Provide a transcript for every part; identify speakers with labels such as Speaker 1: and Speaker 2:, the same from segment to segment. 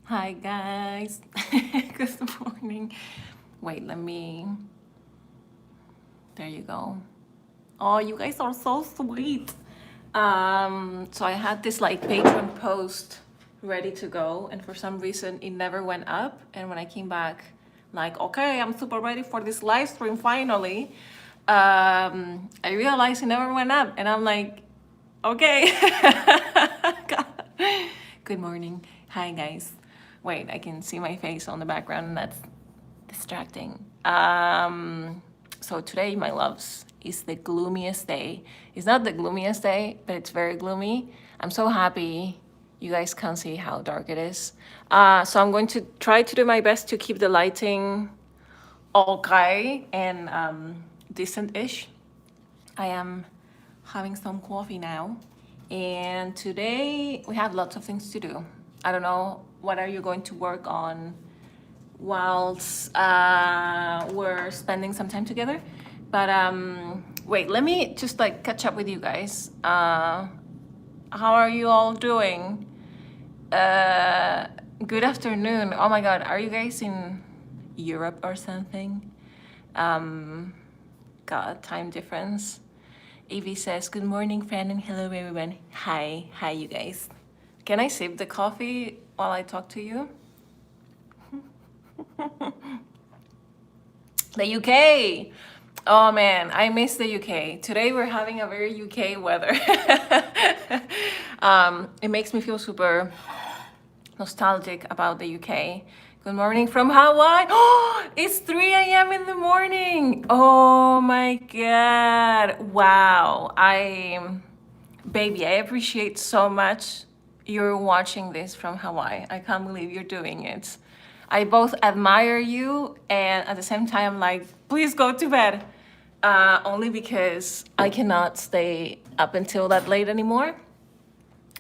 Speaker 1: Hi guys. Good morning. Wait, there you go. Oh, you guys are so sweet. So I had this like Patreon post ready to go, and for some reason it never went up. And when I came back, like, okay, I'm super ready for this live stream finally. I realized it never went up, and I'm like, okay. Good morning. Hi guys. Wait, I can see my face on the background, and that's distracting. So today, my loves, is the gloomiest day. It's not the gloomiest day, but it's very gloomy. I'm so happy you guys can see how dark it is. So I'm going to try to do my best to keep the lighting okay and decent-ish. I am having some coffee now, and today we have lots of things to do. I don't know, what are you going to work on whilst we're spending some time together? But wait, let me just like catch up with you guys. How are you all doing? Good afternoon. Oh my god, are you guys in Europe or something? God, time difference. Evie says, good morning, friend, and hello, everyone. Hi, you guys. Can I sip the coffee while I talk to you? The UK. Oh man, I miss the UK. Today we're having a very UK weather. It makes me feel super nostalgic about the UK. Good morning from Hawaii. Oh, it's 3 a.m. in the morning. Oh my God. Wow. Baby, I appreciate so much you're watching this from Hawaii. I can't believe you're doing it. I both admire you and at the same time, I'm like, please go to bed. Only because I cannot stay up until that late anymore.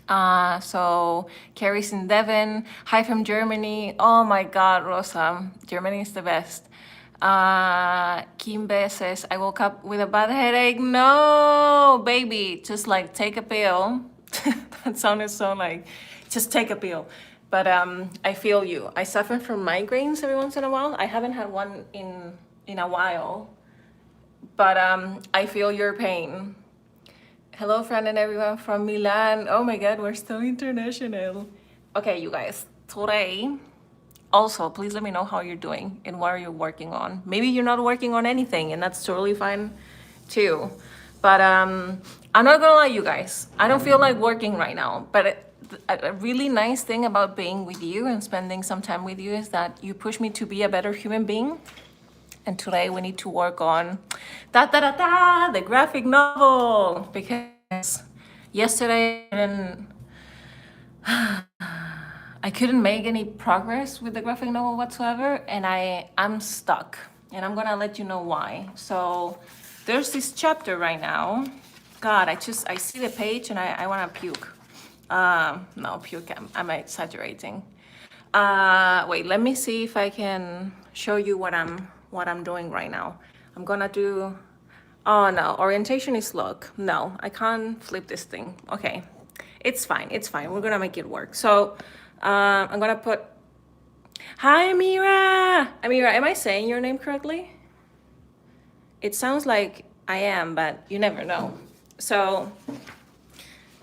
Speaker 1: So Carrie's in Devon. Hi from Germany. Oh my God, Rosa, Germany is the best. Kimbe says, I woke up with a bad headache. No, baby, just like take a pill. That sounded so like, just take a pill. But I feel you. I suffer from migraines every once in a while. I haven't had one in a while, but I feel your pain. Hello, friend and everyone from Milan. Oh my God, we're still international. Okay, you guys, today, also, please let me know how you're doing and what are you working on. Maybe you're not working on anything, and that's totally fine too. But I'm not gonna lie, you guys, I don't feel like working right now. But a really nice thing about being with you and spending some time with you is that you push me to be a better human being. And today we need to work on the graphic novel, because yesterday I couldn't make any progress with the graphic novel whatsoever, and I'm stuck, and I'm gonna let you know why. So there's this chapter right now. God, I see the page and I wanna puke. No, puke, I'm exaggerating. Wait, let me see if I can show you what I'm doing right now. I'm gonna do, oh no, orientation is look. No, I can't flip this thing. Okay, it's fine, we're gonna make it work. So I'm gonna put, hi Amira! Amira, am I saying your name correctly? It sounds like I am, but you never know. So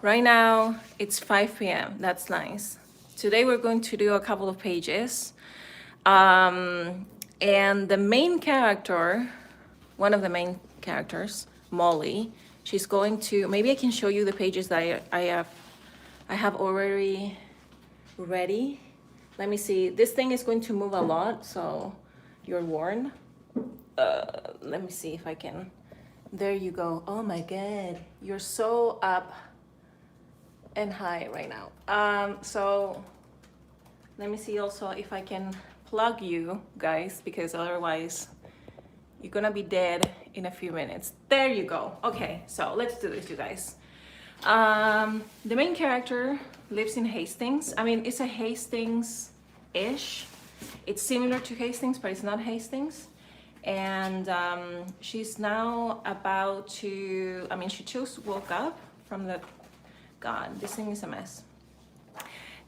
Speaker 1: right now it's 5 p.m. That's nice. Today we're going to do a couple of pages. And the main character, one of the main characters, Molly, she's going to, maybe I can show you the pages that I have already ready. Let me see. This thing is going to move a lot, so you're warned. Let me see if I can. There you go. Oh my God, you're so up and high right now. So let me see also if I can plug you guys, because otherwise you're gonna be dead in a few minutes. There you go. Okay, so let's do this, you guys. The main character lives in Hastings. I mean, it's a Hastings-ish. It's similar to Hastings, but it's not Hastings. And she's now about to, I mean, she just woke up from the, God, this thing is a mess.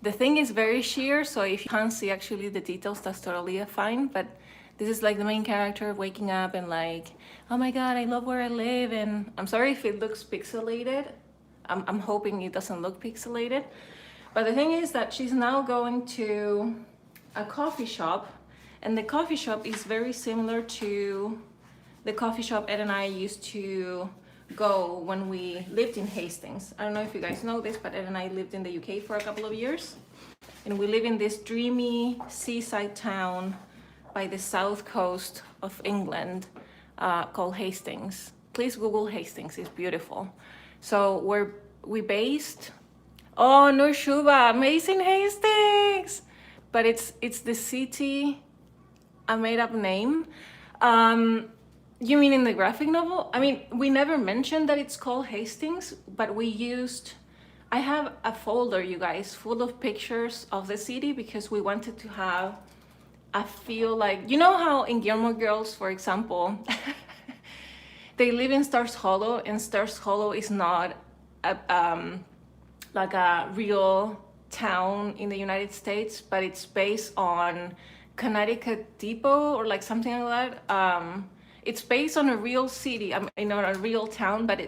Speaker 1: the thing is very sheer, so if you can't see actually the details, that's totally fine. But this is like the main character waking up and like, oh my god, I love where I live. And I'm sorry if it looks pixelated. I'm hoping it doesn't look pixelated. But the thing is that she's now going to a coffee shop, and the coffee shop is very similar to the coffee shop Ed and I used to go when we lived in Hastings. I don't know if you guys know this, but Ed and I lived in the UK for a couple of years. And we live in this dreamy seaside town by the south coast of England called Hastings. Please Google Hastings, it's beautiful. So we based, oh, no Shuba, amazing Hastings! But it's the city, a made up name. You mean in the graphic novel? I mean, we never mentioned that it's called Hastings, but I have a folder, you guys, full of pictures of the city because we wanted to have a feel like, you know how in Gilmore Girls, for example, they live in Stars Hollow, and Stars Hollow is not like a real town in the United States, but it's based on Connecticut Depot or like something like that. It's based on a real city, I mean, not a real town, but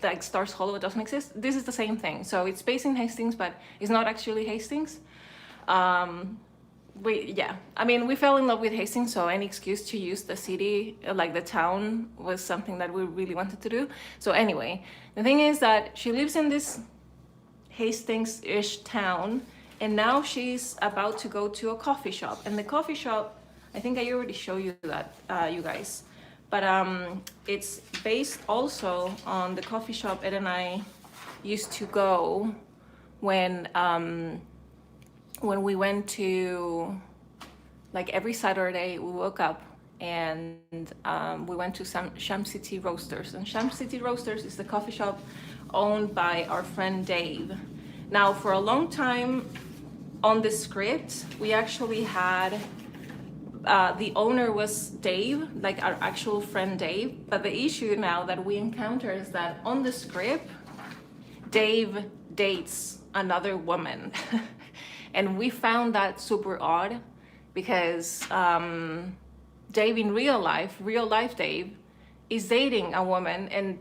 Speaker 1: like Stars Hollow doesn't exist. This is the same thing. So it's based in Hastings, but it's not actually Hastings. We fell in love with Hastings, so any excuse to use the city, like the town, was something that we really wanted to do. So anyway, the thing is that she lives in this Hastings-ish town, and now she's about to go to a coffee shop. And the coffee shop, I think I already showed you that, you guys. But it's based also on the coffee shop Ed and I used to go when we went to, like every Saturday we woke up and we went to some Sham City Roasters. And Sham City Roasters is the coffee shop owned by our friend Dave. Now, for a long time on the script, we actually had the owner was Dave, like our actual friend Dave. But the issue now that we encounter is that on the script, Dave dates another woman. And we found that super odd because Dave in real life Dave, is dating a woman, and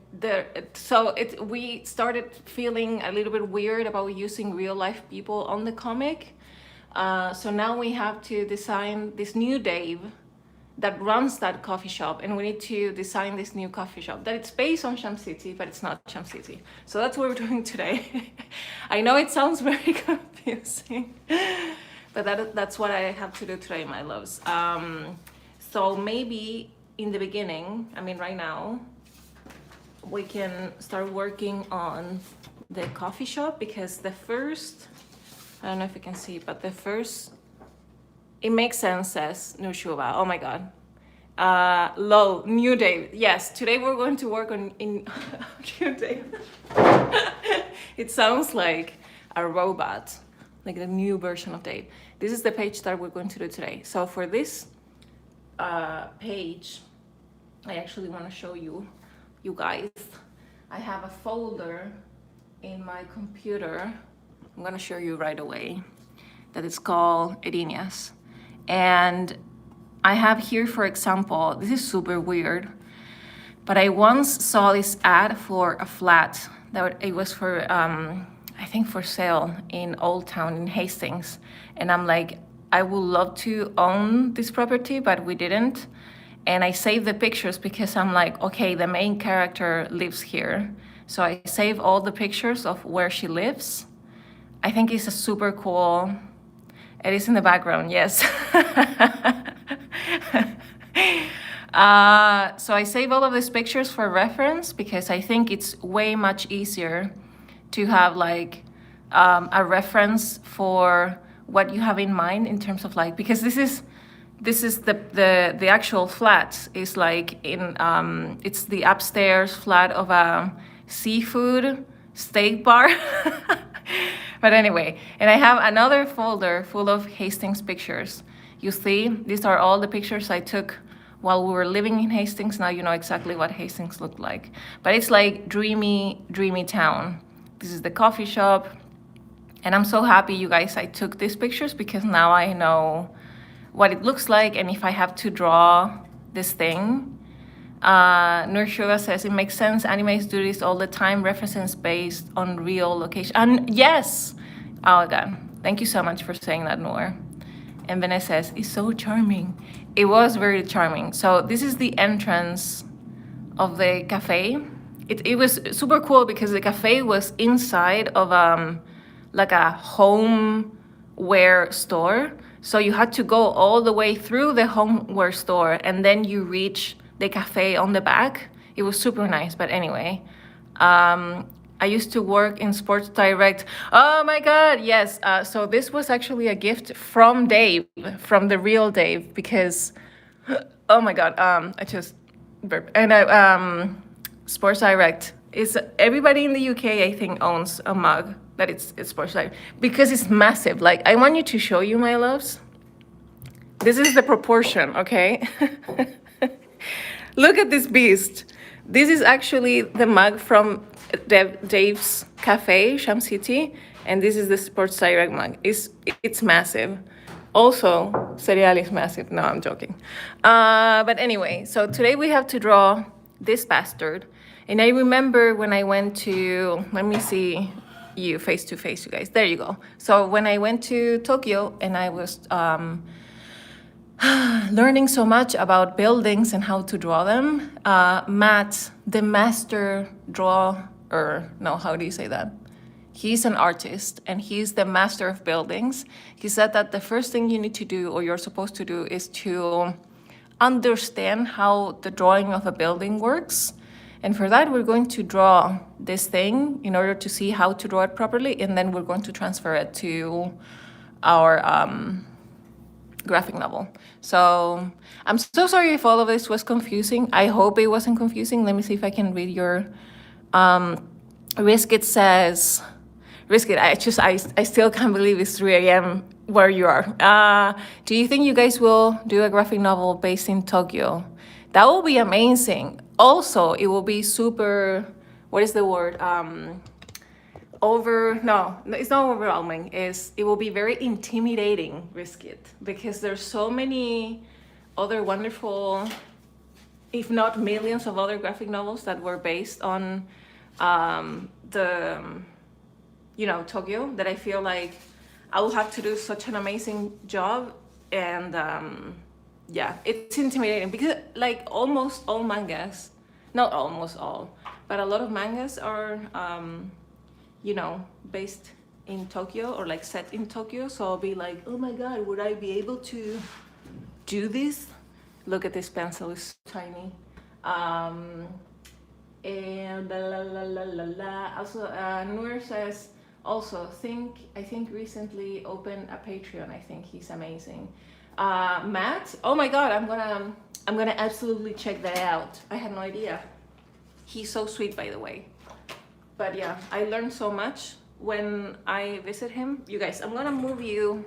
Speaker 1: we started feeling a little bit weird about using real life people on the comic. So now we have to design this new Dave that runs that coffee shop, and we need to design this new coffee shop that it's based on Sham City, but it's not Sham City. So that's what we're doing today. I know it sounds very confusing, but that's what I have to do today, my loves. So maybe in the beginning, I mean right now, we can start working on the coffee shop, because the first, I don't know if you can see, but the first, it makes sense, says Nushuba. Oh my god. Lol, new Dave. Yes, today we're going to work on new Dave. It sounds like a robot, like the new version of Dave. This is the page that we're going to do today. So for this page, I actually want to show you guys. I have a folder in my computer. I'm gonna show you right away that it's called Erinias. And I have here, for example, this is super weird, but I once saw this ad for a flat that it was for, I think for sale in Old Town in Hastings. And I'm like, I would love to own this property, but we didn't. And I saved the pictures because I'm like, okay, the main character lives here. So I save all the pictures of where she lives. I think it's a super cool, it is in the background, yes. So I save all of these pictures for reference because I think it's way much easier to have like a reference for what you have in mind in terms of like, because this is the actual flat is like in, it's the upstairs flat of a seafood steak bar. But anyway, and I have another folder full of Hastings pictures. You see, these are all the pictures I took while we were living in Hastings. Now you know exactly what Hastings looked like. But it's like dreamy, dreamy town. This is the coffee shop. And I'm so happy, you guys, I took these pictures, because now I know what it looks like, and if I have to draw this thing. Nur Suga says, it makes sense. Animes do this all the time, references based on real location. And yes! Oh God, thank you so much for saying that, Nur. And Vanessa says, it's so charming. It was very charming. So this is the entrance of the cafe. It was super cool because the cafe was inside of like a homeware store. So you had to go all the way through the homeware store, and then you reach the cafe on the back. It was super nice. But anyway, I used to work in Sports Direct. Oh my God, yes. So this was actually a gift from Dave, from the real Dave, because, oh my God, I just burped. And Sports Direct is, everybody in the UK, I think, owns a mug that it's Sports Direct, because it's massive. Like, I want you to show you, my loves. This is the proportion, okay? Look at this beast. This is actually the mug from Dave's Cafe, Sham City, and this is the Sports Direct mug. It's massive. Also, cereal is massive. No, I'm joking. But anyway, so today we have to draw this bastard. And I remember when I went to, let me see you face to face, you guys. There you go. So when I went to Tokyo and I was learning so much about buildings and how to draw them, Matt, the master drawer, no, how do you say that? He's an artist and he's the master of buildings. He said that the first thing you need to do, or you're supposed to do, is to understand how the drawing of a building works. And for that, we're going to draw this thing in order to see how to draw it properly, and then we're going to transfer it to our graphic novel. So I'm so sorry if all of this was confusing. I hope it wasn't confusing. Let me see if I can read your Riskit says, Riskit, I still can't believe it's 3 a.m. where you are. Do you think you guys will do a graphic novel based in Tokyo? That will be amazing. Also, it will be super, what is the word? No, it's not overwhelming. It will be very intimidating, Riskit, because there's so many other wonderful, if not millions of other graphic novels that were based on Tokyo, that I feel like I will have to do such an amazing job. And yeah, it's intimidating because like almost all mangas, not almost all, but a lot of mangas are based in Tokyo or like set in Tokyo. So I'll be like, oh my God, would I be able to do this? Look at this pencil, it's tiny. And also, Noor says, also, I think recently opened a Patreon. I think he's amazing. Matt, oh my God, I'm gonna absolutely check that out. I had no idea. He's so sweet, by the way. But yeah, I learned so much when I visit him. You guys, I'm gonna move you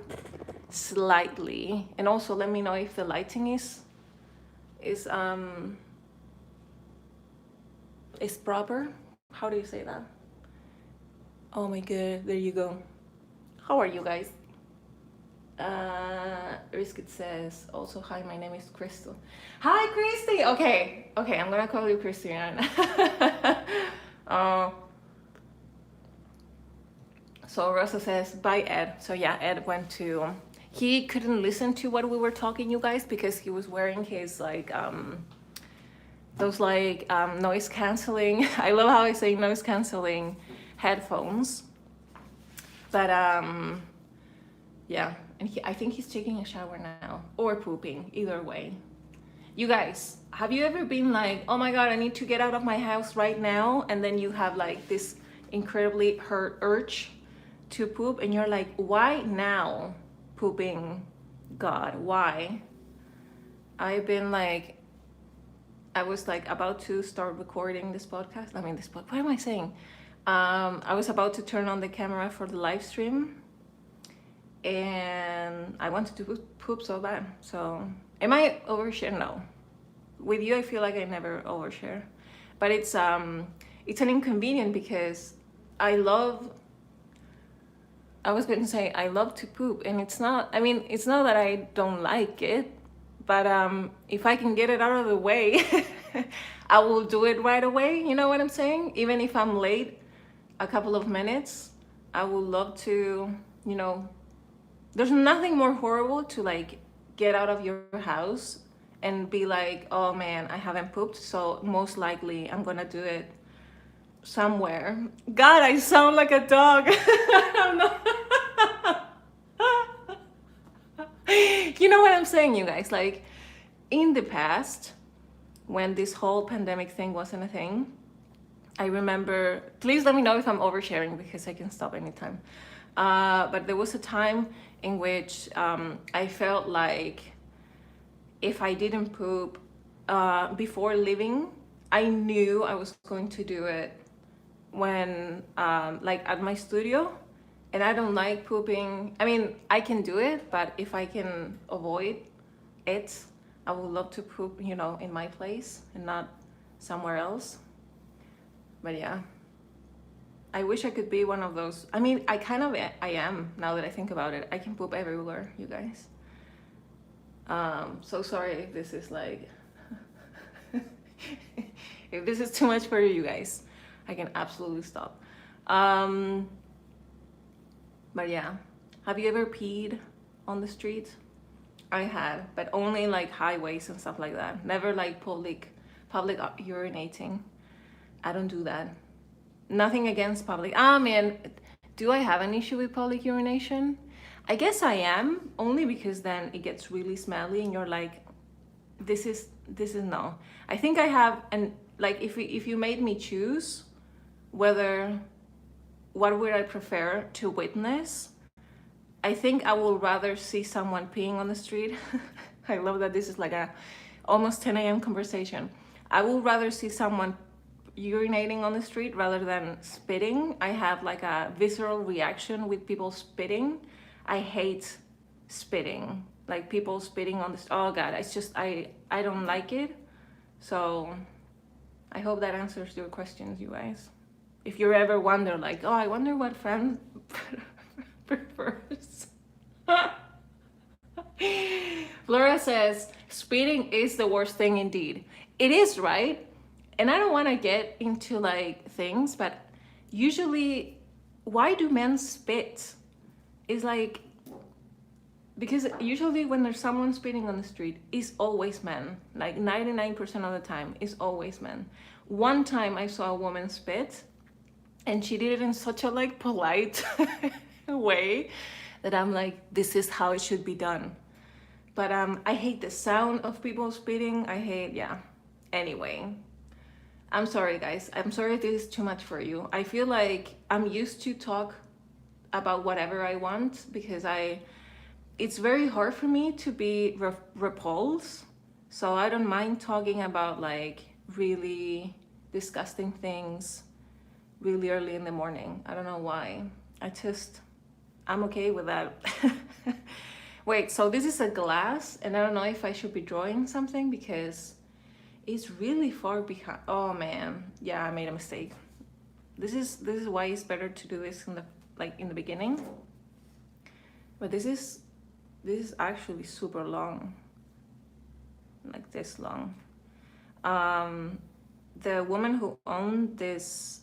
Speaker 1: slightly, and also let me know if the lighting is proper. How do you say that? Oh my God, there you go. How are you guys? Riskit says also, hi, my name is Crystal. Hi, Christy. Okay, I'm gonna call you Christian. So Rosa says, bye, Ed. So yeah, Ed went to, he couldn't listen to what we were talking, you guys, because he was wearing his like those like noise canceling. I love how I say noise canceling headphones. But yeah, and I think he's taking a shower now or pooping, either way. You guys, have you ever been like, oh my God, I need to get out of my house right now, and then you have like this incredibly hurt urge to poop, and you're like, why now pooping? God, why? I've been like, I was like about to start recording this podcast. What am I saying? I was about to turn on the camera for the live stream, and I wanted to poop so bad. So am I overshare? No. With you, I feel like I never overshare, but it's an inconvenience because I love I was going to say I love to poop, and it's not, I mean, it's not that I don't like it, but if I can get it out of the way, I will do it right away. You know what I'm saying? Even if I'm late a couple of minutes, I would love to, you know, there's nothing more horrible to like get out of your house and be like, oh man, I haven't pooped, so most likely I'm gonna do it somewhere. God, I sound like a dog. I don't know. You know what I'm saying, you guys? Like, in the past, when this whole pandemic thing wasn't a thing, I remember, please let me know if I'm oversharing because I can stop anytime. But there was a time in which I felt like if I didn't poop before leaving, I knew I was going to do it when, like at my studio. And I don't like pooping. I mean, I can do it, but if I can avoid it, I would love to poop, you know, in my place and not somewhere else. But yeah, I wish I could be one of those. I mean, I am, now that I think about it. I can poop everywhere, you guys. So sorry if this is like, if this is too much for you guys, I can absolutely stop. But yeah, have you ever peed on the street? I had, but only like highways and stuff like that. Never like public urinating. I don't do that. Nothing against public. I mean, do I have an issue with public urination? I guess I am, only because then it gets really smelly and you're like, this is no. I think I have, and like if you made me choose what would I prefer to witness, I think I would rather see someone peeing on the street. I love that this is like a almost 10 a.m. conversation. I would rather see someone urinating on the street rather than spitting. I have like a visceral reaction with people spitting. I hate spitting, like people spitting on the, oh God, it's just, I don't like it. So I hope that answers your questions, you guys. If you ever wonder like, oh, I wonder what friend prefers. Laura says, spitting is the worst thing indeed. It is, right? And I don't want to get into like things, but usually, why do men spit? It's like, because usually when there's someone spitting on the street, it's always men. Like 99% of the time, it's always men. One time I saw a woman spit, and she did it in such a like polite way that I'm like, this is how it should be done. But I hate the sound of people spitting. I hate, yeah. Anyway, I'm sorry guys. I'm sorry if this is too much for you. I feel like I'm used to talk about whatever I want because it's very hard for me to be repulsed. So I don't mind talking about like really disgusting things really early in the morning. I don't know why. I'm okay with that. Wait, so this is a glass and I don't know if I should be drawing something because it's really far behind. Oh man, yeah, I made a mistake. This is why it's better to do this in the beginning. But this is actually super long, like this long. The woman who owned this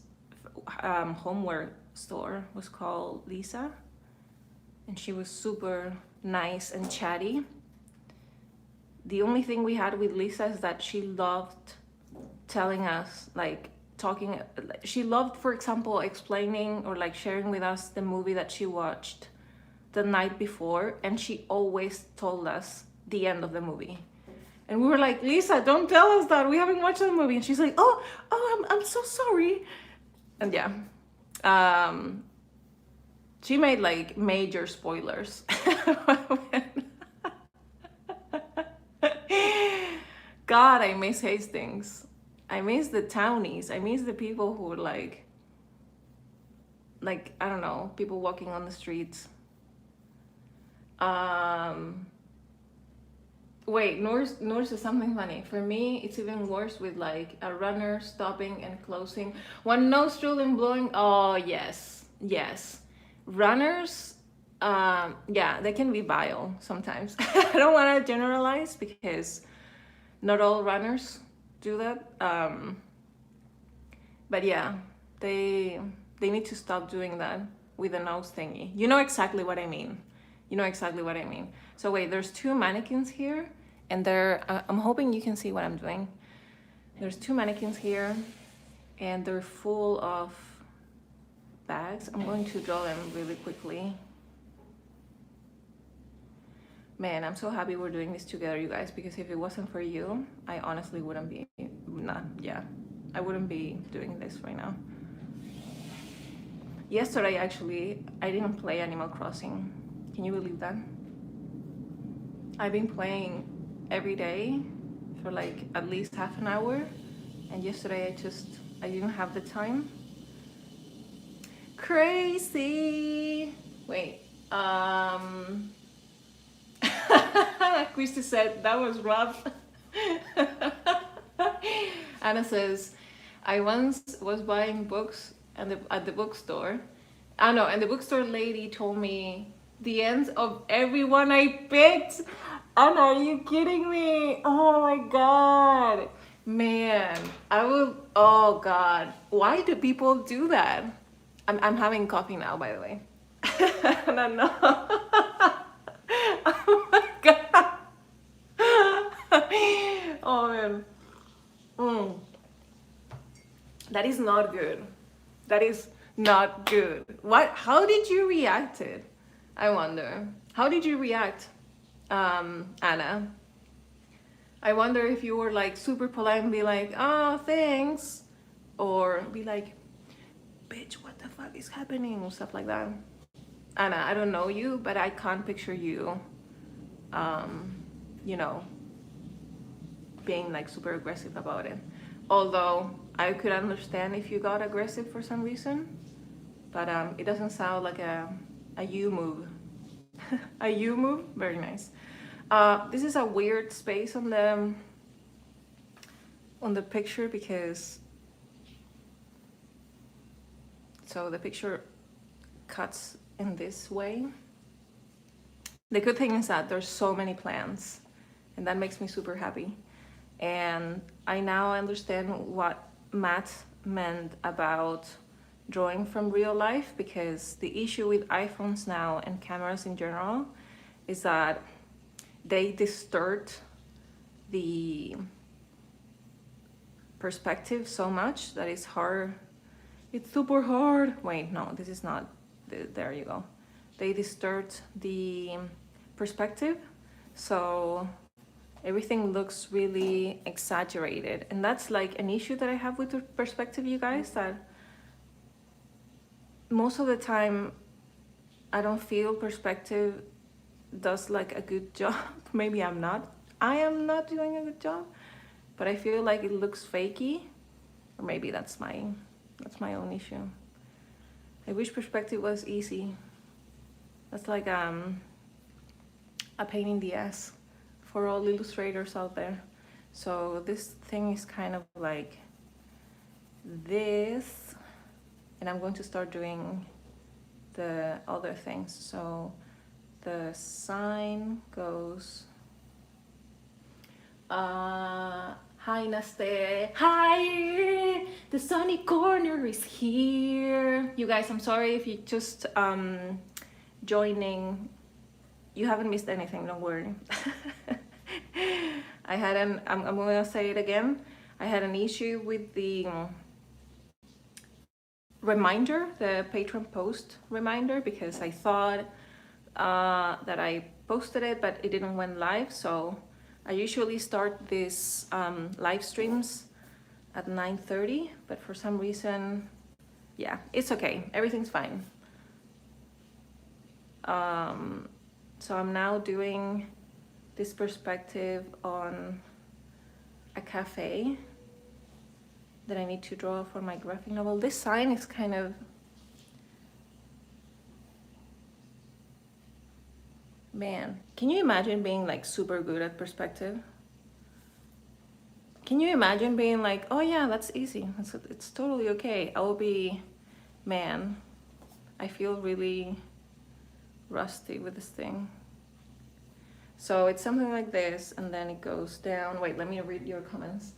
Speaker 1: homeware store was called Lisa, and she was super nice and chatty. The only thing we had with Lisa is that she loved telling us, like talking, she loved, for example, explaining or like sharing with us the movie that she watched the night before, and she always told us the end of the movie. And we were like, Lisa, don't tell us that, we haven't watched the movie. And she's like, oh, I'm so sorry. And yeah, she made like major spoilers. God, I miss Hastings. I miss the townies. I miss the people who were like, I don't know, people walking on the streets. Wait, Noor says something funny. For me, it's even worse with like a runner stopping and closing. One nostril and blowing. Oh, yes. Yes. Runners Yeah, they can be vile sometimes. I don't want to generalize because not all runners do that. But yeah, they they need to stop doing that with the nose thingy. You know exactly what I mean. You know exactly what I mean. So wait, there's two mannequins here, and they're. I'm hoping you can see what I'm doing. There's two mannequins here, and they're full of bags. I'm going to draw them really quickly. Man, I'm so happy we're doing this together, you guys, because if it wasn't for you, I honestly wouldn't be, I wouldn't be doing this right now. Yesterday, actually, I didn't play Animal Crossing. Can you believe that? I've been playing every day for like at least half an hour, and yesterday I didn't have the time. Crazy! Wait, Christy said that was rough. Anna says, I once was buying books at the bookstore. I know, and the bookstore lady told me the ends of everyone I picked. Anna, are you kidding me? Oh my god. Man, oh god. Why do people do that? I'm having coffee now, by the way. No, no. Oh my god. Oh man. That is not good. That is not good. What? How did you react it? I wonder. How did you react, Anna? I wonder if you were like super polite and be like, oh, thanks. Or be like, bitch, what the fuck is happening? Or stuff like that. Anna, I don't know you, but I can't picture you, you know, being like super aggressive about it. Although I could understand if you got aggressive for some reason, but it doesn't sound like a you move. A you move? Very nice. This is a weird space on the picture because so the picture cuts in this way. The good thing is that there's so many plants, and that makes me super happy. And I now understand what Matt meant about drawing from real life, because the issue with iPhones now and cameras in general is that they distort the perspective so much that it's hard. It's super hard. Wait, no, this is not. There you go. They distort the perspective, so everything looks really exaggerated. And that's like an issue that I have with the perspective, you guys, that most of the time I don't feel perspective does like a good job. Maybe I am not doing a good job, but I feel like it looks fakey, or maybe that's my own issue. I wish perspective was easy. That's like a pain in the ass for all illustrators out there. So this thing is kind of like this, and I'm going to start doing the other things. So the sign goes, hi Naste, hi, the sunny corner is here. You guys, I'm sorry if you just joining, you haven't missed anything, don't worry. I'm gonna say it again, I had an issue with the reminder, the Patreon post reminder, because I thought that I posted it, but it didn't went live. So I usually start these live streams at 9:30, but for some reason, yeah, it's okay, everything's fine. So I'm now doing this perspective on a cafe that I need to draw for my graphic novel. This sign is kind of, man, can you imagine being like super good at perspective? Can you imagine being like, oh yeah, that's easy, it's totally okay. I will be, man, I feel really rusty with this thing. So it's something like this, and then it goes down. Wait, let me read your comments.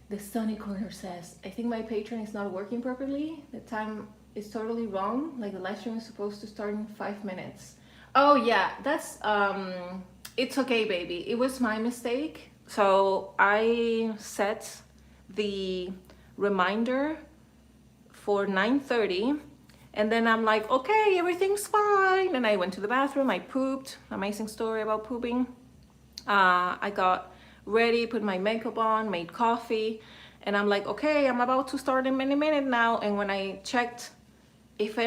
Speaker 1: The Sunny Corner says, I think my Patreon is not working properly. The time is totally wrong. Like the live stream is supposed to start in 5 minutes. Oh yeah, that's, it's okay, baby. It was my mistake. So I set the reminder for 9:30. And then I'm like, okay, everything's fine. And I went to the bathroom, I pooped, amazing story about pooping. I got ready, put my makeup on, made coffee. And I'm like, okay, I'm about to start in a minute now. And when I checked if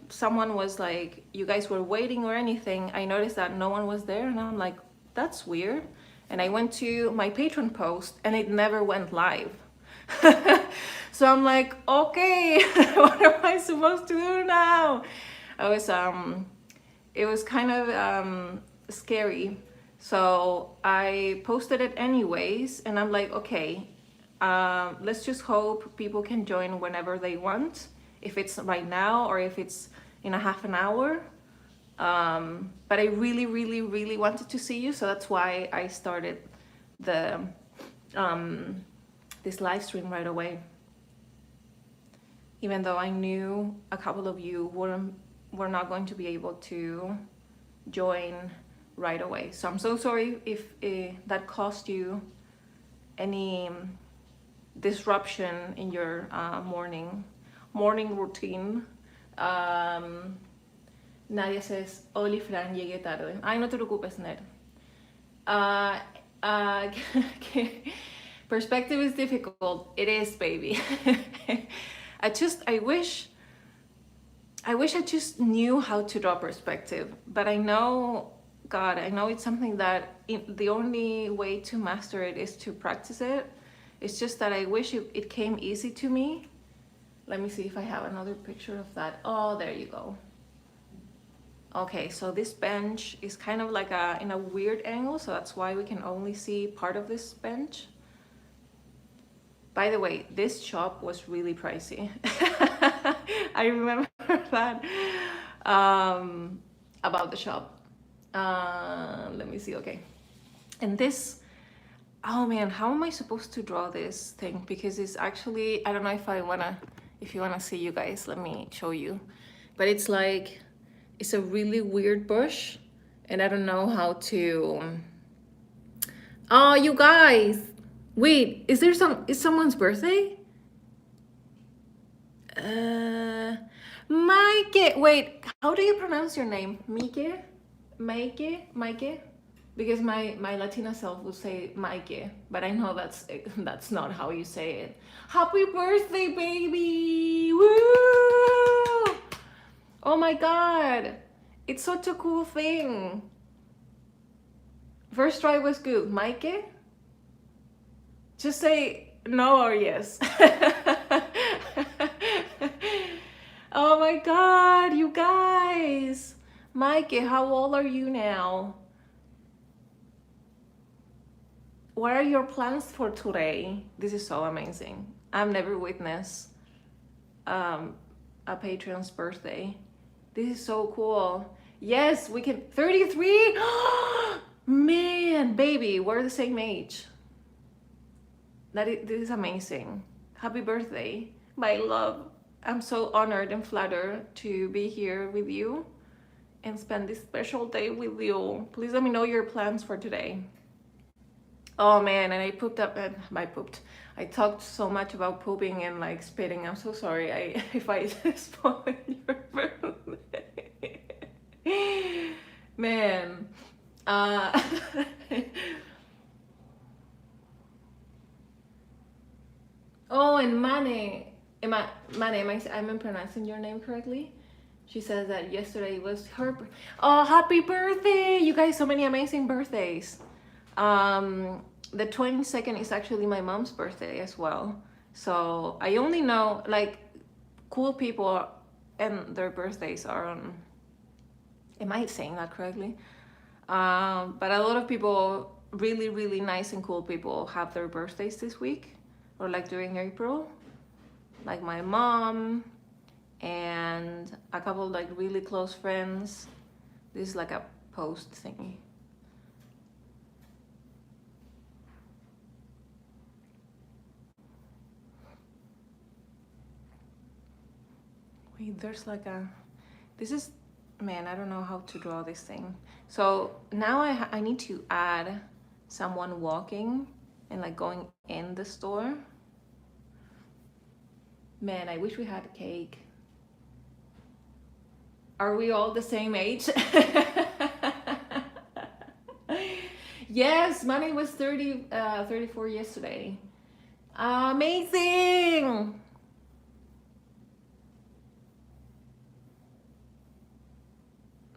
Speaker 1: someone was like, you guys were waiting or anything, I noticed that no one was there. And I'm like, that's weird. And I went to my Patreon post and it never went live. So I'm like, okay, what am I supposed to do now? It was kind of scary. So I posted it anyways, and I'm like, okay, let's just hope people can join whenever they want, if it's right now or if it's in a half an hour. But I really, really, really wanted to see you, so that's why I started the this live stream right away. Even though I knew a couple of you were not going to be able to join right away. So I'm so sorry if that caused you any disruption in your morning routine. Nadia says, Oli Fran, llegué tarde. Ay, no te preocupes, Ned. Perspective is difficult. It is, baby. I wish I just knew how to draw perspective, but I know, God, I know it's something that the only way to master it is to practice it. It's just that I wish it came easy to me. Let me see if I have another picture of that. Oh, there you go. Okay, so this bench is kind of like in a weird angle, so that's why we can only see part of this bench. By the way, this shop was really pricey. I remember that about the shop. Let me see, okay. And this, oh man, how am I supposed to draw this thing? Because it's actually, I don't know if you wanna see, you guys, let me show you. But it's like, it's a really weird bush, and I don't know how to, oh, you guys, wait, is someone's birthday? Mike, wait, how do you pronounce your name? Mike? Because my Latina self would say Mike, but I know that's not how you say it. Happy birthday, baby! Woo! Oh my God, it's such a cool thing. First try was good. Mike? Just say no or yes. Oh my God, you guys. Mike, how old are you now? What are your plans for today? This is so amazing. I've never witnessed a Patreon's birthday. This is so cool. Yes, we can. 33? Man, baby, we're the same age. This is amazing. Happy birthday, my love. I'm so honored and flattered to be here with you and spend this special day with you. Please let me know your plans for today. Oh man, and I pooped up, and I talked so much about pooping and like spitting. I'm so sorry if I spoiled your birthday. Man. Oh, and Mane, am I pronouncing your name correctly? She says that yesterday was her. Oh, happy birthday! You guys, so many amazing birthdays. The 22nd is actually my mom's birthday as well. So I only know like cool people and their birthdays are on. Am I saying that correctly? But a lot of people, really, really nice and cool people, have their birthdays this week or like during April. Like my mom and a couple like really close friends. This is like a post thingy. Wait, there's like a, this is, man, I don't know how to draw this thing. So now I need to add someone walking and like going in the store. Man, I wish we had cake. Are we all the same age? Yes, Money was 34 yesterday. Amazing!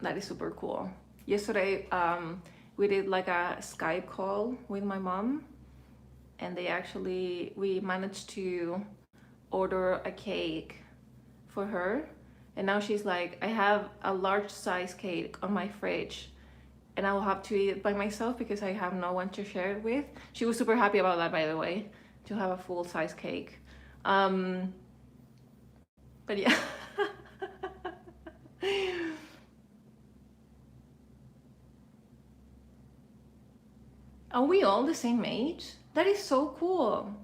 Speaker 1: That is super cool. Yesterday, we did like a Skype call with my mom, and we managed to order a cake for her. And now she's like, I have a large size cake on my fridge and I will have to eat it by myself because I have no one to share it with. She was super happy about that, by the way, to have a full size cake. But yeah. Are we all the same age? That is so cool.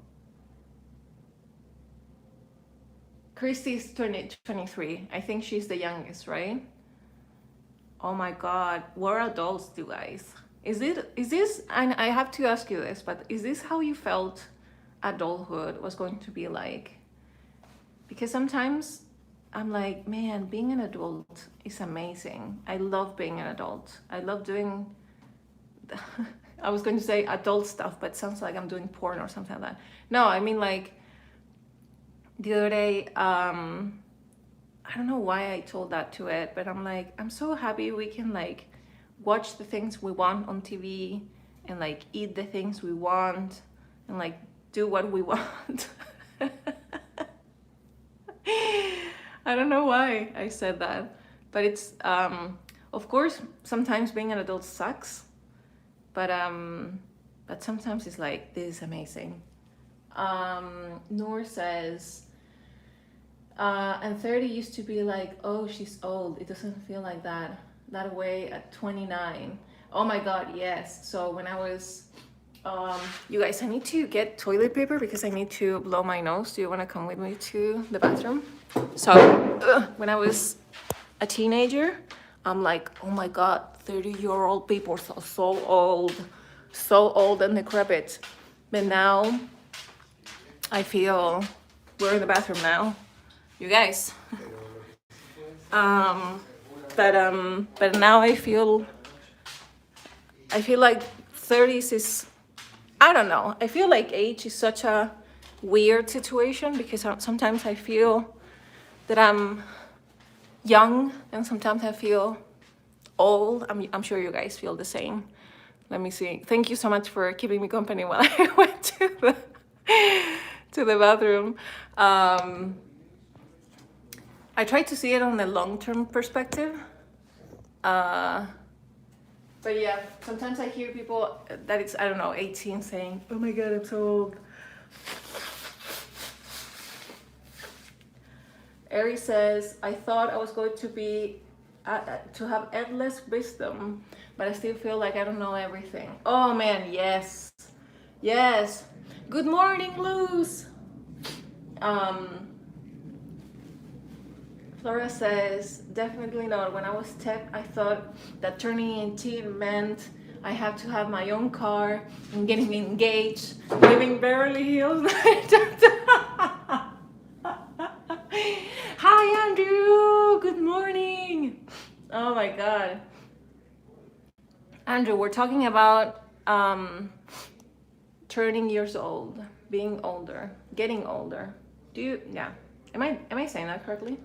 Speaker 1: Christy's 23. I think she's the youngest, right? Oh my God, we're adults, you guys. Is this, and I have to ask you this, but is this how you felt adulthood was going to be like? Because sometimes I'm like, man, being an adult is amazing. I love being an adult. I love doing, I was going to say adult stuff, but it sounds like I'm doing porn or something like that. No, I mean like, the other day, I don't know why I told that to it, but I'm like, I'm so happy we can like watch the things we want on TV and like eat the things we want and like do what we want. I don't know why I said that, but it's, of course, sometimes being an adult sucks, but sometimes it's like, this is amazing. Noor says, and 30 used to be like, oh, she's old. It doesn't feel like that way at 29. Oh my God, yes. So when I was, you guys, I need to get toilet paper because I need to blow my nose. Do you want to come with me to the bathroom? So when I was a teenager, I'm like, oh my God, 30-year-old people are so old and decrepit. But now I feel, we're in the bathroom now, you guys. But now I feel like 30s is, I don't know. I feel like age is such a weird situation because sometimes I feel that I'm young and sometimes I feel old. I'm sure you guys feel the same. Let me see. Thank you so much for keeping me company while I went to the bathroom. I try to see it on the long-term perspective. But yeah, sometimes I hear people that it's, I don't know, 18 saying, oh my God, I'm so old. Ari says, I thought I was going to be, to have endless wisdom, but I still feel like I don't know everything. Oh man, yes. Yes. Good morning, Luz. Flora says, definitely not. When I was tech, I thought that turning 18 meant I have to have my own car and getting engaged, living Beverly Hills. Hi, Andrew. Good morning. Oh my God. Andrew, we're talking about turning years old, being older, getting older. Yeah. Am I saying that correctly?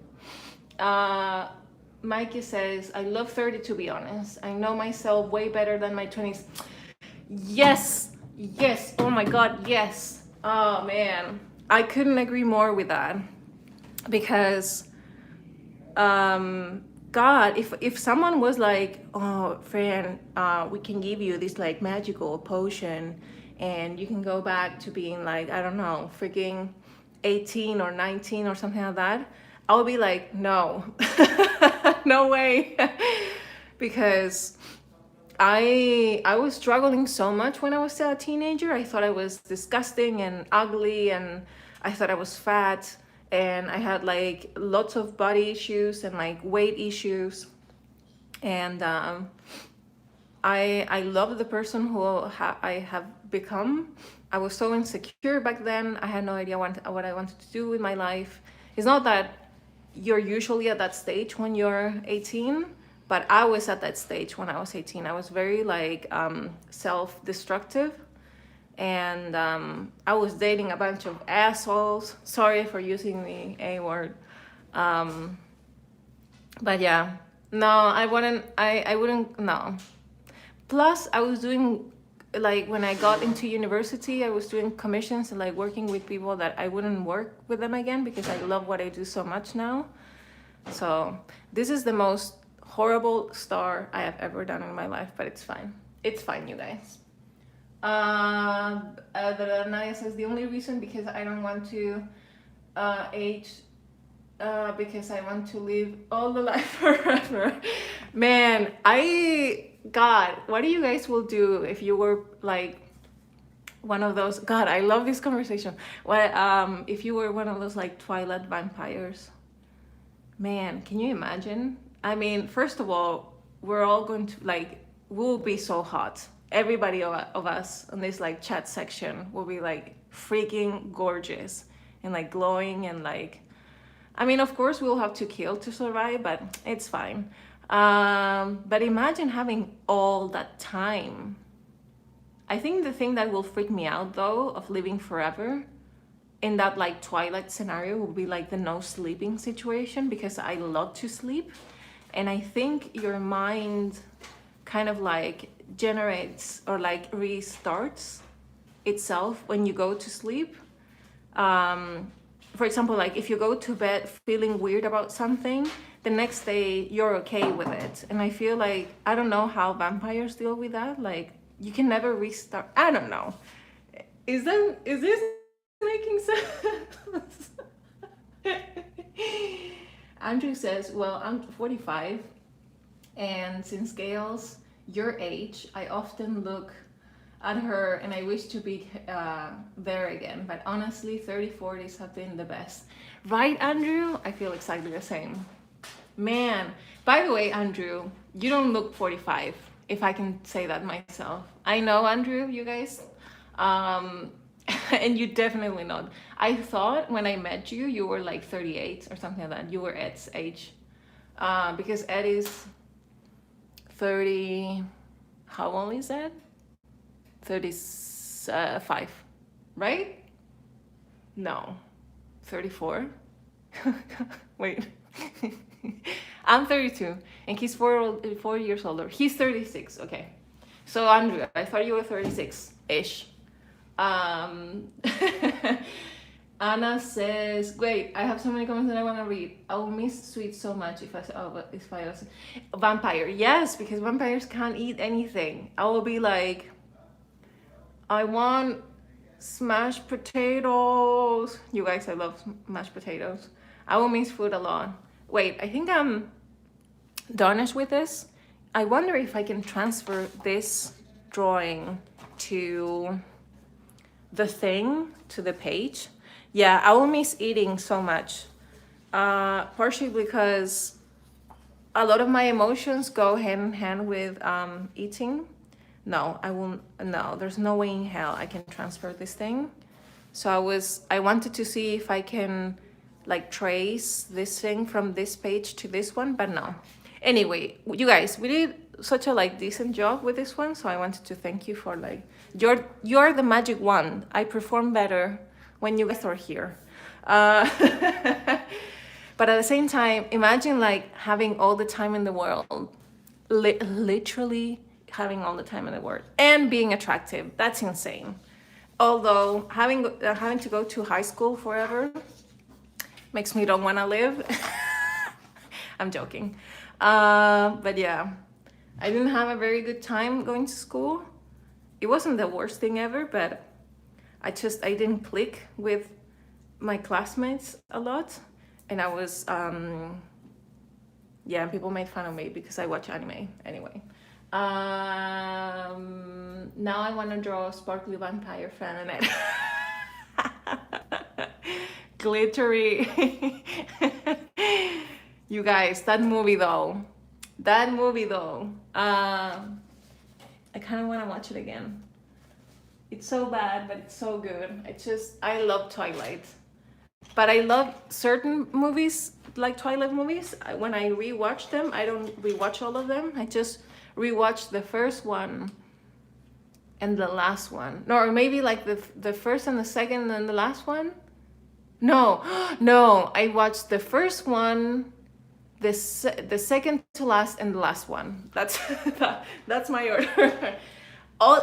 Speaker 1: Mikey says, I love 30 to be honest. I know myself way better than my 20s. Yes, yes, oh my God, yes. Oh man, I couldn't agree more with that. Because, God, if someone was like, oh, Fran, we can give you this like magical potion and you can go back to being like, I don't know, freaking 18 or 19 or something like that, I'll be like, no, no way. Because I was struggling so much when I was still a teenager. I thought I was disgusting and ugly, and I thought I was fat, and I had like lots of body issues and like weight issues. And I love the person who I have become. I was so insecure back then. I had no idea what I wanted to do with my life. It's not that you're usually at that stage when you're 18, but I was at that stage when I was 18. I was very like self-destructive, and I was dating a bunch of assholes. Sorry for using the A word. But yeah, no, I wouldn't, no. Plus, I was doing, like, when I got into university, I was doing commissions and like working with people that I wouldn't work with them again because I love what I do so much now. So this is the most horrible star I have ever done in my life, but it's fine. It's fine, you guys. Naya says the only reason because I don't want to age because I want to live all the life forever. Man, God, what do you guys will do if you were like one of those? God, I love this conversation. What if you were one of those like Twilight vampires? Man, can you imagine? I mean, first of all, we're all going to like, we'll be so hot. Everybody of us in this like chat section will be like freaking gorgeous and like glowing and like, I mean, of course we'll have to kill to survive, but it's fine. But imagine having all that time. I think the thing that will freak me out though of living forever in that like Twilight scenario will be like the no sleeping situation, because I love to sleep, and I think your mind kind of like generates or like restarts itself when you go to sleep. For example, like if you go to bed feeling weird about something, the next day you're okay with it. And I feel like, I don't know how vampires deal with that. Like you can never restart. I don't know. Is this making sense? Andrew says, well, I'm 45, and since Gail's your age, I often look at her and I wish to be there again, but honestly 30-40s have been the best. Right, Andrew? I feel exactly the same. Man, by the way, Andrew, you don't look 45, if I can say that myself. I know, Andrew, you guys, and you definitely not. I thought when I met you, you were like 38 or something like that. You were Ed's age, because Ed is 30, how old is Ed? 35, right? No, 34. Wait, I'm 32 and he's 4 years older. He's 36. Okay, so Andrew, I thought you were 36-ish. Anna says, wait, I have so many comments that I want to read. I will miss sweet so much if I was a vampire. Yes, because vampires can't eat anything. I will be like, I want smashed potatoes. You guys, I love mashed potatoes. I will miss food a lot. Wait, I think I'm done with this. I wonder if I can transfer this drawing to the thing, to the page. Yeah, I will miss eating so much. Partially because a lot of my emotions go hand in hand with eating. No, I won't. No, there's no way in hell I can transfer this thing. So I wanted to see if I can like trace this thing from this page to this one, but no. Anyway, you guys, we did such a like decent job with this one, so I wanted to thank you for like, you're the magic one. I perform better when you guys are here. But at the same time, imagine like having all the time in the world, literally having all the time in the world and being attractive. That's insane. Although having to go to high school forever makes me don't want to live. I'm joking. But yeah, I didn't have a very good time going to school. It wasn't the worst thing ever, but I didn't click with my classmates a lot. and I was yeah, people made fun of me because I watch anime anyway. Now I want to draw a sparkly vampire fan in it. Glittery. You guys, that movie though, I kind of want to watch it again. It's so bad, but it's so good. I love Twilight. But I love certain movies, like Twilight movies. When I rewatch them, I don't rewatch all of them. I just rewatch the first one and the last one. No, or maybe like the first and the second and then the last one. No, no, I watched the first one, the second to last, and the last one. That's my order.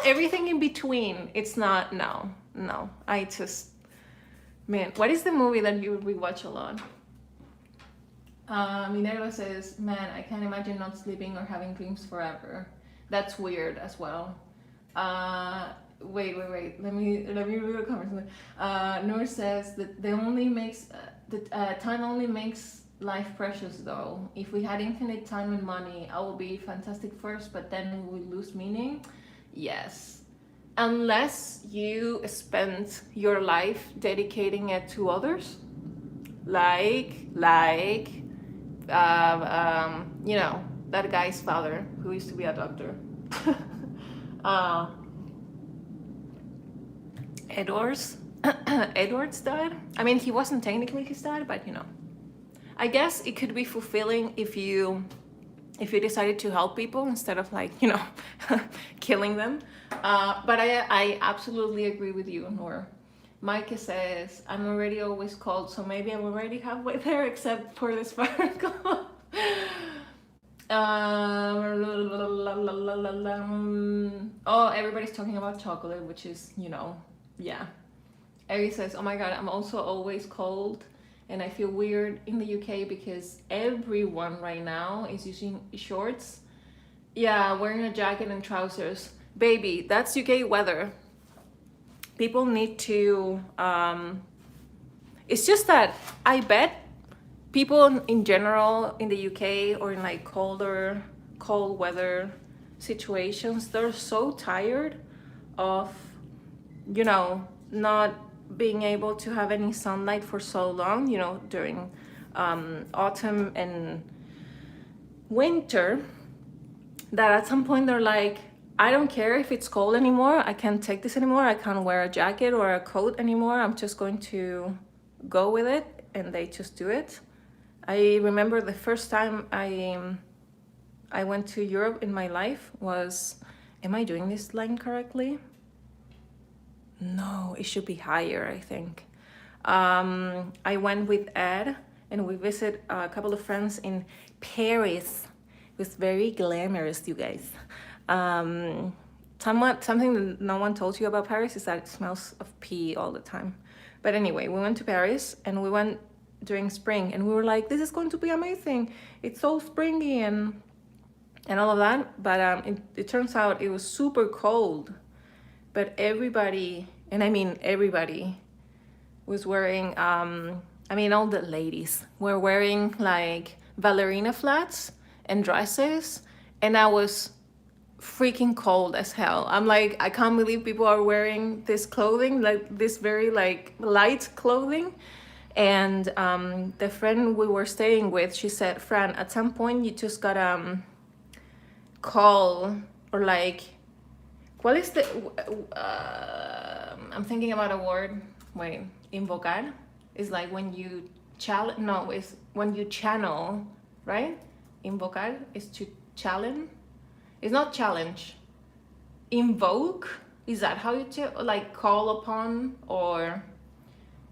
Speaker 1: Everything in between, it's not. No. I just, man, what is the movie that you rewatch a lot? Minerva says, man, I can't imagine not sleeping or having dreams forever. That's weird as well. Wait. Let me read the comments. Noor says that time only makes life precious though. If we had infinite time and money, I would be fantastic first, but then we would lose meaning. Yes. Unless you spend your life dedicating it to others, like you know, that guy's father who used to be a doctor. Edward's dad. I mean, he wasn't technically his dad, but you know, I guess it could be fulfilling if you decided to help people instead of, like, you know, killing them. But I absolutely agree with you, Noor. Micah says, I'm already always cold, so maybe I'm already halfway there, except for the sparkle. Oh, everybody's talking about chocolate, which is, you know, yeah. Ari says, oh my god, I'm also always cold, and I feel weird in the UK because everyone right now is using shorts. Yeah, wearing a jacket and trousers. Baby, that's UK weather. People need to, it's just that I bet people in general in the UK or in like cold weather situations, they're so tired of, you know, not being able to have any sunlight for so long, you know, during autumn and winter, that at some point they're like, I don't care if it's cold anymore, I can't take this anymore, I can't wear a jacket or a coat anymore, I'm just going to go with it, and they just do it. I remember the first time I went to Europe in my life was, am I doing this line correctly? No, it should be higher, I think. I went with Ed and we visited a couple of friends in Paris. It was very glamorous, you guys. Something that no one told you about Paris is that it smells of pee all the time. But anyway, we went to Paris and we went during spring and we were like, this is going to be amazing. It's so springy and all of that. But it turns out it was super cold. But everybody, and I mean everybody, was wearing, I mean all the ladies were wearing like ballerina flats and dresses, and I was freaking cold as hell. I'm like, I can't believe people are wearing this clothing, like this very like light clothing. And the friend we were staying with, she said, Fran, at some point you just gotta call, or like, what is the, I'm thinking about a word, wait, invocar is like when you it's when you channel, right? Invocar is to challenge. It's not challenge. Invoke, is that how you like call upon or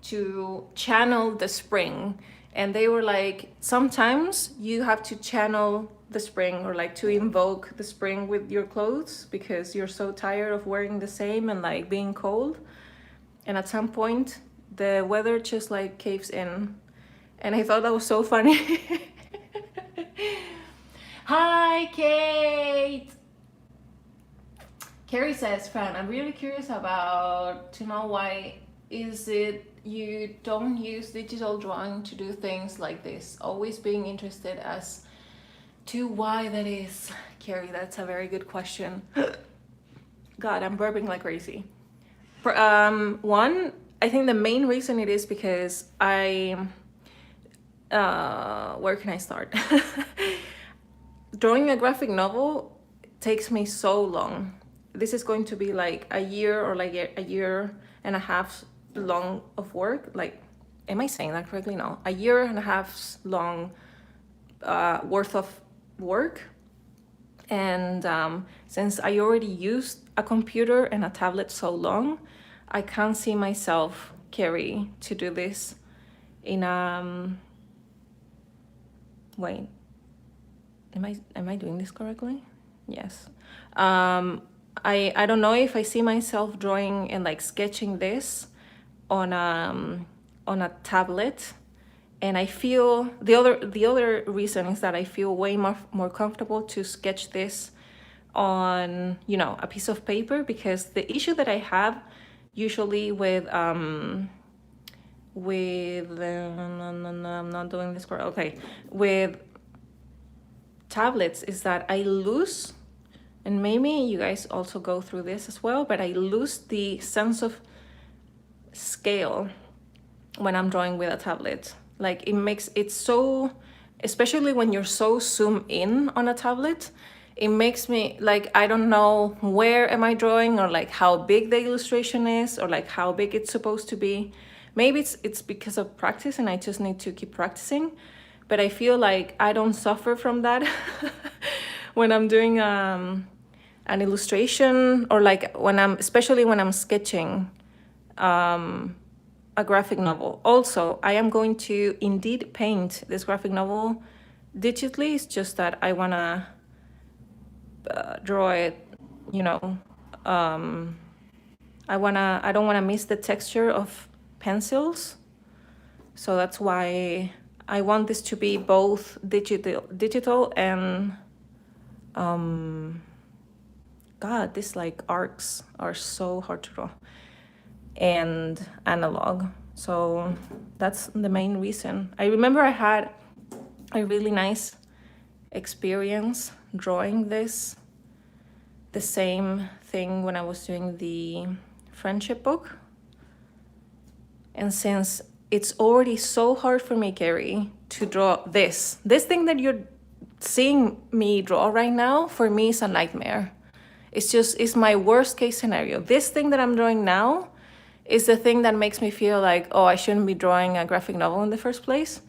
Speaker 1: to channel the spring? And they were like, sometimes you have to channel the spring or like to invoke the spring with your clothes because you're so tired of wearing the same and like being cold. And at some point the weather just like caves in. And I thought that was so funny. Hi, Kate. Carrie says, Fran, I'm really curious to know why is it you don't use digital drawing to do things like this, always being interested as to why that is. Carrie, that's a very good question. God, I'm burping like crazy. One, I think the main reason it is because where can I start? Drawing a graphic novel takes me so long. This is going to be like a year or like a year and a half long of work. Like, am I saying that correctly? No, a year and a half long worth of work. And since I already used a computer and a tablet so long, I can't see myself, Carrie, to do this in wait, am I doing this correctly? Yes. I don't know if I see myself drawing and like sketching this on a tablet. And I feel the other reason is that I feel way more comfortable to sketch this on, you know, a piece of paper, because the issue that I have usually with I'm not doing this correct. Okay, with tablets is that I lose, and maybe you guys also go through this as well, but I lose the sense of scale when I'm drawing with a tablet. Like, it makes it so, especially when you're so zoomed in on a tablet, it makes me like, I don't know where am I drawing, or like how big the illustration is, or like how big it's supposed to be. Maybe it's because of practice and I just need to keep practicing, but I feel like I don't suffer from that when I'm doing an illustration, or like when especially when I'm sketching a graphic novel. Also, I am going to indeed paint this graphic novel digitally. It's just that I wanna draw it, you know. I don't wanna miss the texture of pencils, so that's why I want this to be both digital and God, these like arcs are so hard to draw, and analog. So that's the main reason. I remember I had a really nice experience drawing the same thing when I was doing the friendship book. And since it's already so hard for me, Carrie, to draw this thing that you're seeing me draw right now, for me is a nightmare. It's my worst case scenario. This thing that I'm drawing now is the thing that makes me feel like, oh, I shouldn't be drawing a graphic novel in the first place,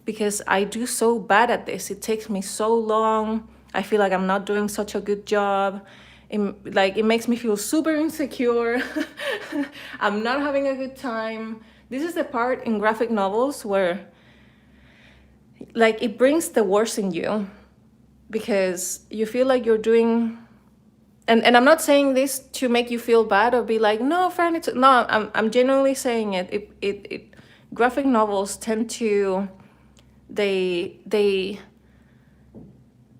Speaker 1: because I do so bad at this. It takes me so long. I feel like I'm not doing such a good job. It makes me feel super insecure. I'm not having a good time. This is the part in graphic novels where like it brings the worst in you, because you feel like you're doing, and I'm not saying this to make you feel bad or be like, no, friend, it's no, I'm genuinely saying it. Graphic novels tend to, they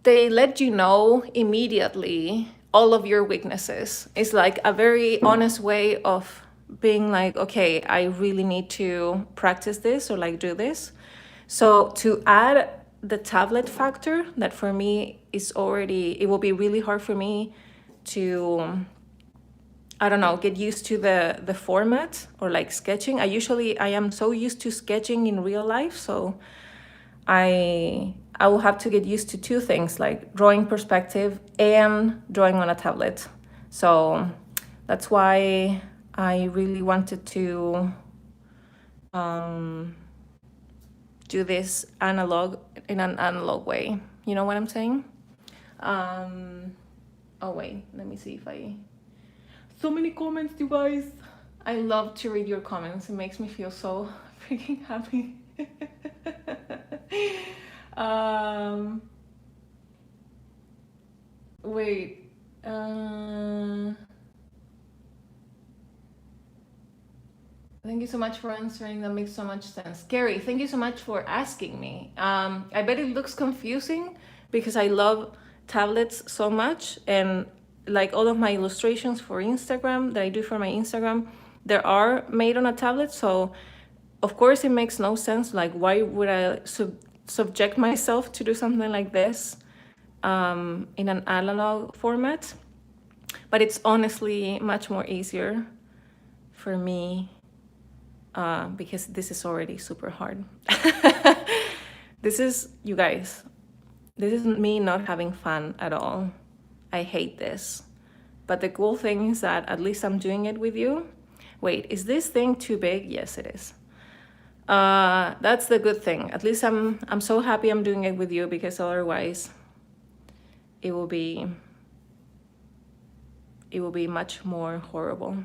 Speaker 1: let you know immediately all of your weaknesses. It's like a very honest way of being like, okay, I really need to practice this or like do this. So to add the tablet factor, that for me is already, it will be really hard for me to, I don't know, get used to the format or like sketching. I am so used to sketching in real life, so I will have to get used to two things, like drawing perspective and drawing on a tablet. So that's why I really wanted to do this in an analog way. You know what I'm saying? Oh wait, let me see if so many comments, you guys. I love to read your comments. It makes me feel so freaking happy. Wait. Thank you so much for answering. That makes so much sense. Gary, thank you so much for asking me. I bet it looks confusing because I love tablets so much, and like all of my illustrations for Instagram that I do for my Instagram, they are made on a tablet. So of course, it makes no sense. Like, why would I subject myself to do something like this in an analog format? But it's honestly much more easier for me because this is already super hard. This is, you guys, this is me not having fun at all. I hate this. But the cool thing is that at least I'm doing it with you. Wait, is this thing too big? Yes, it is. That's the good thing. At least I'm so happy I'm doing it with you, because otherwise it will be much more horrible.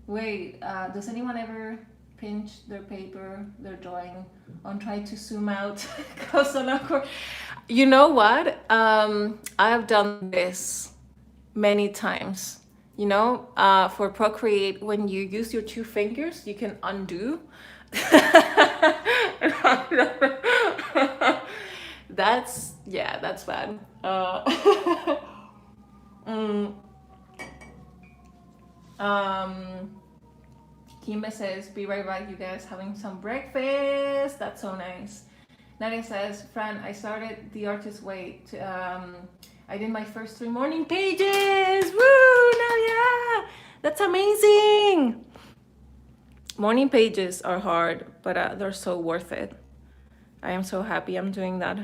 Speaker 1: Wait, does anyone ever pinch their paper, their drawing, and try to zoom out? Cause on awkward. You know what? I have done this many times. You know, for Procreate, when you use your 2 fingers, you can undo. That's bad. Kimba says, be right back, you guys, having some breakfast. That's so nice. Nadia says, Fran, I started The Artist's Way. I did my first 3 morning pages. Woo, Nadia! That's amazing. Morning pages are hard, but they're so worth it. I am so happy I'm doing that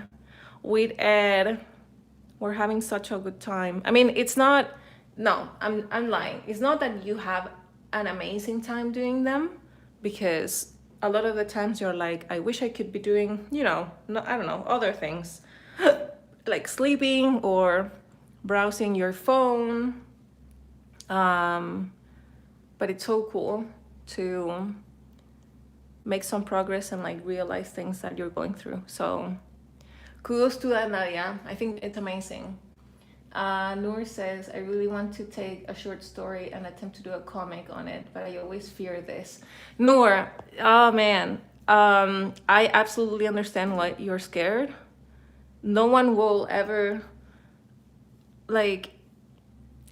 Speaker 1: with Ed. We're having such a good time. I mean, it's not, no, I'm lying. It's not that you have an amazing time doing them, because a lot of the times you're like, I wish I could be doing, you know, I don't know, other things like sleeping or browsing your phone. But it's so cool to make some progress and like realize things that you're going through. So kudos to that, Nadia. I think it's amazing. Noor says, I really want to take a short story and attempt to do a comic on it, but I always fear this. Noor, oh man, I absolutely understand why you're scared. No one will ever, like,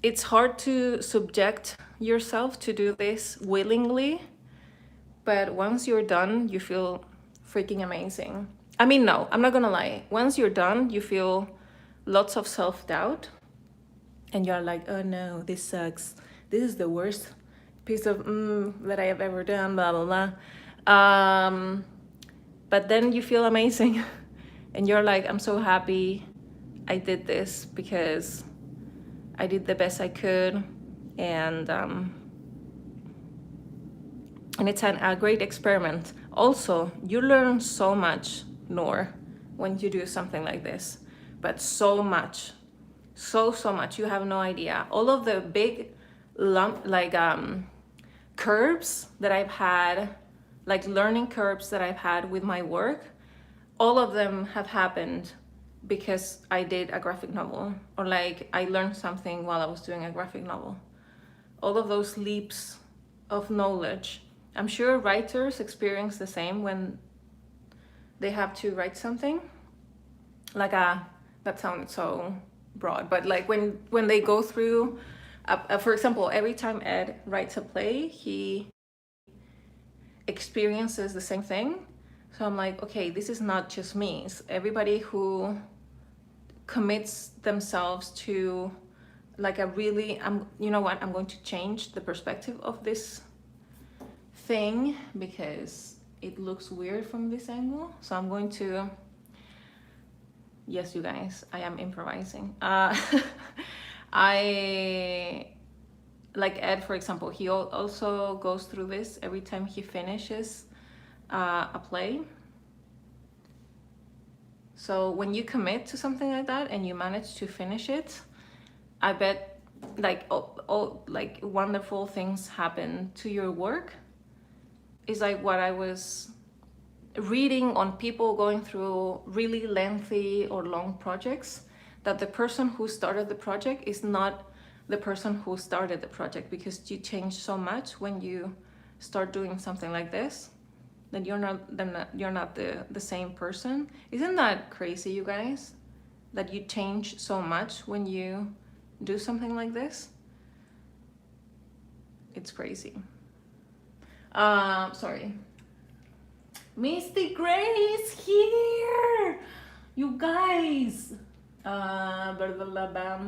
Speaker 1: it's hard to subject yourself to do this willingly, but once you're done, you feel freaking amazing. I mean, no, I'm not gonna lie. Once you're done, you feel lots of self-doubt, and you're like, oh no, this sucks. This is the worst piece of that I have ever done, blah, blah, blah. But then you feel amazing, and you're like, I'm so happy I did this because I did the best I could, and it's a great experiment. Also, you learn so much, Noor, when you do something like this, but so much, so much. You have no idea. All of the big curves that I've had, like learning curves that I've had with my work, all of them have happened because I did a graphic novel, or like I learned something while I was doing a graphic novel. All of those leaps of knowledge. I'm sure writers experience the same when they have to write something. Like that sounded so broad, but like when they go through, for example, every time Ed writes a play, he experiences the same thing. So I'm like, okay, this is not just me. It's everybody who commits themselves to like a really, you know what, I'm going to change the perspective of this thing because it looks weird from this angle. So I'm going to, yes, you guys, I am improvising. I, like Ed, for example, he also goes through this every time he finishes a play. So when you commit to something like that and you manage to finish it, I bet like like wonderful things happen to your work. It's like what I was reading on people going through really lengthy or long projects, that the person who started the project is not the person who started the project, because you change so much when you start doing something like this, that you're not the same person. Isn't that crazy, you guys? That you change so much when you do something like this? It's crazy. Sorry. Misty Grace here! You guys! Blah, blah, blah, blah.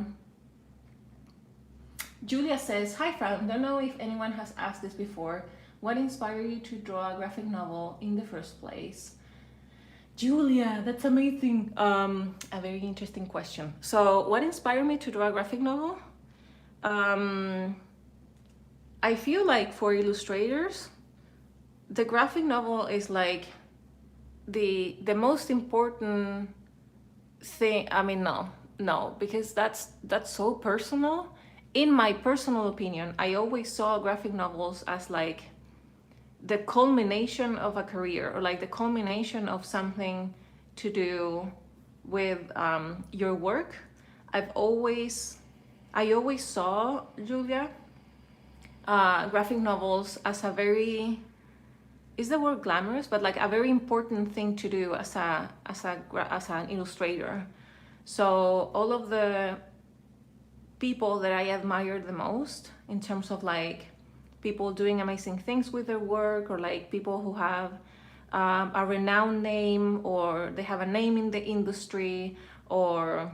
Speaker 1: Julia says, hi Fran, don't know if anyone has asked this before. What inspired you to draw a graphic novel in the first place? Julia, that's amazing. A very interesting question. So what inspired me to draw a graphic novel? I feel like for illustrators, the graphic novel is like the most important thing. I mean, no, because that's so personal. In my personal opinion, I always saw graphic novels as like the culmination of a career, or like the culmination of something to do with your work. I always saw, Julia, graphic novels as a very, is the word glamorous, but like a very important thing to do as an illustrator. So all of the people that I admire the most in terms of like people doing amazing things with their work, or like people who have a renowned name, or they have a name in the industry, or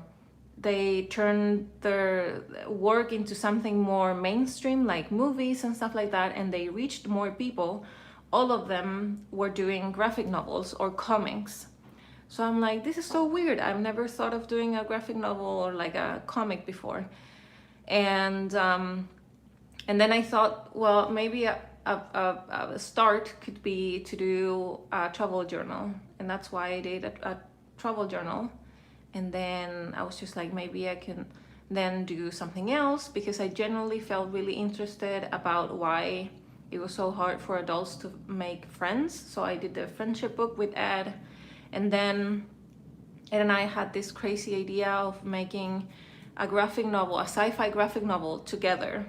Speaker 1: they turn their work into something more mainstream like movies and stuff like that, and they reached more people. All of them were doing graphic novels or comics. So I'm like, this is so weird. I've never thought of doing a graphic novel or like a comic before. And then I thought, well, maybe a start could be to do a travel journal, and that's why I did a travel journal. And then I was just like, maybe I can then do something else, because I genuinely felt really interested about why it was so hard for adults to make friends. So I did the friendship book with Ed, and then Ed and I had this crazy idea of making a graphic novel, a sci-fi graphic novel together.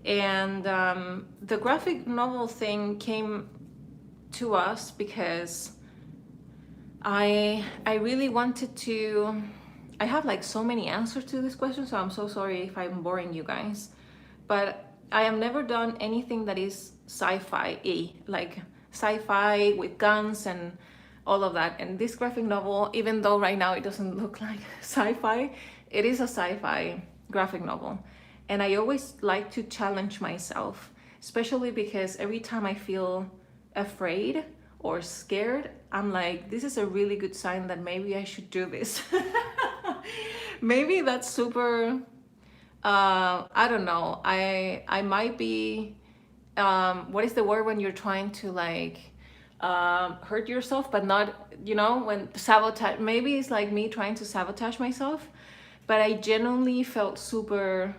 Speaker 1: And the graphic novel thing came to us because I really wanted to, I have like so many answers to this question, so I'm so sorry if I'm boring you guys, but I have never done anything that is sci-fi-y, like sci-fi with guns and all of that. And this graphic novel, even though right now it doesn't look like sci-fi, it is a sci-fi graphic novel. And I always like to challenge myself, especially because every time I feel afraid or scared, I'm like, this is a really good sign that maybe I should do this. Maybe that's super, I don't know. I might be, what is the word when you're trying to like hurt yourself, but not, you know, when sabotage, maybe it's like me trying to sabotage myself. But I genuinely felt super,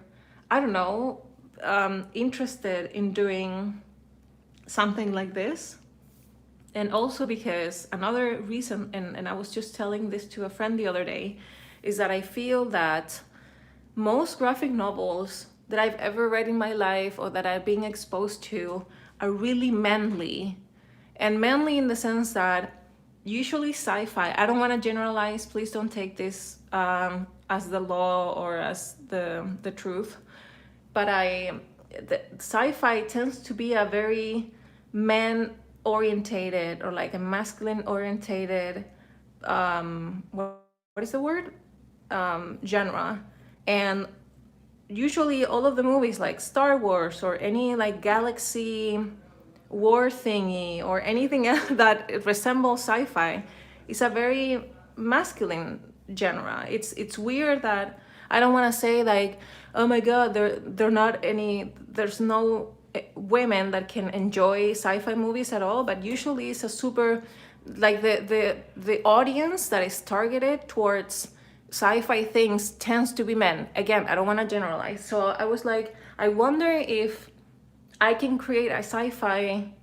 Speaker 1: I don't know, interested in doing something like this. And also because another reason, and I was just telling this to a friend the other day, is that I feel that most graphic novels that I've ever read in my life, or that I've been exposed to, are really manly. And manly in the sense that usually sci-fi, I don't want to generalize, please don't take this as the law or as the truth, but the sci-fi tends to be a very man orientated, or like a masculine orientated what is the word, genre. And usually all of the movies like Star Wars or any like galaxy war thingy or anything else that resembles sci-fi is a very masculine genre. It's weird that I don't want to say like, oh my god, they're not any, there's no women that can enjoy sci-fi movies at all, but usually it's a super, like the audience that is targeted towards sci-fi things tends to be men. Again, I don't want to generalize. So I was like, I wonder if I can create a sci-fi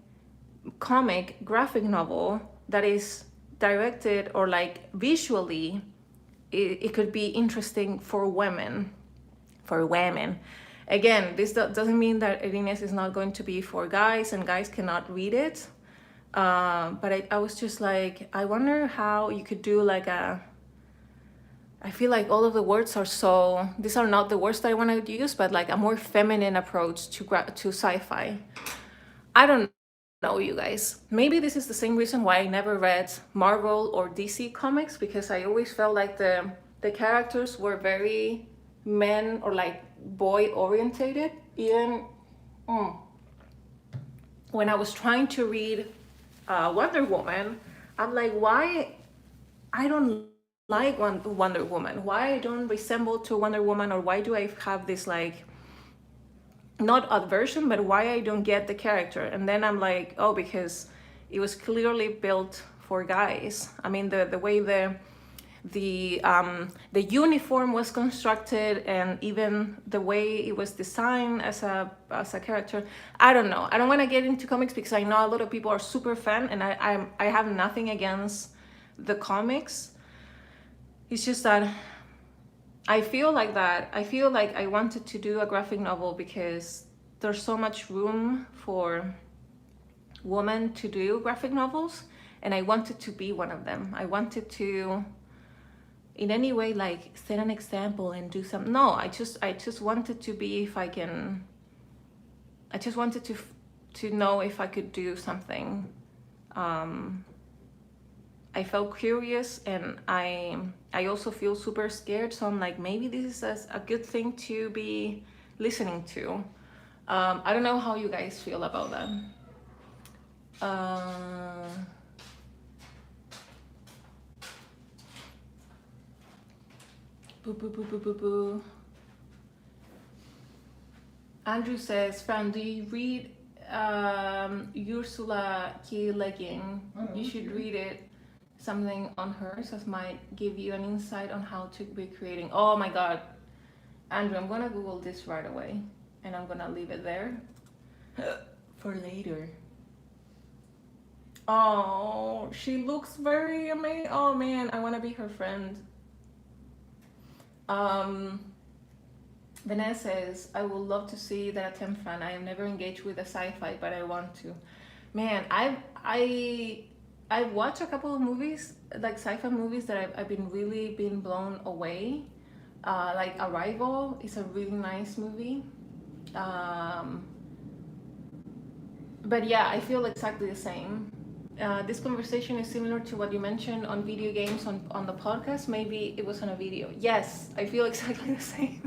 Speaker 1: comic graphic novel that is directed, or like visually it could be interesting for women. Again, this doesn't mean that Inés is not going to be for guys and guys cannot read it, but I was just like, I wonder how you could do like a I feel like all of the words are so, these are not the words that I want to use, but like a more feminine approach to sci-fi. I don't know, you guys. Maybe this is the same reason why I never read Marvel or DC comics, because I always felt like the characters were very men or like boy orientated. Even when I was trying to read Wonder Woman, I'm like, why I don't like Wonder Woman? Why I don't resemble to Wonder Woman, or why do I have this like, not aversion, but why I don't get the character? And then I'm like, oh, because it was clearly built for guys. I mean, the way the uniform was constructed, and even the way it was designed as a character. I don't know. I don't want to get into comics because I know a lot of people are super fan, and I have nothing against the comics. It's just that I feel like I wanted to do a graphic novel because there's so much room for women to do graphic novels, and I wanted to be one of them. I wanted to, in any way, like set an example and do something. No, I just wanted to be, if I can, I just wanted to know if I could do something. I felt curious, and I also feel super scared. So I'm like, maybe this is a good thing to be listening to. I don't know how you guys feel about that. Boo, boo, boo, boo, boo, boo. Andrew says, Fran, do you read Ursula K. Le Guin? You should read it. Something on hers that might give you an insight on how to be creating. Oh my god, Andrew, I'm gonna Google this right away, and I'm gonna leave it there for later. Oh, she looks very amazing. Oh man, I want to be her friend. Vanessa says, I would love to see that attempt, Fran. I am never engaged with a sci-fi, but I want to. Man, I've watched a couple of movies, like sci-fi movies, that I've been really been blown away. Like Arrival is a really nice movie. But yeah, I feel exactly the same. This conversation is similar to what you mentioned on video games on the podcast. Maybe it was on a video. Yes, I feel exactly the same.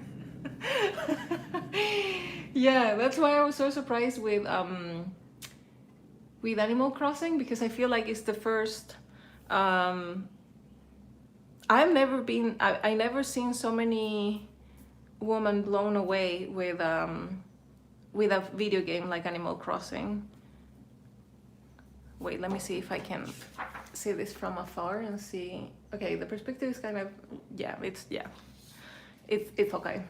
Speaker 1: Yeah, that's why I was so surprised with Animal Crossing, because I feel like it's the first. I never seen so many women blown away with a video game like Animal Crossing. Wait, let me see if I can see this from afar and see. Okay, the perspective is kind of, it's okay.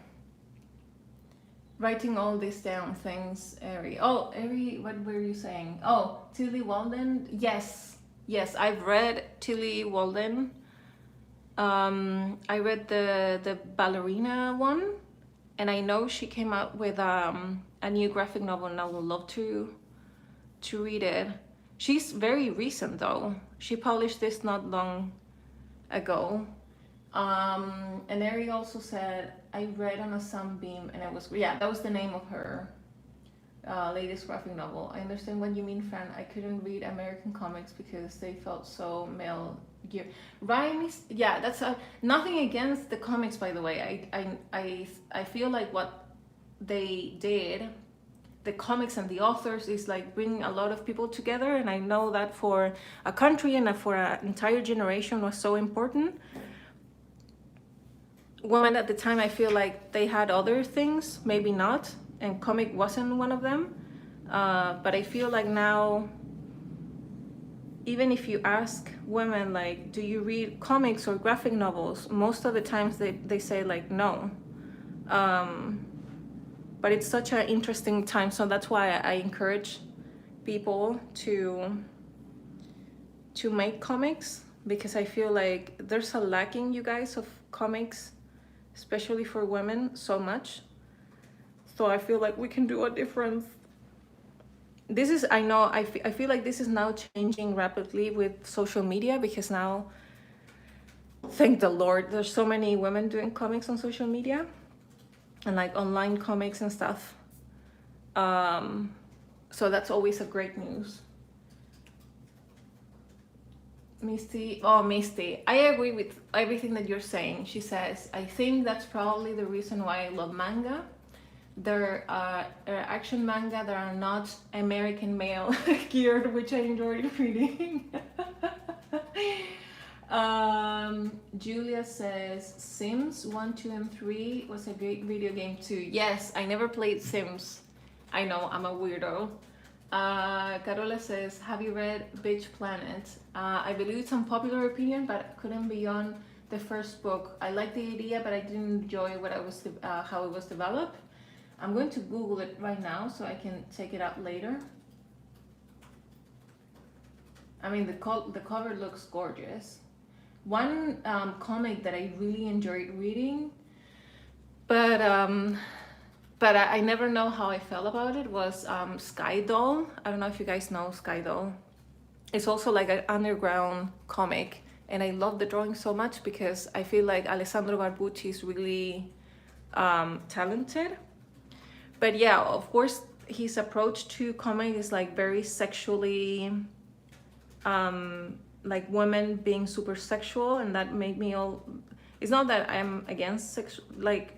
Speaker 1: Writing all this down, things, Ari. Oh, Ari, what were you saying? Oh, Tilly Walden. Yes, I've read Tilly Walden. I read the ballerina one, and I know she came out with a new graphic novel, and I would love to read it. She's very recent though. She published this not long ago. And Ari also said, I read on a sunbeam, and it was, that was the name of her latest graphic novel. I understand what you mean, Fran. I couldn't read American comics because they felt so male gear. Ryan is, that's nothing against the comics, by the way. I feel like what they did, the comics and the authors, is like bringing a lot of people together, and I know that for a country and for an entire generation was so important. Women at the time, I feel like they had other things, maybe not, and comic wasn't one of them. But I feel like now, even if you ask women, like, do you read comics or graphic novels, most of the times they say like no. But it's such an interesting time, so that's why I encourage people to make comics, because I feel like there's a lacking, you guys, of comics, especially for women, so much. So I feel like we can do a difference. This is, I know, I feel like this is now changing rapidly with social media, because now Thank the Lord, there's so many women doing comics on social media and like online comics and stuff. So that's always a great news. Misty, oh Misty, I agree with everything that you're saying. She says, I think that's probably the reason why I love manga. There are action manga that are not American male geared, which I enjoyed reading. Julia says Sims 1, 2, and 3 was a great video game too. Yes, I never played Sims. I know, I'm a weirdo. Carola says, have you read Beach Planet? I believe it's unpopular opinion, but couldn't be on the first book. I like the idea, but I didn't enjoy what I was how it was developed. I'm going to Google it right now so I can check it out later. I mean, the cover looks gorgeous. One comic that I really enjoyed reading, but I never know how I felt about it, was Sky Doll. I don't know if you guys know Sky Doll. It's also like an underground comic, and I love the drawing so much because I feel like Alessandro Barbucci is really talented. But yeah, of course, his approach to comic is like very sexually, like women being super sexual, and that made me all. It's not that I'm against like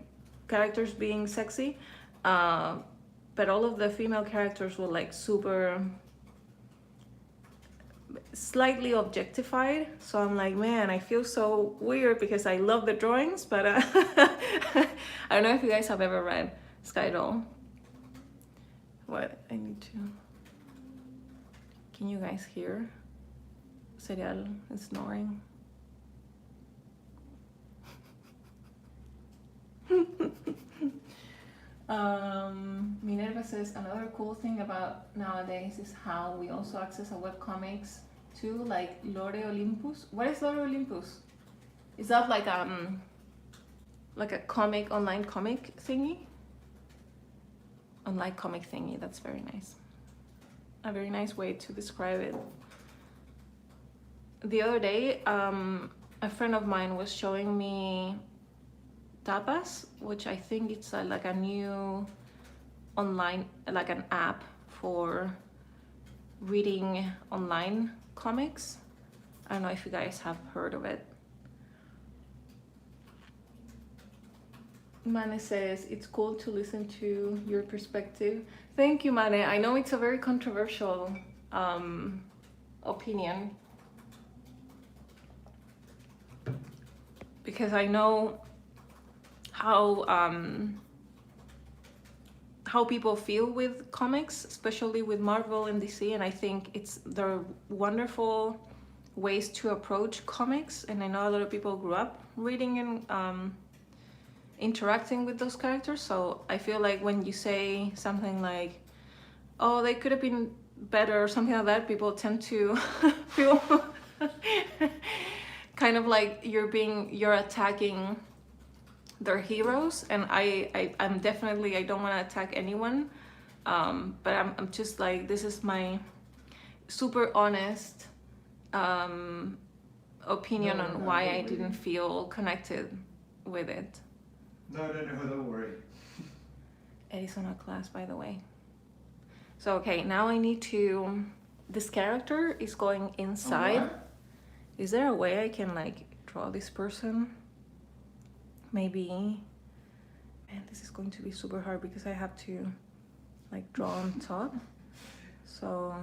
Speaker 1: characters being sexy, but all of the female characters were like super slightly objectified. So I'm like, man, I feel so weird because I love the drawings, but I don't know if you guys have ever read Sky Doll. What I need to. Can you guys hear Serial is snoring? Minerva says another cool thing about nowadays is how we also access a webcomics too, like Lore Olympus. What is Lore Olympus? Is that like a comic, online comic thingy? Online comic thingy, that's very nice. A very nice way to describe it. The other day, a friend of mine was showing me Tapas, which I think it's like a new online, like an app for reading online comics. I don't know if you guys have heard of it. Mane says, it's cool to listen to your perspective. Thank you, Mane. I know it's a very controversial opinion, because I know how people feel with comics, especially with Marvel and DC, and I think they're wonderful ways to approach comics, and I know a lot of people grew up reading and interacting with those characters, so I feel like when you say something like, oh, they could have been better or something like that, people tend to feel kind of like you're attacking their heroes, and I'm definitely, I don't want to attack anyone, but I'm just like, this is my super honest opinion on why I didn't feel connected with it.
Speaker 2: No, don't worry.
Speaker 1: Arizona class, by the way. So okay, now I need to, this character is going inside.
Speaker 2: Oh,
Speaker 1: is there a way I can like draw this person? Maybe. Man, this is going to be super hard because I have to like draw on top. So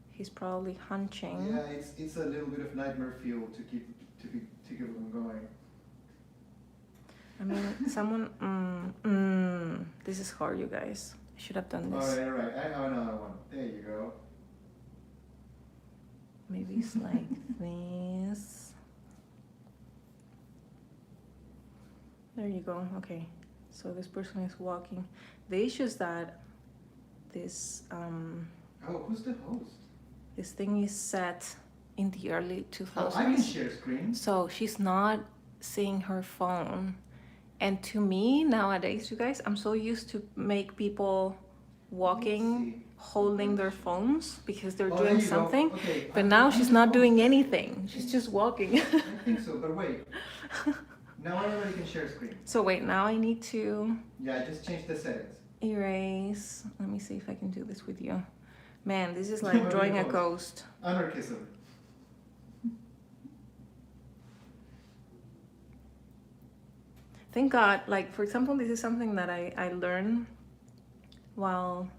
Speaker 1: he's probably hunching.
Speaker 2: Yeah, it's a little bit of nightmare fuel to keep them going.
Speaker 1: I mean, someone. This is hard, you guys. I should have done this.
Speaker 2: All right. I have another one. There you go.
Speaker 1: Maybe it's like this. There you go. Okay. So this person is walking. The issue is that this
Speaker 2: Oh, who's the host?
Speaker 1: this thing is set in the early 2000s.
Speaker 2: Oh, I can share screen.
Speaker 1: So she's not seeing her phone. And to me, nowadays, you guys, I'm so used to make people walking, holding their phones because they're
Speaker 2: Oh, there
Speaker 1: doing
Speaker 2: you go.
Speaker 1: something.
Speaker 2: Okay,
Speaker 1: But
Speaker 2: I'm-
Speaker 1: now
Speaker 2: I'm
Speaker 1: she's
Speaker 2: just
Speaker 1: not
Speaker 2: going-
Speaker 1: doing anything. She's just walking.
Speaker 2: I think so, but wait. Now everybody can share screen.
Speaker 1: So wait, now I need to
Speaker 2: Yeah, I just changed the settings.
Speaker 1: erase. Let me see if I can do this with you. Man, this is
Speaker 2: What
Speaker 1: like
Speaker 2: are
Speaker 1: drawing a
Speaker 2: your
Speaker 1: ghost.
Speaker 2: Anarchism.
Speaker 1: Thank God, like for example, this is something that I learned while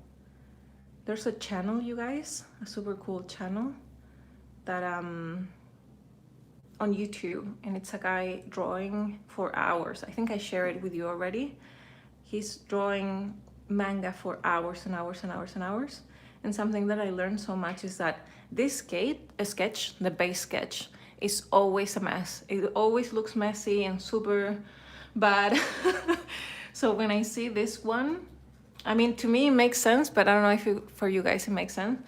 Speaker 1: there's a channel, you guys, a super cool channel that on YouTube, and it's a guy drawing for hours. I think I shared it with you already. He's drawing manga for hours and hours and hours and hours. And something that I learned so much is that this sketch, the base sketch, is always a mess. It always looks messy and super bad. So when I see this one, I mean, to me it makes sense, but I don't know if for you guys it makes sense.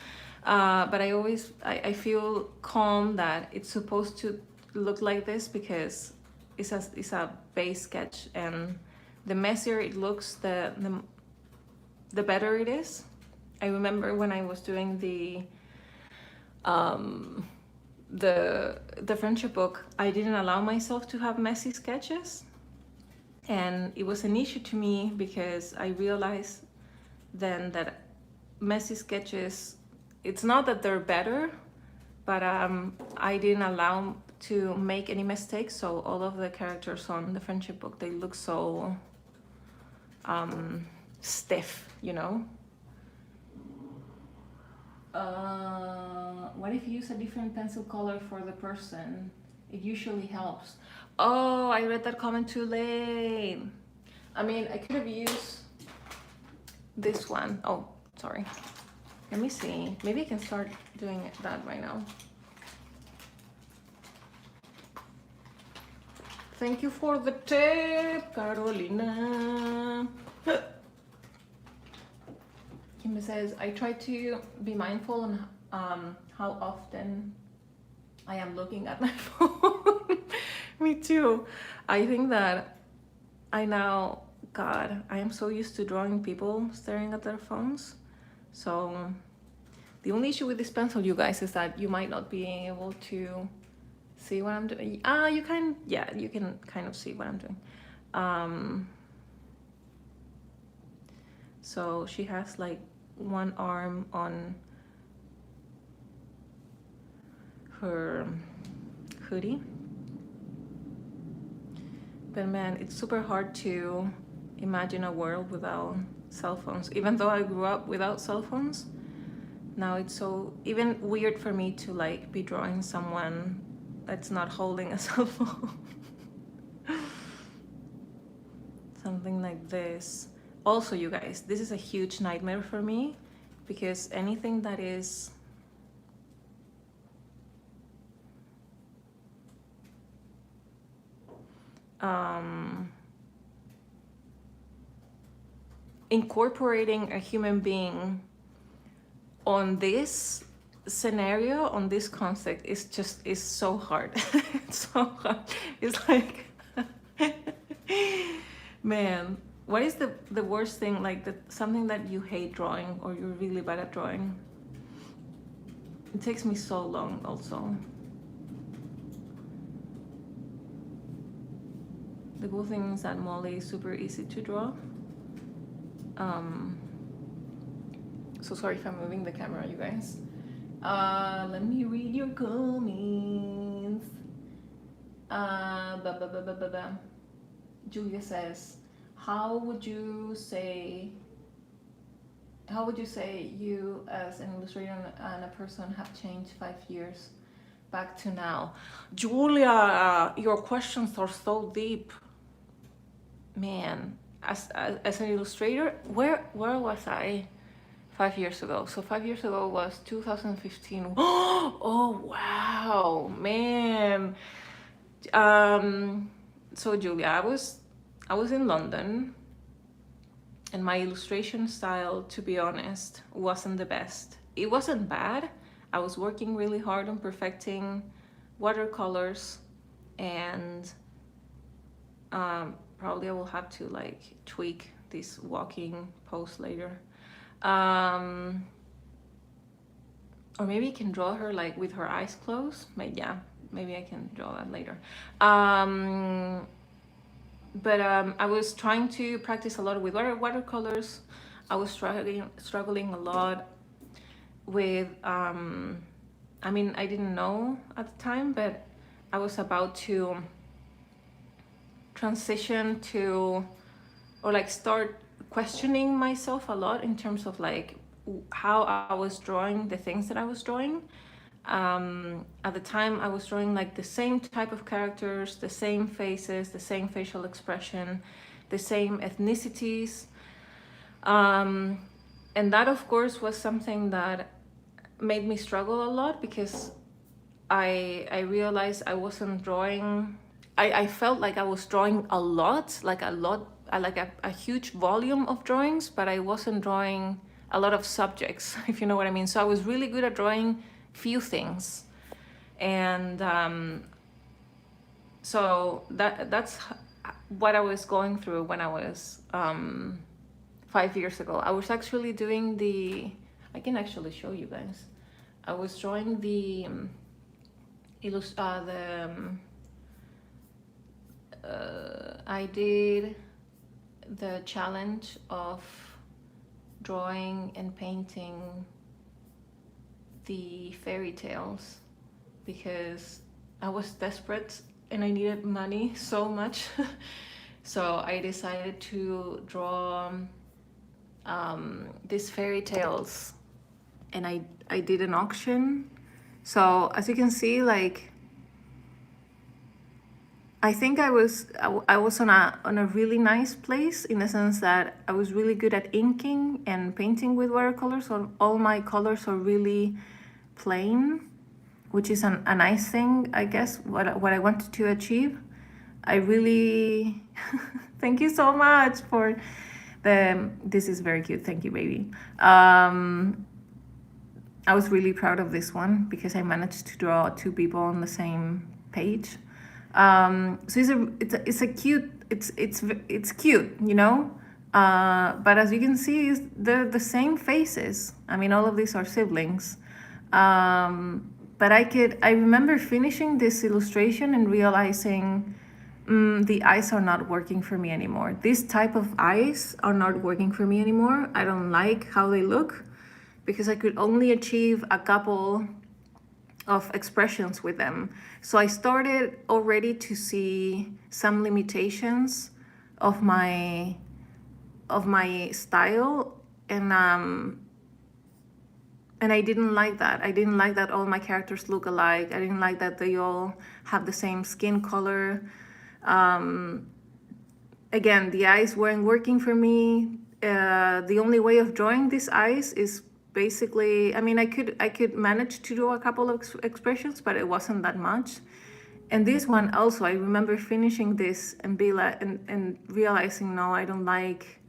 Speaker 1: But I feel calm that it's supposed to look like this because it's a base sketch, and the messier it looks, the better it is. I remember when I was doing the friendship book, I didn't allow myself to have messy sketches, and it was an issue to me because I realized then that messy sketches, it's not that they're better, but I didn't allow to make any mistakes, so all of the characters on the friendship book, they look so stiff, you know. What if you use a different pencil color for the person? It usually helps. Oh, I read that comment too late. I mean, I could have used this one. Oh, sorry. Let me see. Maybe I can start doing that right now. Thank you for the tip, Carolina. Kim says, I try to be mindful on how often I am looking at my phone. Me too. I think that God, I am so used to drawing people staring at their phones. So the only issue with this pencil, you guys, is that you might not be able to see what I'm doing. You can kind of see what I'm doing. So she has like one arm on her hoodie. But man, it's super hard to imagine a world without cell phones. Even though I grew up without cell phones, now it's so even weird for me to like be drawing someone that's not holding a cell phone. Something like this. Also, you guys, this is a huge nightmare for me because anything that is incorporating a human being on this scenario, on this concept, is so hard. It's so hard. It's like man, what is the worst thing, like something that you hate drawing or you're really bad at drawing? It takes me so long also. The cool thing is that Molly is super easy to draw. So sorry if I'm moving the camera, you guys. Let me read your comments. Julia says, how would you say you as an illustrator and a person have changed 5 years back to now? Julia, your questions are so deep. Man, as an illustrator, where was I 5 years ago? So 5 years ago was 2015. Oh wow, man. So Julia, I was in London, and my illustration style, to be honest, wasn't the best. It wasn't bad. I was working really hard on perfecting watercolors, and probably I will have to like tweak this walking pose later. Or maybe you can draw her like with her eyes closed. Yeah, maybe I can draw that later. But I was trying to practice a lot with watercolors. I was struggling a lot with, I mean, I didn't know at the time, but I was about to transition to, or like start questioning myself a lot in terms of like how I was drawing the things that I was drawing. At the time I was drawing like the same type of characters, the same faces, the same facial expression, the same ethnicities. And that of course was something that made me struggle a lot, because I realized I wasn't drawing, I felt like I was drawing a lot, like a huge volume of drawings, but I wasn't drawing a lot of subjects, if you know what I mean. So I was really good at drawing few things. And so that's what I was going through when I was 5 years ago. I was actually doing I can actually show you guys. I was drawing I did the challenge of drawing and painting the fairy tales, because I was desperate and I needed money so much. So I decided to draw these fairy tales, and I did an auction. So as you can see, like, I think I was on a really nice place, in the sense that I was really good at inking and painting with watercolors. So all my colors are really plain, which is a nice thing, I guess, what I wanted to achieve. I really thank you so much for this is very cute. Thank you, baby. I was really proud of this one because I managed to draw two people on the same page. So it's a cute, it's cute, you know. But as you can see, they're the same faces. I mean, all of these are siblings. But I remember finishing this illustration and realizing the eyes are not working for me anymore. This type of eyes are not working for me anymore. I don't like how they look, because I could only achieve a couple of expressions with them. So I started already to see some limitations of my style, and I didn't like that. I didn't like that all my characters look alike. I didn't like that they all have the same skin color. Again, the eyes weren't working for me. The only way of drawing these eyes is basically, I mean, I could manage to do a couple of expressions, but it wasn't that much. And this one also, I remember finishing this and and realizing, no, I don't like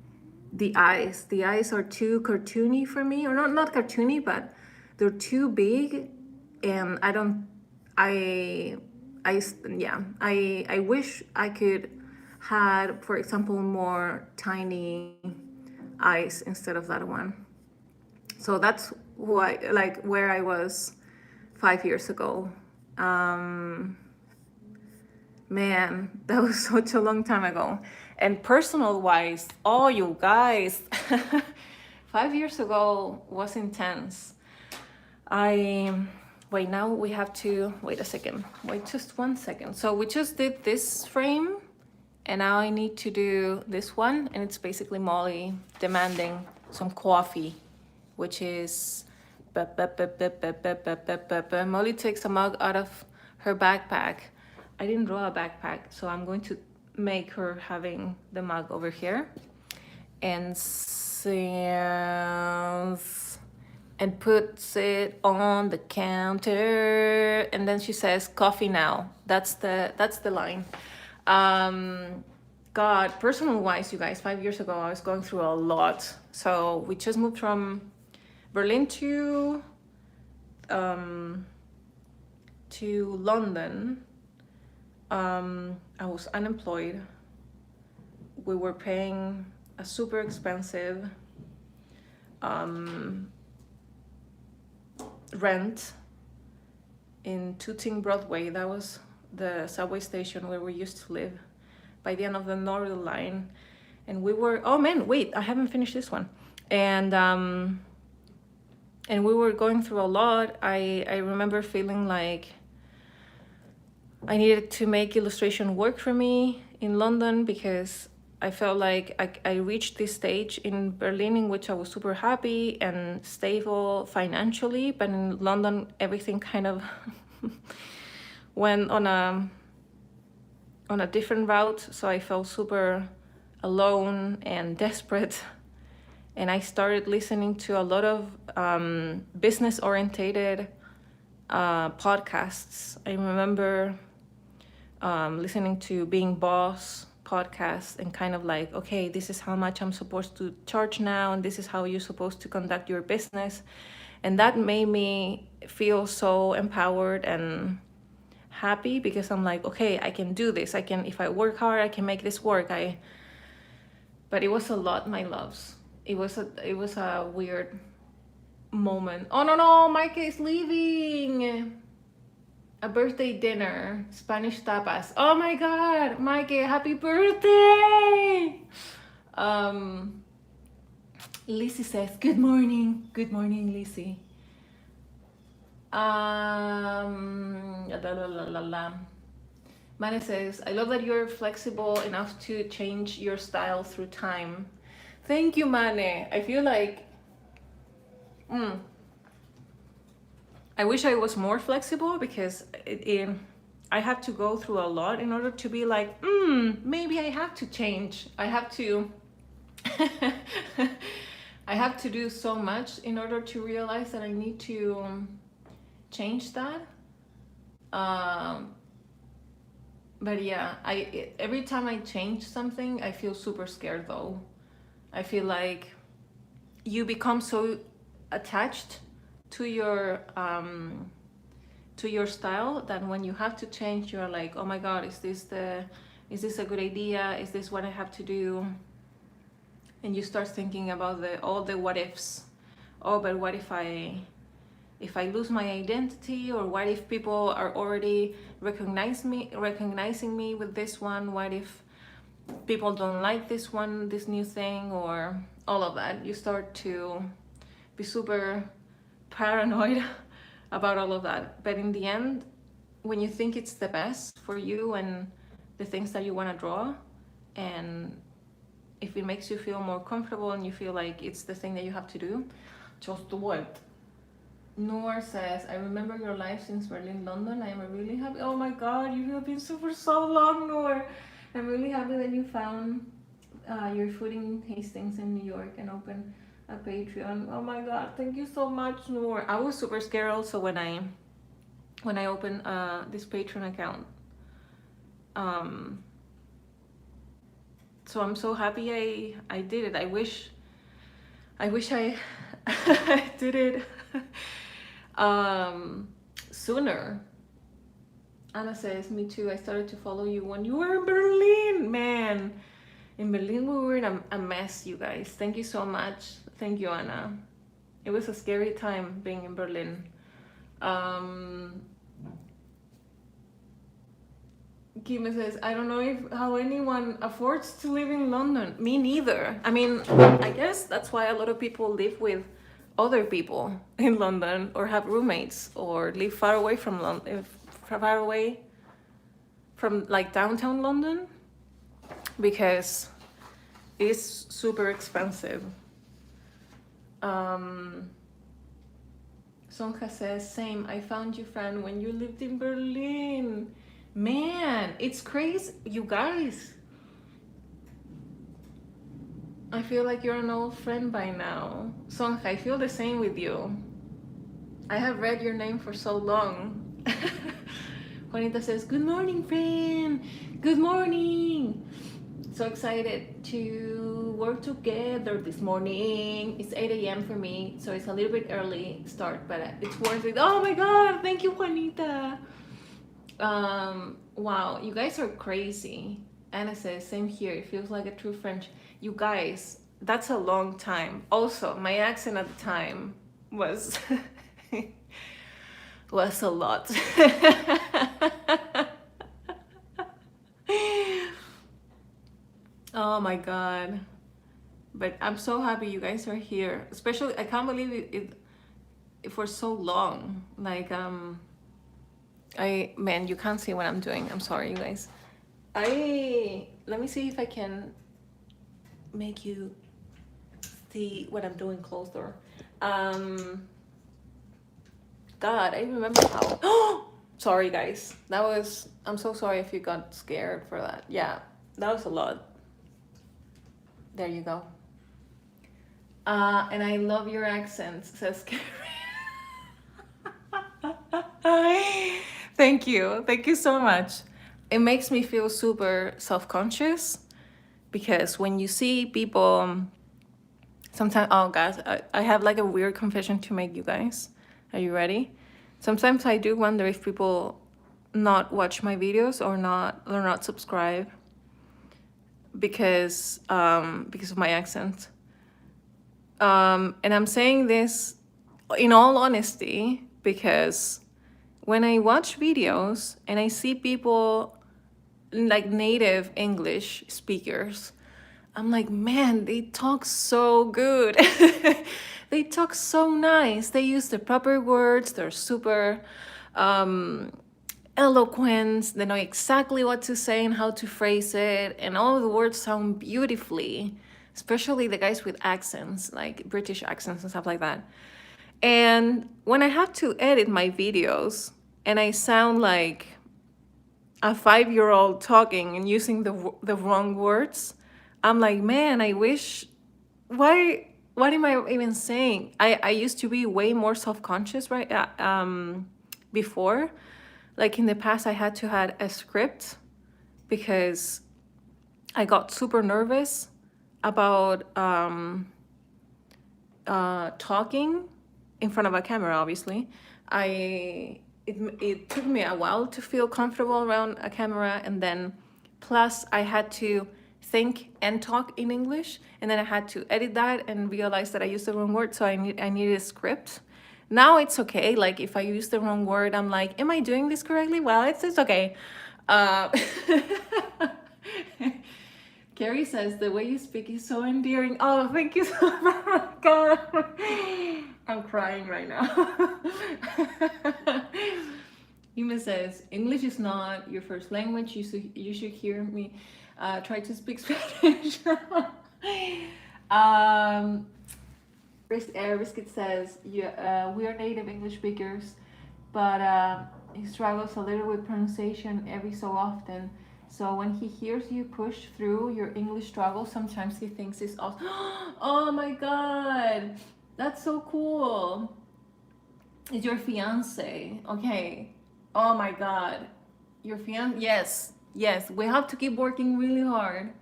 Speaker 1: the eyes. The eyes are too cartoony for me, or not cartoony, but they're too big, and I wish I could had, for example, more tiny eyes instead of that one. So that's where I was 5 years ago. Man, that was such a long time ago. And personal wise, oh, you guys, 5 years ago was intense. Wait, now we have to, wait a second, wait just 1 second. So we just did this frame, and now I need to do this one, and it's basically Molly demanding some coffee, which is, Molly takes a mug out of her backpack. I didn't draw a backpack, so I'm going to make her having the mug over here, and says, and puts it on the counter, and then she says, "Coffee now." That's the line. God, personal wise, you guys, 5 years ago, I was going through a lot. So we just moved from Berlin to London. I was unemployed. We were paying a super expensive rent in Tooting Broadway. That was the subway station where we used to live by the end of the Northern Line. And we were, oh man, wait, I haven't finished this one. And we were going through a lot. I remember feeling like I needed to make illustration work for me in London, because I felt like I reached this stage in Berlin in which I was super happy and stable financially, but in London everything kind of went on a different route. So I felt super alone and desperate, and I started listening to a lot of business orientated podcasts. I remember listening to Being Boss podcast and kind of like, okay, this is how much I'm supposed to charge now, and this is how you're supposed to conduct your business. And that made me feel so empowered and happy, because I'm like, okay, I can do this. I can, if I work hard, I can make this work. But it was a lot, my loves. It was a weird moment. Oh no, Mike is leaving. A birthday dinner, Spanish tapas. Oh my God, Mike, happy birthday! Lizzie says, good morning. Good morning, Lizzie. Mane says, I love that you're flexible enough to change your style through time. Thank you, Mane. I feel like I wish I was more flexible, because I have to go through a lot in order to be like, maybe I have to change. I have to I have to do so much in order to realize that I need to change that. But yeah, every time I change something, I feel super scared though. I feel like you become so attached to your style that when you have to change, you're like, oh my God, is this a good idea? Is this what I have to do? And you start thinking about all the what ifs. Oh, but what if I lose my identity? Or what if people are already recognizing me with this one? What if people don't like this new thing, or all of that? You start to be super paranoid about all of that. But in the end, when you think it's the best for you and the things that you want to draw, and if it makes you feel more comfortable and you feel like it's the thing that you have to do, just do it. Noor says, I remember your life since Berlin, London. I am really happy. Oh my God, you have been for so long, Noor. I'm really happy that you found your footing in Hastings in New York and opened a Patreon. Oh my God, thank you so much, Noor. I was super scared also when I opened this Patreon account. So I'm so happy I did it. I wish I did it sooner. Anna says, me too. I started to follow you when you were in Berlin. Man, in Berlin we were in a mess, you guys. Thank you so much. Thank you, Anna. It was a scary time being in Berlin. Kim says, I don't know how anyone affords to live in London. Me neither. I mean, I guess that's why a lot of people live with other people in London, or have roommates, or live far away from London, far away from like downtown London, because it is super expensive. Sonja says, same, I found you, Fran, when you lived in Berlin. Man, it's crazy, you guys. I feel like you're an old friend by now. Sonja, I feel the same with you. I have read your name for so long. Juanita says, good morning, friend. Good morning. So excited to work together this morning. It's 8 a.m. for me, so it's a little bit early start, but it's worth it. Oh my God, thank you, Juanita. Wow, you guys are crazy. Anna says, same here. It feels like a true friendship. You guys, that's a long time. Also, my accent at the time was was a lot. Oh my god. But I'm so happy you guys are here. Especially, I can't believe it for so long. Like, man, you can't see what I'm doing. I'm sorry, you guys. Let me see if I can make you see what I'm doing closer. God, I remember how. Sorry, guys. I'm so sorry if you got scared for that. Yeah, that was a lot. There you go. And I love your accent, says Carrie. Thank you. Thank you so much. It makes me feel super self-conscious because when you see people, sometimes, oh guys, I have like a weird confession to make you guys. Are you ready? Sometimes I do wonder if people not watch my videos or not subscribe because of my accent. And I'm saying this in all honesty because when I watch videos and I see people like native English speakers, I'm like, man, they talk so good. They talk so nice. They use the proper words. They're super eloquent. They know exactly what to say and how to phrase it. And all the words sound beautifully, especially the guys with accents, like British accents and stuff like that. And when I have to edit my videos and I sound like a 5-year-old talking and using the wrong words, I'm like, man, I wish, why, what am I even saying? I used to be way more self-conscious, right? Before, like in the past, I had to had a script because I got super nervous about talking in front of a camera, obviously. It took me a while to feel comfortable around a camera, and then plus I had to think and talk in English, and then I had to edit that and realize that I used the wrong word, so I needed a script. Now it's okay, like if I use the wrong word, I'm like, am I doing this correctly? Well, it's okay. Carrie says, the way you speak is so endearing. Oh, thank you so much. God. I'm crying right now. Yuma says, English is not your first language. You should hear me try to speak Spanish. Risket says, we are native English speakers, but he struggles a little with pronunciation every so often. So when he hears you push through your English struggle, sometimes he thinks it's awesome. Oh my God, that's so cool. It's your fiance, okay. Oh my God, your fiance, yes, we have to keep working really hard.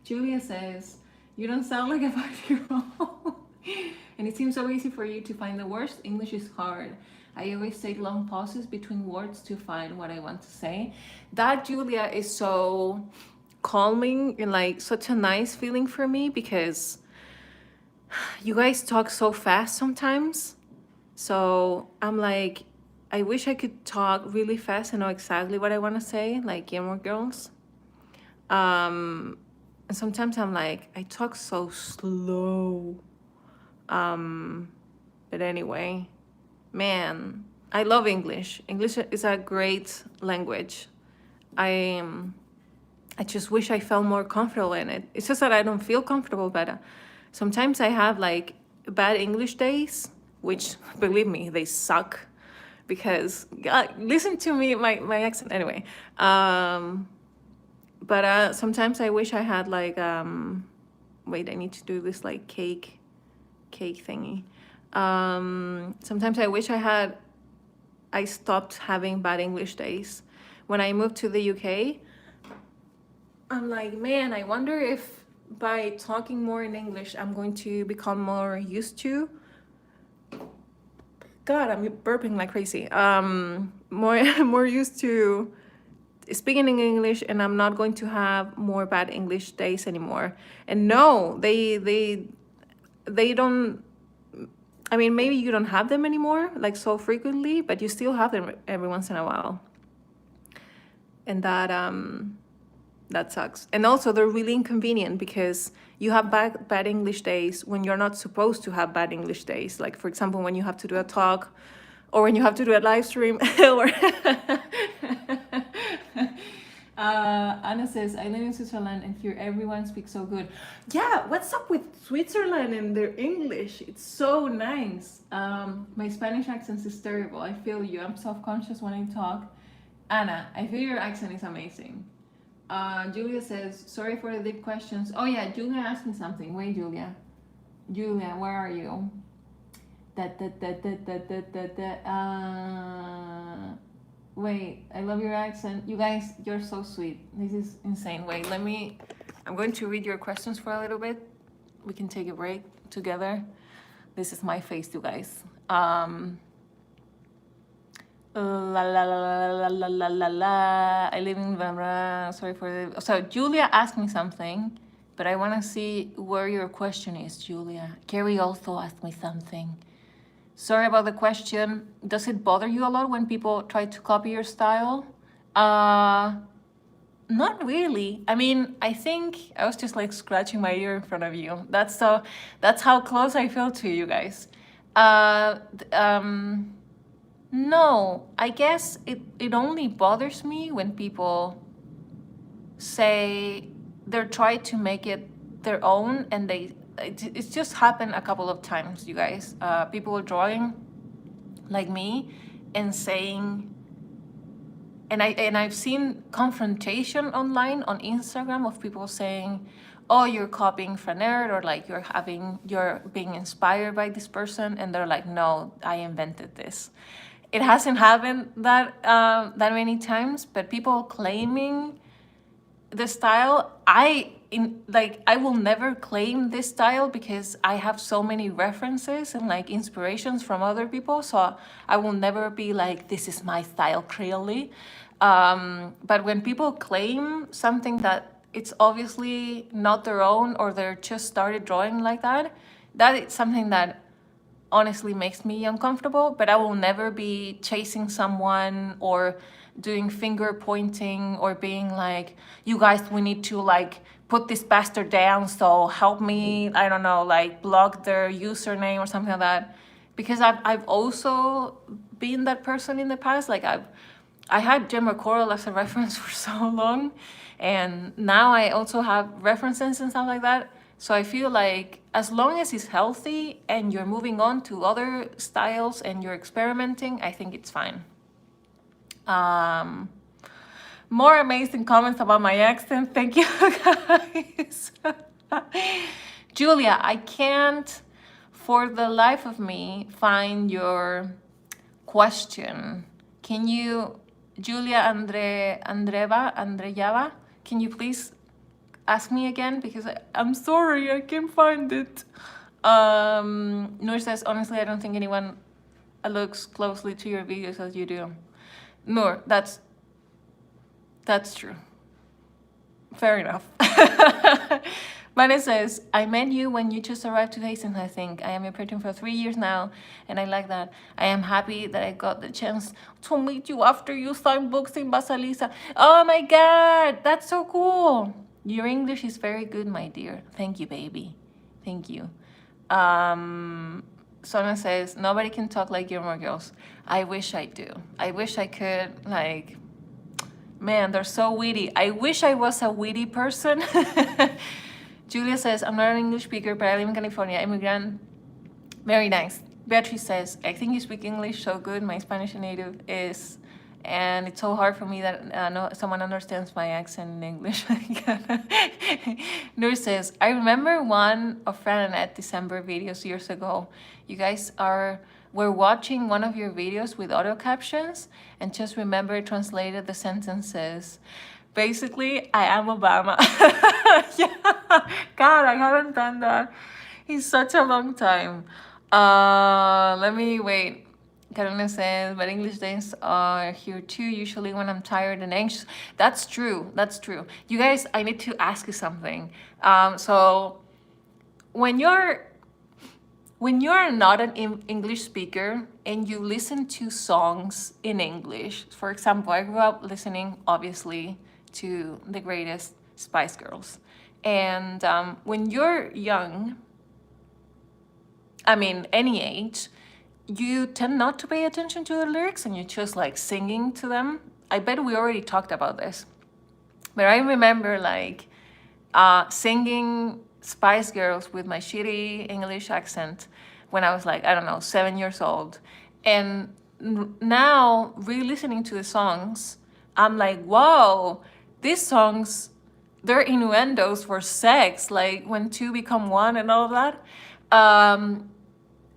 Speaker 1: Julia says, you don't sound like a 5-year-old. And it seems so easy for you to find the worst. English is hard. I always take long pauses between words to find what I want to say. That, Julia, is so calming and like such a nice feeling for me because you guys talk so fast sometimes. So I'm like, I wish I could talk really fast and know exactly what I want to say, like Gilmore Girls. And sometimes I'm like, I talk so slow. But anyway, man, I love English. English is a great language. I just wish I felt more comfortable in it. It's just that I don't feel comfortable, but sometimes I have like bad English days, which believe me, they suck because God, listen to me, my accent anyway. But sometimes I wish I had like, wait, I need to do this like cake thingy. Sometimes I wish I stopped having bad English days. When I moved to the UK, I'm like, man, I wonder if by talking more in English, I'm going to become more used to. God, I'm burping like crazy. More used to speaking in English, and I'm not going to have more bad English days anymore. And no, they don't. I mean, maybe you don't have them anymore, like so frequently, but you still have them every once in a while. And that sucks. And also they're really inconvenient because you have bad English days when you're not supposed to have bad English days. Like, for example, when you have to do a talk or when you have to do a live stream. Or Anna says, I live in Switzerland and here everyone speaks so good. Yeah, what's up with Switzerland and their English? It's so nice. My Spanish accent is terrible. I feel you. I'm self-conscious when I talk. Anna, I feel your accent is amazing. Julia says, sorry for the deep questions. Oh yeah, Julia asked me something. Wait, Julia. Julia, where are you? Wait, I love your accent. You guys, you're so sweet. This is insane. Wait, I'm going to read your questions for a little bit. We can take a break together. This is my face, you guys. La la la la la la la la. I live in sorry for the. So Julia asked me something, but I want to see where your question is, Julia. Carrie also asked me something. Sorry about the question. Does it bother you a lot when people try to copy your style? Not really. I mean, I think I was just like scratching my ear in front of you. That's how close I feel to you guys. No, I guess it only bothers me when people say they're trying to make it their own, and it's just happened a couple of times, you guys. People are drawing like me and saying, and I've seen confrontation online on Instagram of people saying, oh, you're copying Franert, or like you're being inspired by this person, and they're like, no, I invented this. It hasn't happened that many times, but people claiming the style, I will never claim this style because I have so many references and like inspirations from other people, so I will never be like, this is my style clearly. But when people claim something that it's obviously not their own, or they're just started drawing like that is something that honestly makes me uncomfortable. But I will never be chasing someone or doing finger pointing or being like, you guys, we need to like put this bastard down, so help me, I don't know, like block their username or something like that. Because I've also been that person in the past. Like I had Gemma Coral as a reference for so long, and now I also have references and stuff like that. So I feel like as long as it's healthy and you're moving on to other styles and you're experimenting, I think it's fine. More amazing comments about my accent. Thank you, guys. Julia, I can't for the life of me find your question. Can you, Julia Andreyeva, can you please ask me again? Because I'm sorry, I can't find it. Noor says, honestly, I don't think anyone looks closely to your videos as you do. Noor, that's true. Fair enough. Vanessa says, I met you when you just arrived to Hastings, I think. I am your patron for 3 years now, and I like that. I am happy that I got the chance to meet you after you signed books in Basalisa. Oh my God, that's so cool. Your English is very good, my dear. Thank you, baby. Thank you. Sona says, nobody can talk like Gilmore Girls. I wish I do. I wish I could, like, man, they're so witty. I wish I was a witty person. Julia says, I'm not an English speaker, but I live in California. Immigrant. Very nice. Beatrice says, I think you speak English so good. My Spanish native is, and it's so hard for me that someone understands my accent in English. Noor says, I remember one of Fran and Ed December videos years ago. You guys were watching one of your videos with auto captions, and just remember translated the sentences. Basically, I am Obama. Yeah. God, I haven't done that in such a long time. Let me wait. Carolina says, but English days are here too, usually when I'm tired and anxious. That's true. That's true. You guys, I need to ask you something. So when you're not an English speaker and you listen to songs in English, for example, I grew up listening, obviously, to the greatest Spice Girls. And when you're young, I mean, any age, you tend not to pay attention to the lyrics and you're just like singing to them. I bet we already talked about this. But I remember like singing Spice Girls with my shitty English accent when I was like, I don't know, 7 years old. And now, re-listening to the songs, I'm like, whoa, these songs, they're innuendos for sex, like when two become one and all of that.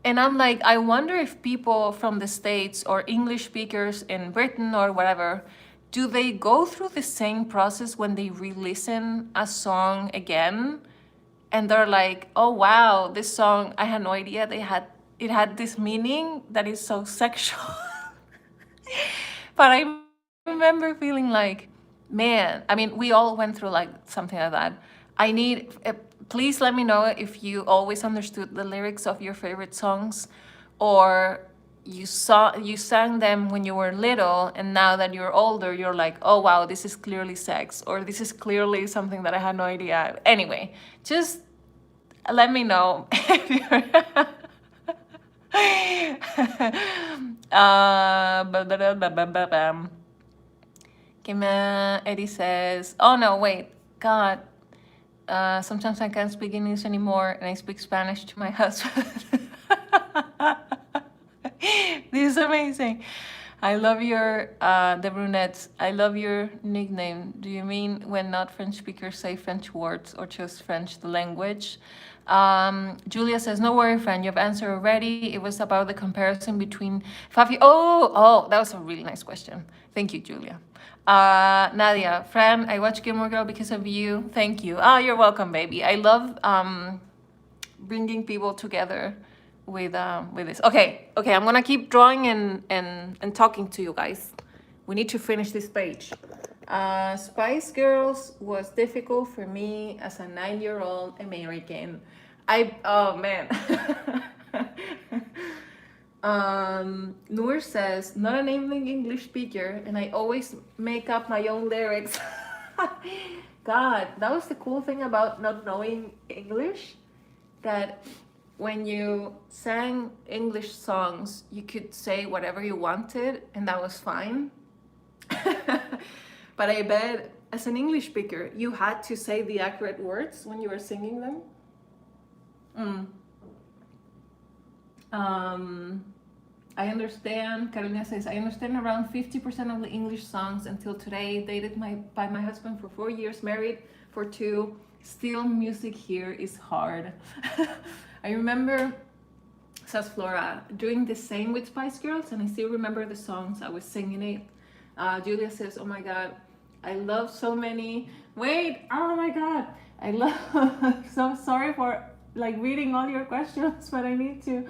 Speaker 1: And I'm like, I wonder if people from the States or English speakers in Britain or whatever, do they go through the same process when they re-listen a song again? And they're like, oh wow, this song, I had no idea it had this meaning that is so sexual. But I remember feeling like, man, I mean, we all went through like something like that. I need, please let me know if you always understood the lyrics of your favorite songs, or you sang them when you were little, and now that you're older, you're like, oh wow, this is clearly sex, or this is clearly something that I had no idea. Anyway, just let me know. Eddie says, oh no, wait, God, sometimes I can't speak English anymore and I speak Spanish to my husband. This is amazing. I love your, the brunettes, I love your nickname. Do you mean when not French speakers say French words or just French, the language? Julia says, no worry, friend, you've answered already. It was about the comparison between Fafi. Oh, that was a really nice question. Thank you, Julia. Nadia, Fran, I watch Gilmore Girl because of you. Thank you. Oh, you're welcome, baby. I love bringing people together with this. Okay, I'm gonna keep drawing and talking to you guys. We need to finish this page. Spice Girls was difficult for me as a 9-year-old American. Oh man. Noor says, not an English speaker, and I always make up my own lyrics. God, that was the cool thing about not knowing English, that when you sang English songs, you could say whatever you wanted, and that was fine. But I bet as an English speaker, you had to say the accurate words when you were singing them. I understand, Carolina says, I understand around 50% of the English songs until today. Dated by my husband for 4 years, married for 2. Still, music here is hard. I remember, says Flora, doing the same with Spice Girls, and I still remember the songs. I was singing it. Julia says, oh my God, I love so many. Wait, oh my God, I love, so sorry for like reading all your questions, but I need to.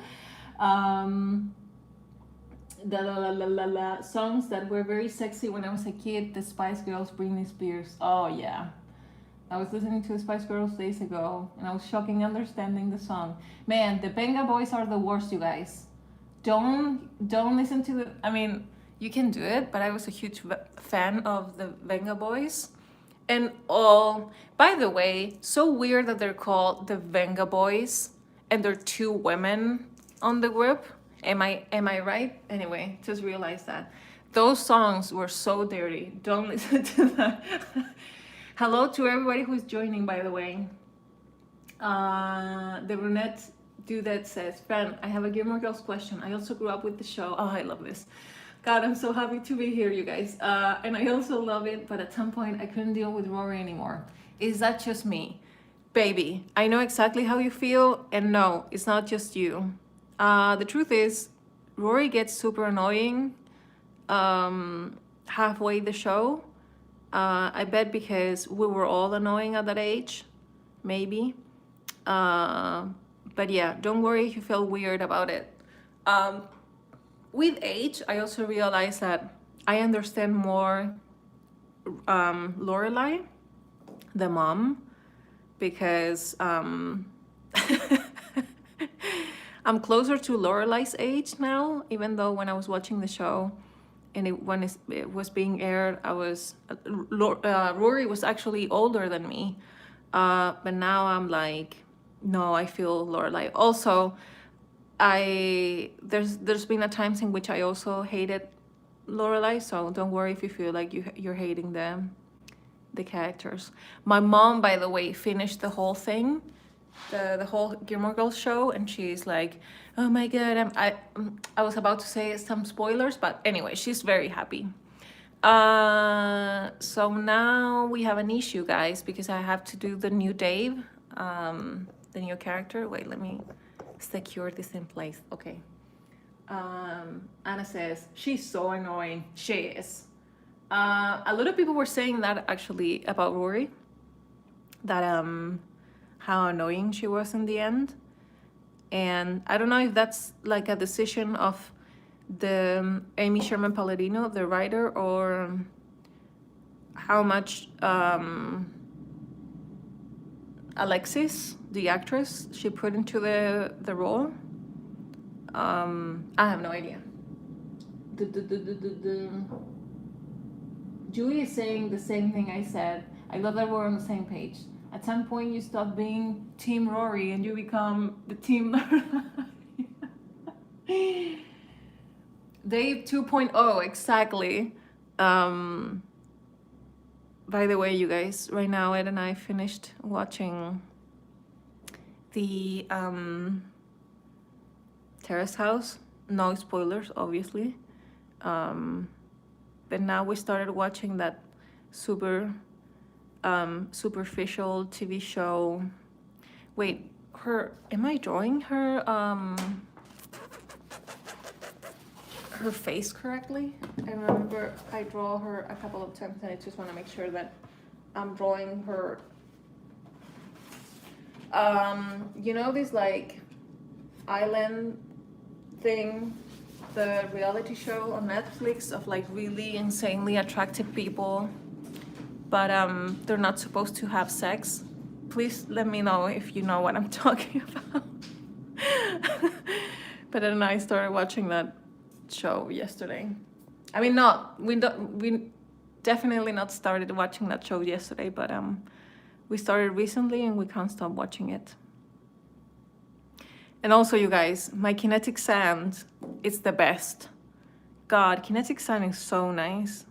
Speaker 1: The songs that were very sexy when I was a kid, the Spice Girls, Britney Spears. Oh yeah. I was listening to the Spice Girls days ago, and I was shocking understanding the song. Man, the Venga Boys are the worst, you guys. Don't listen to the, I mean, you can do it, but I was a huge fan of the Venga Boys. And by the way, so weird that they're called the Venga Boys, and they're 2 women on the group. Am I right? Anyway, just realized that. Those songs were so dirty. Don't listen to that. Hello to everybody who's joining, by the way. The brunette dudette says, Fran, I have a Gilmore Girls question. I also grew up with the show. Oh, I love this. God, I'm so happy to be here, you guys. And I also love it, but at some point I couldn't deal with Rory anymore. Is that just me? Baby, I know exactly how you feel, and no, it's not just you. The truth is, Rory gets super annoying halfway the show. I bet because we were all annoying at that age, maybe. But yeah, don't worry if you feel weird about it. with age, I also realized that I understand more Lorelai, the mom, because I'm closer to Lorelai's age now, even though when I was watching the show and when it was being aired, I was Rory was actually older than me, but now I'm like, no, I feel Lorelai. Also, there's been a times in which I also hated Lorelai, so don't worry if you feel like you're hating the characters. My mom, by the way, finished the whole thing, the whole Gilmore Girls show, and she's like, oh my god, I was about to say some spoilers, but anyway, she's very happy. So now we have an issue, guys, because I have to do the new Dave, the new character. Wait, let me secure this in place. Okay. Anna says, she's so annoying. She is. A lot of people were saying that actually about Rory, that how annoying she was in the end. And I don't know if that's like a decision of the Amy Sherman Palladino, the writer, or how much Alexis, the actress, she put into the role. I have no idea. Julie is saying the same thing I said. I love that we're on the same page. At some point you stop being Team Rory and you become the Team Dave 2.0, exactly. By the way, you guys, right now Ed and I finished watching the Terrace House. No spoilers, obviously. But now we started watching that superficial TV show. Wait, am I drawing her face correctly? I remember I draw her a couple of times and I just want to make sure that I'm drawing her. You know this like island thing, the reality show on Netflix of like really insanely attractive people, but they're not supposed to have sex. Please let me know if you know what I'm talking about. But then I started watching that show yesterday. I mean, we definitely not started watching that show yesterday, but we started recently and we can't stop watching it. And also, you guys, my kinetic sand, it's the best. God, kinetic sand is so nice.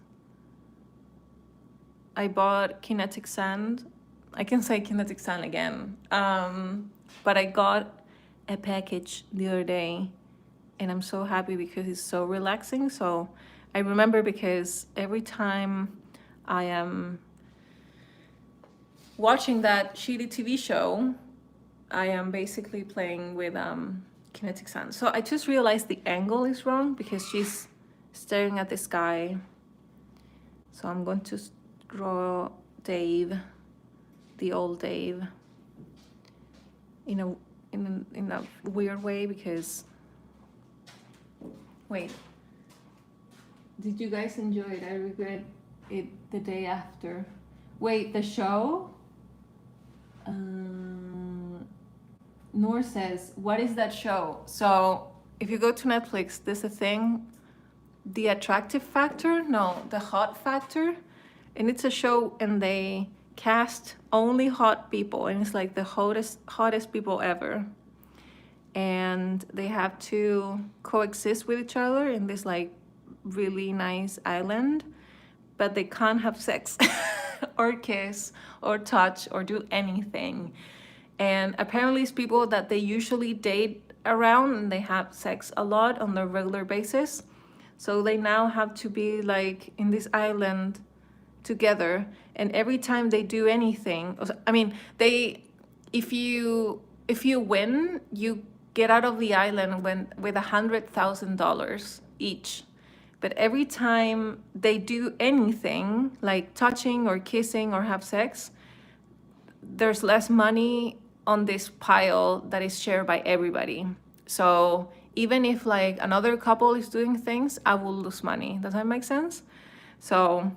Speaker 1: I bought kinetic sand. I can say kinetic sand again. But I got a package the other day and I'm so happy because it's so relaxing. So I remember because every time I am watching that shitty TV show, I am basically playing with kinetic sand. So I just realized the angle is wrong because she's staring at the sky. So I'm going to draw Dave, the old Dave, in a weird way because, wait, did you guys enjoy it? I regret it the day after. Wait, the show? Noor says, what is that show? So if you go to Netflix, there's a thing, the attractive factor, no, the hot factor, and it's a show and they cast only hot people and it's like the hottest people ever, and they have to coexist with each other in this like really nice island, but they can't have sex or kiss or touch or do anything. And apparently it's people that they usually date around and they have sex a lot on a regular basis. So they now have to be like in this island together, and every time they do anything, I mean, if you win, you get out of the island with $100,000 each. But every time they do anything like touching or kissing or have sex, there's less money on this pile that is shared by everybody. So even if like another couple is doing things, I will lose money. Does that make sense? So,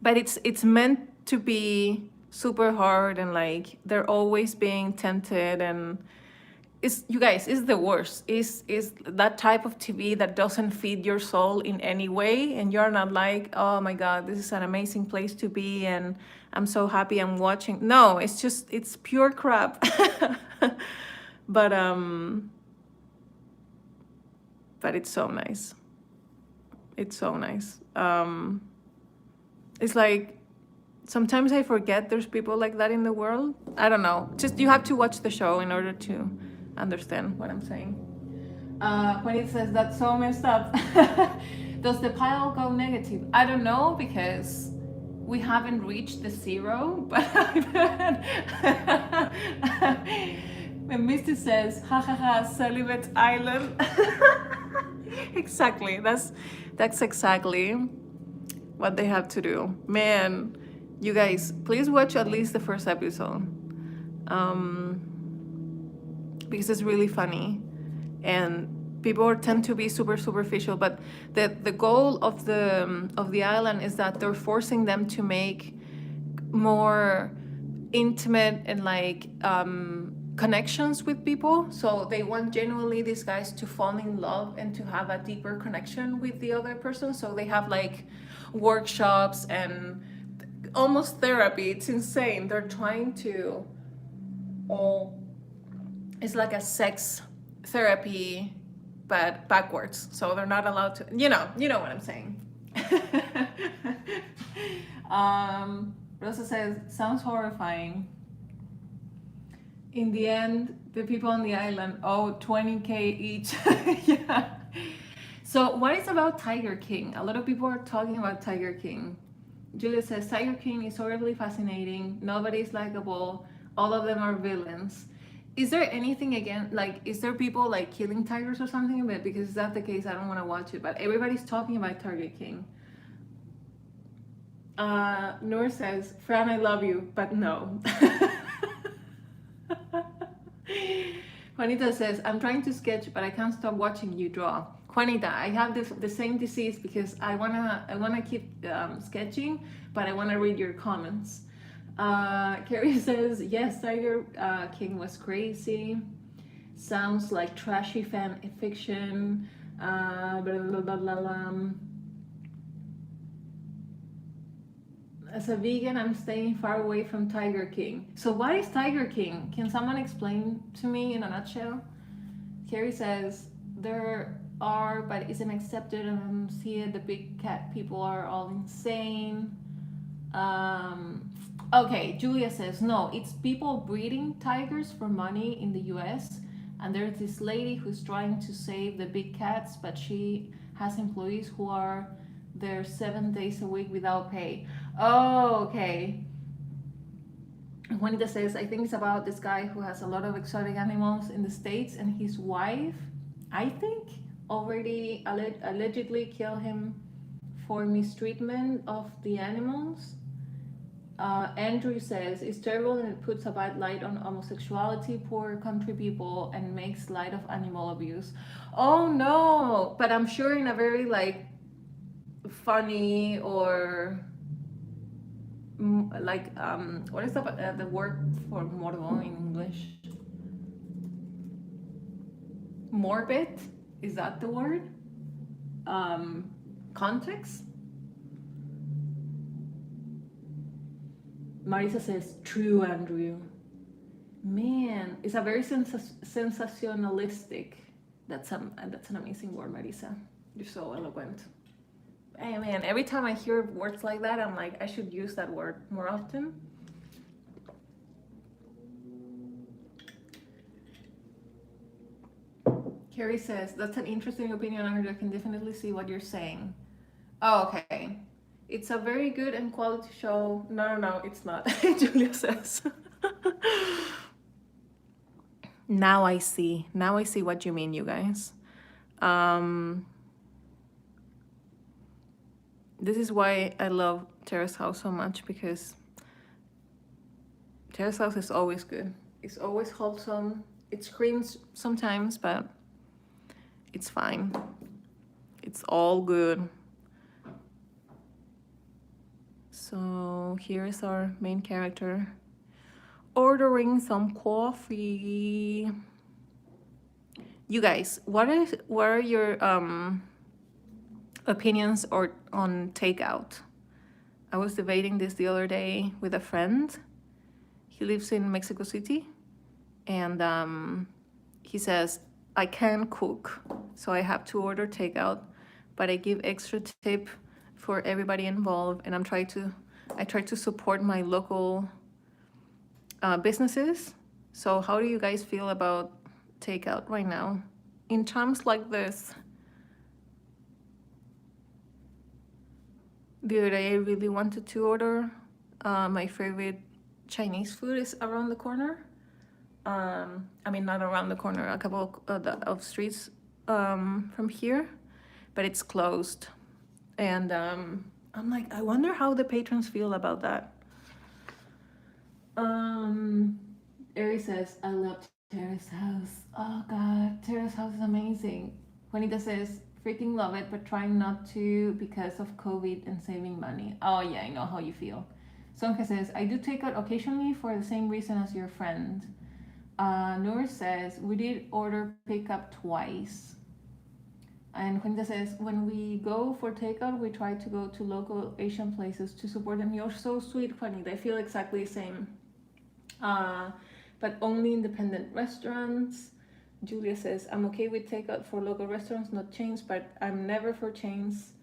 Speaker 1: but it's meant to be super hard, and like they're always being tempted, and it's, you guys, it's the worst. Is that type of TV that doesn't feed your soul in any way, and you're not like, oh my God, this is an amazing place to be, and I'm so happy I'm watching. No, it's just, it's pure crap. but but it's so nice. It's so nice. It's like sometimes I forget there's people like that in the world. I don't know. Just you have to watch the show in order to understand what I'm saying. When it says that's so messed up, does the pile go negative? I don't know, because we haven't reached the zero, but when Misty says, ha ha ha, celibate island. Exactly, that's exactly what they have to do. Man, you guys, please watch at least the first episode. Because it's really funny, and people tend to be super superficial, but the goal of the island is that they're forcing them to make more intimate and like connections with people. So they want genuinely these guys to fall in love and to have a deeper connection with the other person. So they have like workshops and almost therapy. It's insane. They're trying to, it's like a sex therapy but backwards. So they're not allowed to, you know what I'm saying. Rosa says, sounds horrifying. In the end, the people on the island owe 20K each. Yeah. So what is about Tiger King? A lot of people are talking about Tiger King. Julia says, Tiger King is horribly fascinating. Nobody is likable. All of them are villains. Is there anything again, like, is there people like killing tigers or something? But because if that's the case, I don't want to watch it. But everybody's talking about Tiger King. Noor says, Fran, I love you, but no. Juanita says, I'm trying to sketch, but I can't stop watching you draw. Juanita, I have the same disease because I wanna keep sketching, but I wanna read your comments. Carrie says, yes, Tiger King was crazy. Sounds like trashy fan fiction. Blah, blah, blah, blah, blah. As a vegan, I'm staying far away from Tiger King. So what is Tiger King? Can someone explain to me in a nutshell? Carrie says, there are, but isn't accepted. I don't see it. The big cat people are all insane. Okay, Julia says, no, it's people breeding tigers for money in the US. And there's this lady who's trying to save the big cats, but she has employees who are there 7 days a week without pay. Oh, okay. Juanita says, I think it's about this guy who has a lot of exotic animals in the States, and his wife, I think, already allegedly killed him for mistreatment of the animals. Andrew says, it's terrible and it puts a bad light on homosexuality, poor country people, and makes light of animal abuse. Oh no, but I'm sure in a very like funny or like what is the word for morbo in English? Morbid, is that the word? Context. Marisa says, true, Andrew. Man, it's a very sensationalistic. That's an amazing word, Marisa. You're so eloquent. Hey man, every time I hear words like that, I'm like, I should use that word more often. Carrie says, that's an interesting opinion, Andrew. I can definitely see what you're saying. Oh, okay. It's a very good and quality show. No, it's not. Julia says. Now I see what you mean, you guys. This is why I love Terrace House so much, because Terrace House is always good. It's always wholesome. It screams sometimes, but It's fine. It's all good. So here's our main character ordering some coffee. You guys, what are your opinions on takeout? I was debating this the other day with a friend. He lives in Mexico City, and he says, I can't cook, so I have to order takeout, but I give extra tip for everybody involved, and I try to support my local businesses. So how do you guys feel about takeout right now in times like this? The other day I really wanted to order. My favorite Chinese food is around the corner. I mean, not around the corner, a couple of streets from here, but it's closed. And I'm like, I wonder how the patrons feel about that. Ari says, I love Terrace House. Oh God, Terrace House is amazing. Juanita says, freaking love it, but trying not to because of COVID and saving money. Oh yeah, I know how you feel. Sonka says, I do take out occasionally for the same reason as your friend. Noor says, we did order pickup twice. And Juanita says, when we go for takeout, we try to go to local Asian places to support them. You're so sweet, Juanita. I feel exactly the same. But only independent restaurants. Julia says, I'm okay with takeout for local restaurants, not chains, but I'm never for chains.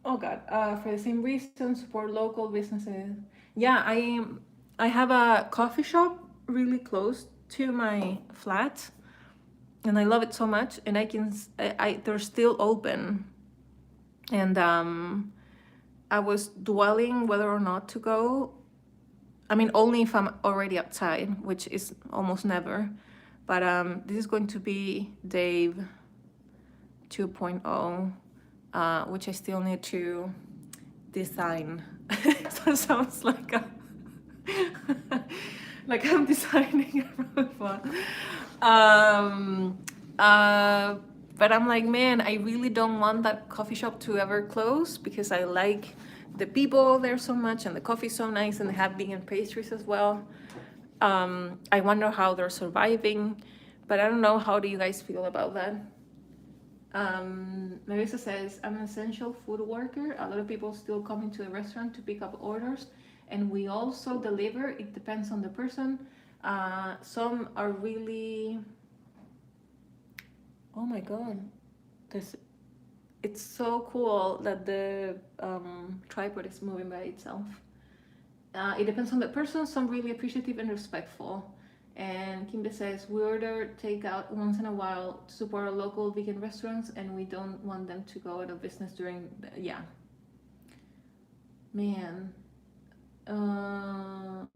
Speaker 1: Oh God, for the same reason, support local businesses. Yeah, I have a coffee shop really close to my flat, and I love it so much, and they're still open. And I was dwelling whether or not to go. I mean, only if I'm already outside, which is almost never. But this is going to be Dave 2.0, which I still need to design. So it sounds like like I'm designing a robot. But I'm like, man, I really don't want that coffee shop to ever close because I like the people there so much and the coffee's so nice and they have vegan pastries as well. I wonder how they're surviving, but I don't know. How do you guys feel about that? Marisa says, I'm an essential food worker. A lot of people still come into the restaurant to pick up orders, and we also deliver. It depends on the person. Some are really, oh my God, it's so cool that the tripod is moving by itself. It depends on the person. Some really appreciative and respectful. And Kimbe says, we order takeout once in a while to support our local vegan restaurants, and we don't want them to go out of business during yeah. Man. I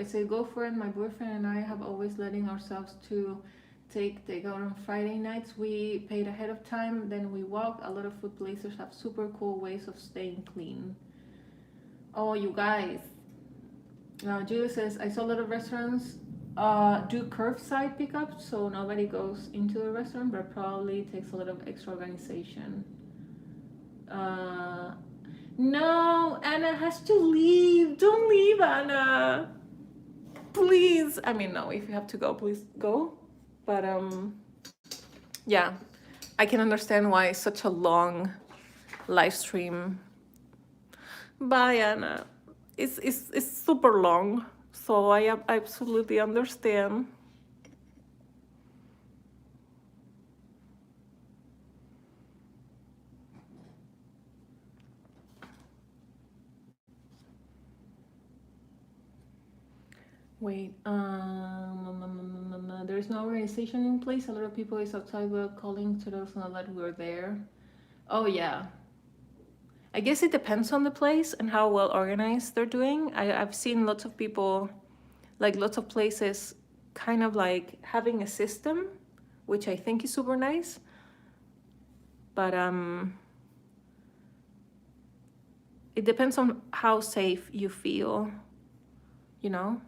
Speaker 1: say go for it. My boyfriend and I have always letting ourselves to take takeout on Friday nights. We paid ahead of time, then we walk. A lot of food places have super cool ways of staying clean. Oh, you guys. Julia says, I saw a lot of restaurants do curbside pickup, so nobody goes into the restaurant, but probably takes a lot of extra organization. No, Anna has to leave. Don't leave, Anna. Please. I mean, no, if you have to go, please go. But yeah, I can understand why it's such a long live stream. Bye, Anna. It's super long, so I absolutely understand. Wait, there's no organization in place. A lot of people is outside without calling to those know that we're there. Oh yeah. I guess it depends on the place and how well organized they're doing. I've seen lots of people, like lots of places, kind of like having a system, which I think is super nice. But it depends on how safe you feel, you know?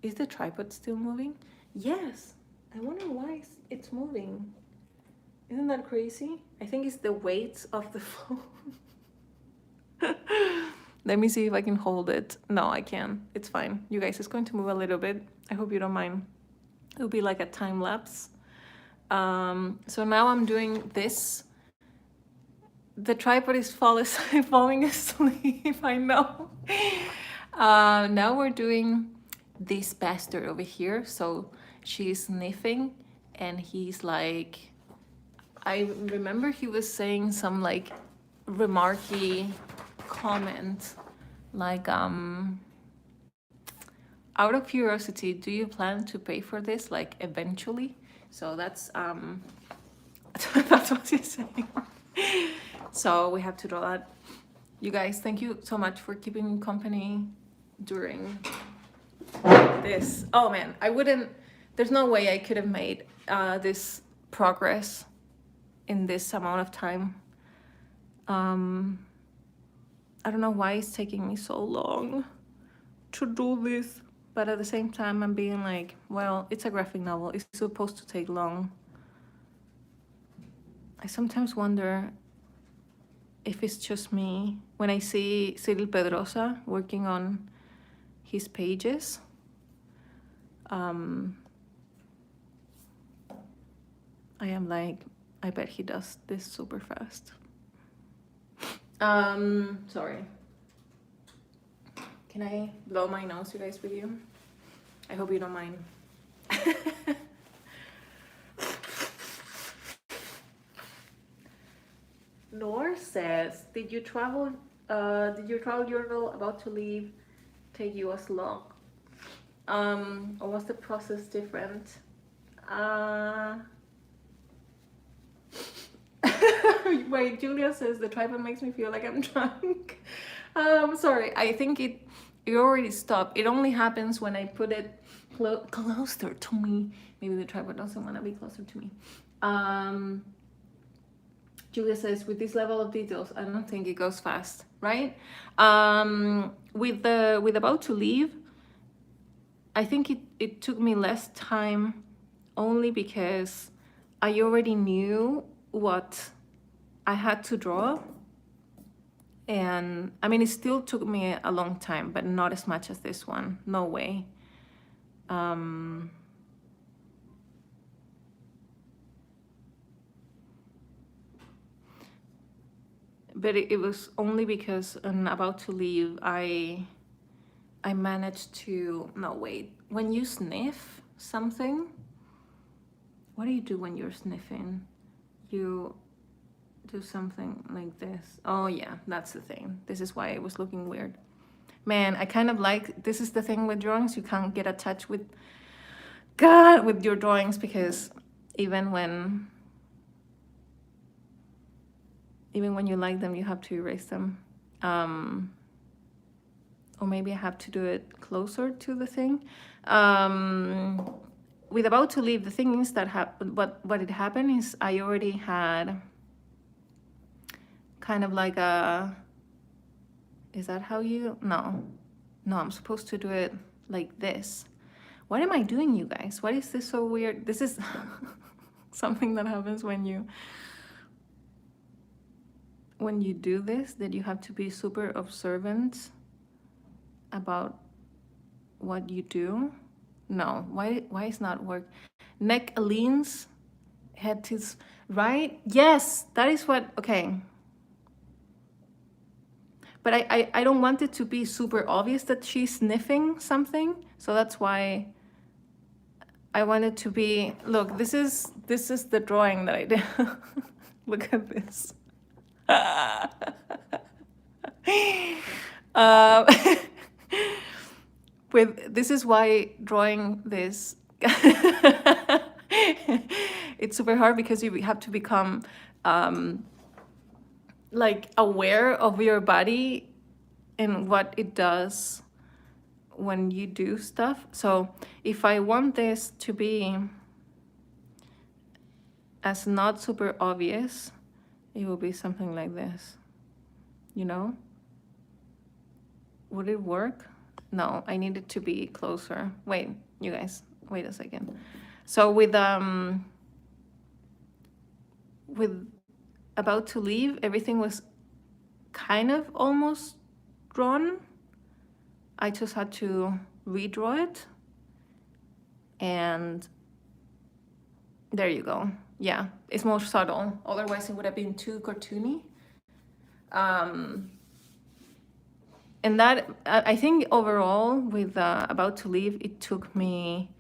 Speaker 1: Is the tripod still moving? Yes. I wonder why it's moving. Isn't that crazy? I think it's the weight of the phone. Let me see if I can hold it. No, I can't. It's fine. You guys, it's going to move a little bit. I hope you don't mind. It'll be like a time lapse. So now I'm doing this. The tripod is falling asleep, I know. Now we're doing this bastard over here. So she's sniffing and he's like, I remember he was saying some like remarky comment, like, out of curiosity, do you plan to pay for this, like, eventually? So that's that's what he's saying. So we have to do that. You guys, thank you so much for keeping me company during this. Oh man, there's no way I could have made this progress in this amount of time. I don't know why it's taking me so long to do this, but at the same time I'm being like, well, it's a graphic novel, it's supposed to take long. I sometimes wonder if it's just me when I see Cyril Pedrosa working on his pages. I am like, I bet he does this super fast. Sorry. Can I blow my nose, you guys, with you? I hope you don't mind. Nor says, did your travel journal about to leave take you as long? Or was the process different? Wait, Julia says the tripod makes me feel like I'm drunk. Sorry, I think it already stopped. It only happens when I put it closer to me. Maybe the tripod doesn't want to be closer to me. Julia says, with this level of details, I don't think it goes fast, right? With about to leave, I think it took me less time only because I already knew what I had to draw. And I mean, it still took me a long time, but not as much as this one. No way. But it was only because in about to leave, I managed to, no, wait. When you sniff something, what do you do when you're sniffing? You do something like this. Oh yeah, that's the thing. This is why it was looking weird. Man, I kind of like, this is the thing with drawings, you can't get attached with with your drawings, because even when you like them, you have to erase them. Or maybe I have to do it closer to the thing. With about to leave, the thing is that what it happened is I already had kind of like a, is that how you, no, I'm supposed to do it like this. What am I doing, you guys? Why is this so weird? This is something that happens when you do this, that you have to be super observant about what you do. No, why is not work? Neck leans, head tilts right. Yes, that is what, okay. But I don't want it to be super obvious that she's sniffing something, so that's why I want it to be, look, this is the drawing that I did. Look at this. This is why drawing this it's super hard, because you have to become like aware of your body and what it does when you do stuff. So if I want this to be as not super obvious, it will be something like this, you know? Would it work? No, I need it to be closer. Wait, you guys, wait a second. So with About to Leave, everything was kind of almost drawn. I just had to redraw it. And there you go. Yeah, it's more subtle. Otherwise, it would have been too cartoony. And that, I think overall with About to Leave, it took me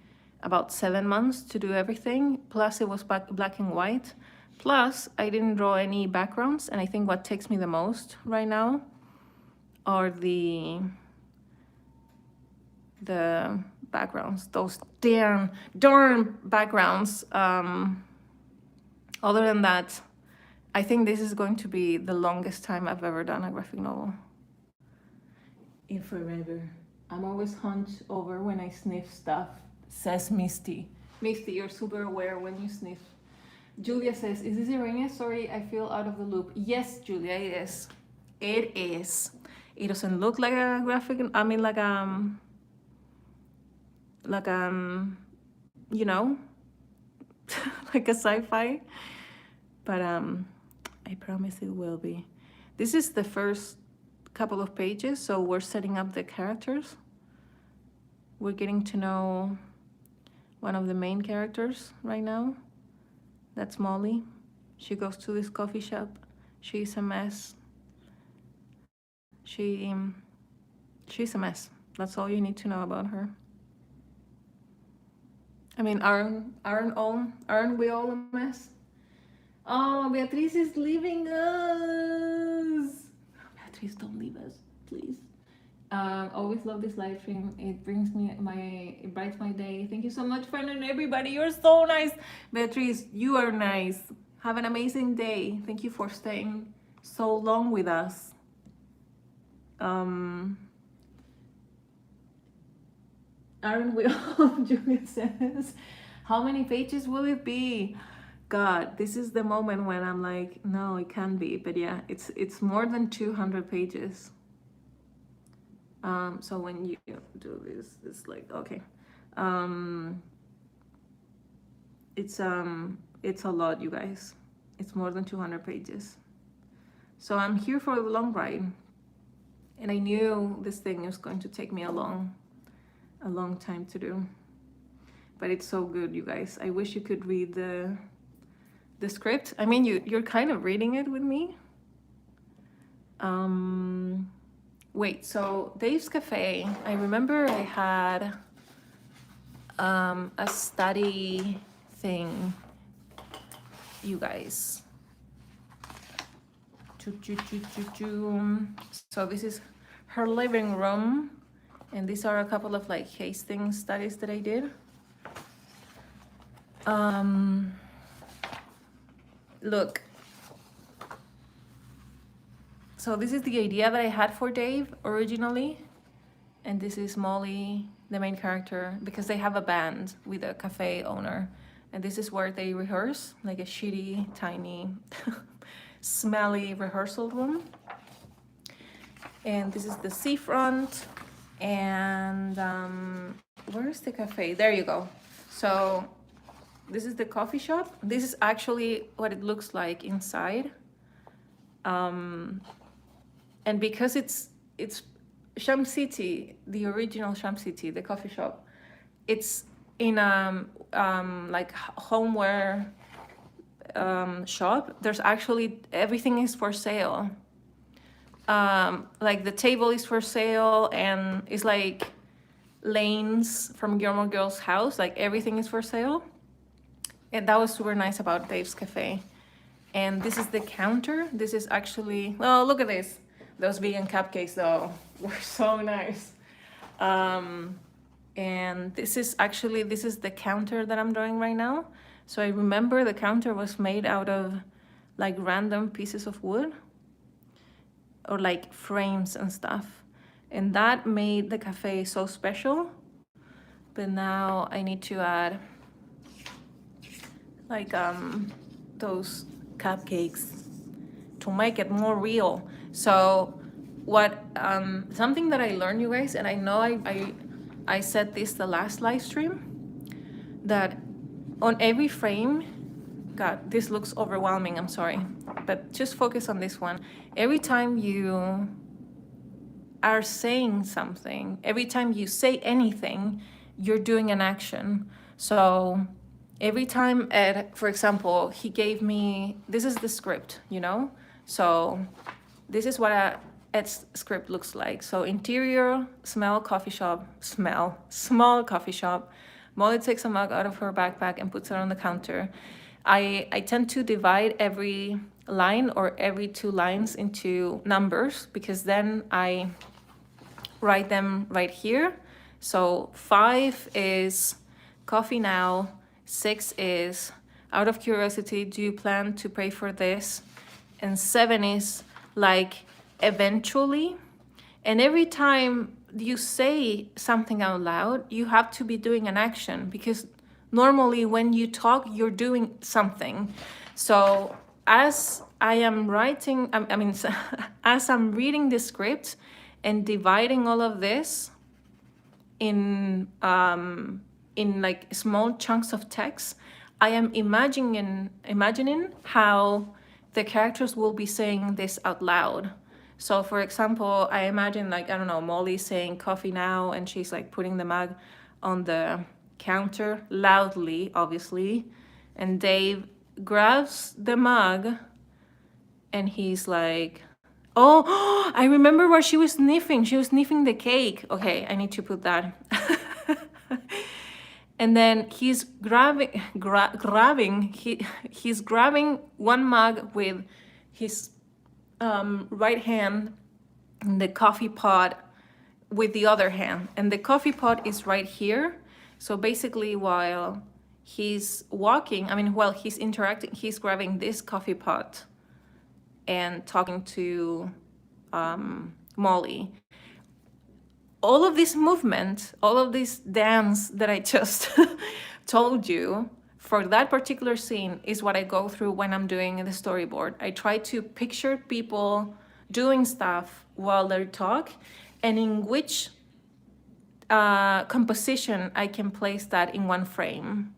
Speaker 1: about 7 months to do everything. Plus it was black and white. Plus I didn't draw any backgrounds. And I think what takes me the most right now are the backgrounds, those darn backgrounds. Other than that, I think this is going to be the longest time I've ever done a graphic novel. In forever. I'm always hunched over when I sniff stuff, says Misty. Misty, you're super aware when you sniff. Julia says, is this Irene? Sorry, I feel out of the loop. Yes, Julia, it is. It is. It doesn't look like a graphic, I mean like you know, like a sci-fi. But I promise it will be. This is the first couple of pages, so we're setting up the characters. We're getting to know one of the main characters right now. That's Molly. She goes to this coffee shop. She's a mess. She's a mess. That's all you need to know about her. I mean, aren't we all a mess? Oh, Beatriz is leaving us. Beatriz, don't leave us, please. Always love this live stream. It brings me it brightens my day. Thank you so much, friend, and everybody. You're so nice. Beatriz, you are nice. Have an amazing day. Thank you for staying so long with us. Aren't we all? Julia says. How many pages will it be? God, this is the moment when I'm like, no, it can't be. But yeah, it's more than 200 pages. So when you do this, it's like, okay. It's a lot, you guys. It's more than 200 pages. So I'm here for the long ride. And I knew this thing was going to take me a long time to do. But it's so good, you guys. I wish you could read the script. I mean, you're kind of reading it with me. Wait, so Dave's Cafe, I remember I had a study thing, you guys. So this is her living room, and these are a couple of like casting studies that I did. Look, so this is the idea that I had for Dave originally, and this is Molly, the main character, because they have a band with a cafe owner, and this is where they rehearse, like a shitty, tiny, smelly rehearsal room. And this is the seafront, and where's the cafe? There you go. So this is the coffee shop. This is actually what it looks like inside. And because it's Sham City, the original Sham City, the coffee shop, it's in like homeware shop. There's actually, everything is for sale. Like the table is for sale, and it's like lanes from Gilmore Girls' house, like everything is for sale. And that was super nice about Dave's Cafe. And this is the counter. This is actually, oh, look at this. Those vegan cupcakes though were so nice. And this is the counter that I'm drawing right now. So I remember the counter was made out of like random pieces of wood or like frames and stuff. And that made the cafe so special. But now I need to add like those cupcakes to make it more real. So what something that I learned, you guys, and I know I said this the last live stream, that on every frame, God, this looks overwhelming, I'm sorry, but just focus on this one. Every time you are saying something, every time you say anything, you're doing an action. So every time Ed, for example, he gave me, this is the script, you know? So this is what Ed's script looks like. So interior, small coffee shop. Molly takes a mug out of her backpack and puts it on the counter. I tend to divide every line or every 2 lines into numbers, because then I write them right here. So 5 is coffee now, 6 is out of curiosity, do you plan to pay for this? And 7 is like eventually. And every time you say something out loud, you have to be doing an action, because normally when you talk, you're doing something. So as I am writing, as I'm reading the script and dividing all of this in like small chunks of text, I am imagining how the characters will be saying this out loud. So for example, I imagine, like, I don't know, Molly saying coffee now, and she's like putting the mug on the counter loudly, obviously, and Dave grabs the mug and he's like, oh, I remember what she was sniffing. She was sniffing the cake. Okay, I need to put that. And then he's he's grabbing one mug with his right hand and the coffee pot with the other hand. And the coffee pot is right here. So basically while he's walking, while he's interacting, he's grabbing this coffee pot and talking to Molly. All of this movement, all of this dance that I just told you for that particular scene is what I go through when I'm doing the storyboard. I try to picture people doing stuff while they talk, and in which composition I can place that in one frame.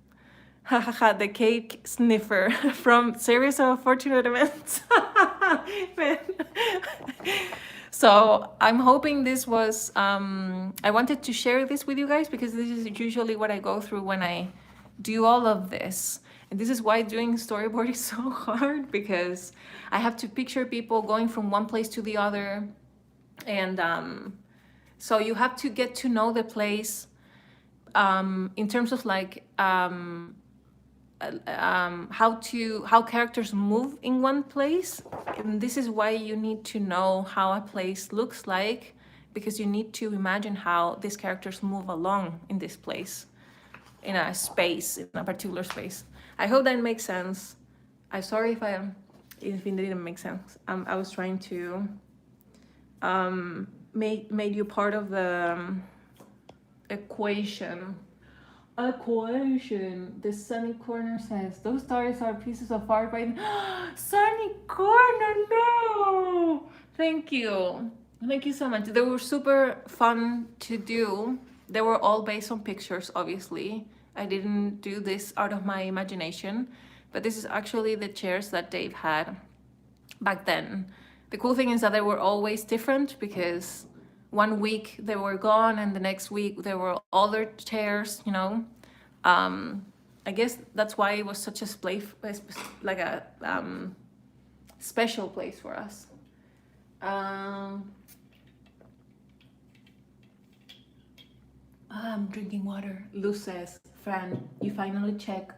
Speaker 1: Hahaha, the cake sniffer from Series of Fortunate Events. So I'm hoping this was, I wanted to share this with you guys, because this is usually what I go through when I do all of this. And this is why doing storyboard is so hard, because I have to picture people going from one place to the other. And so you have to get to know the place in terms of like, how characters move in one place. And this is why you need to know how a place looks like, because you need to imagine how these characters move along in this place, in a space, in a particular space. I hope that makes sense. I'm sorry if it didn't make sense. I was trying to make you part of the equation. The Sunny Corner says, those stars are pieces of art by Sunny Corner, no! Thank you so much. They were super fun to do. They were all based on pictures, obviously. I didn't do this out of my imagination, but this is actually the chairs that Dave had back then. The cool thing is that they were always different, because one week they were gone and the next week there were other chairs, you know. I guess that's why it was such a like a special place for us. I'm drinking water. Luz says, Fran, you finally check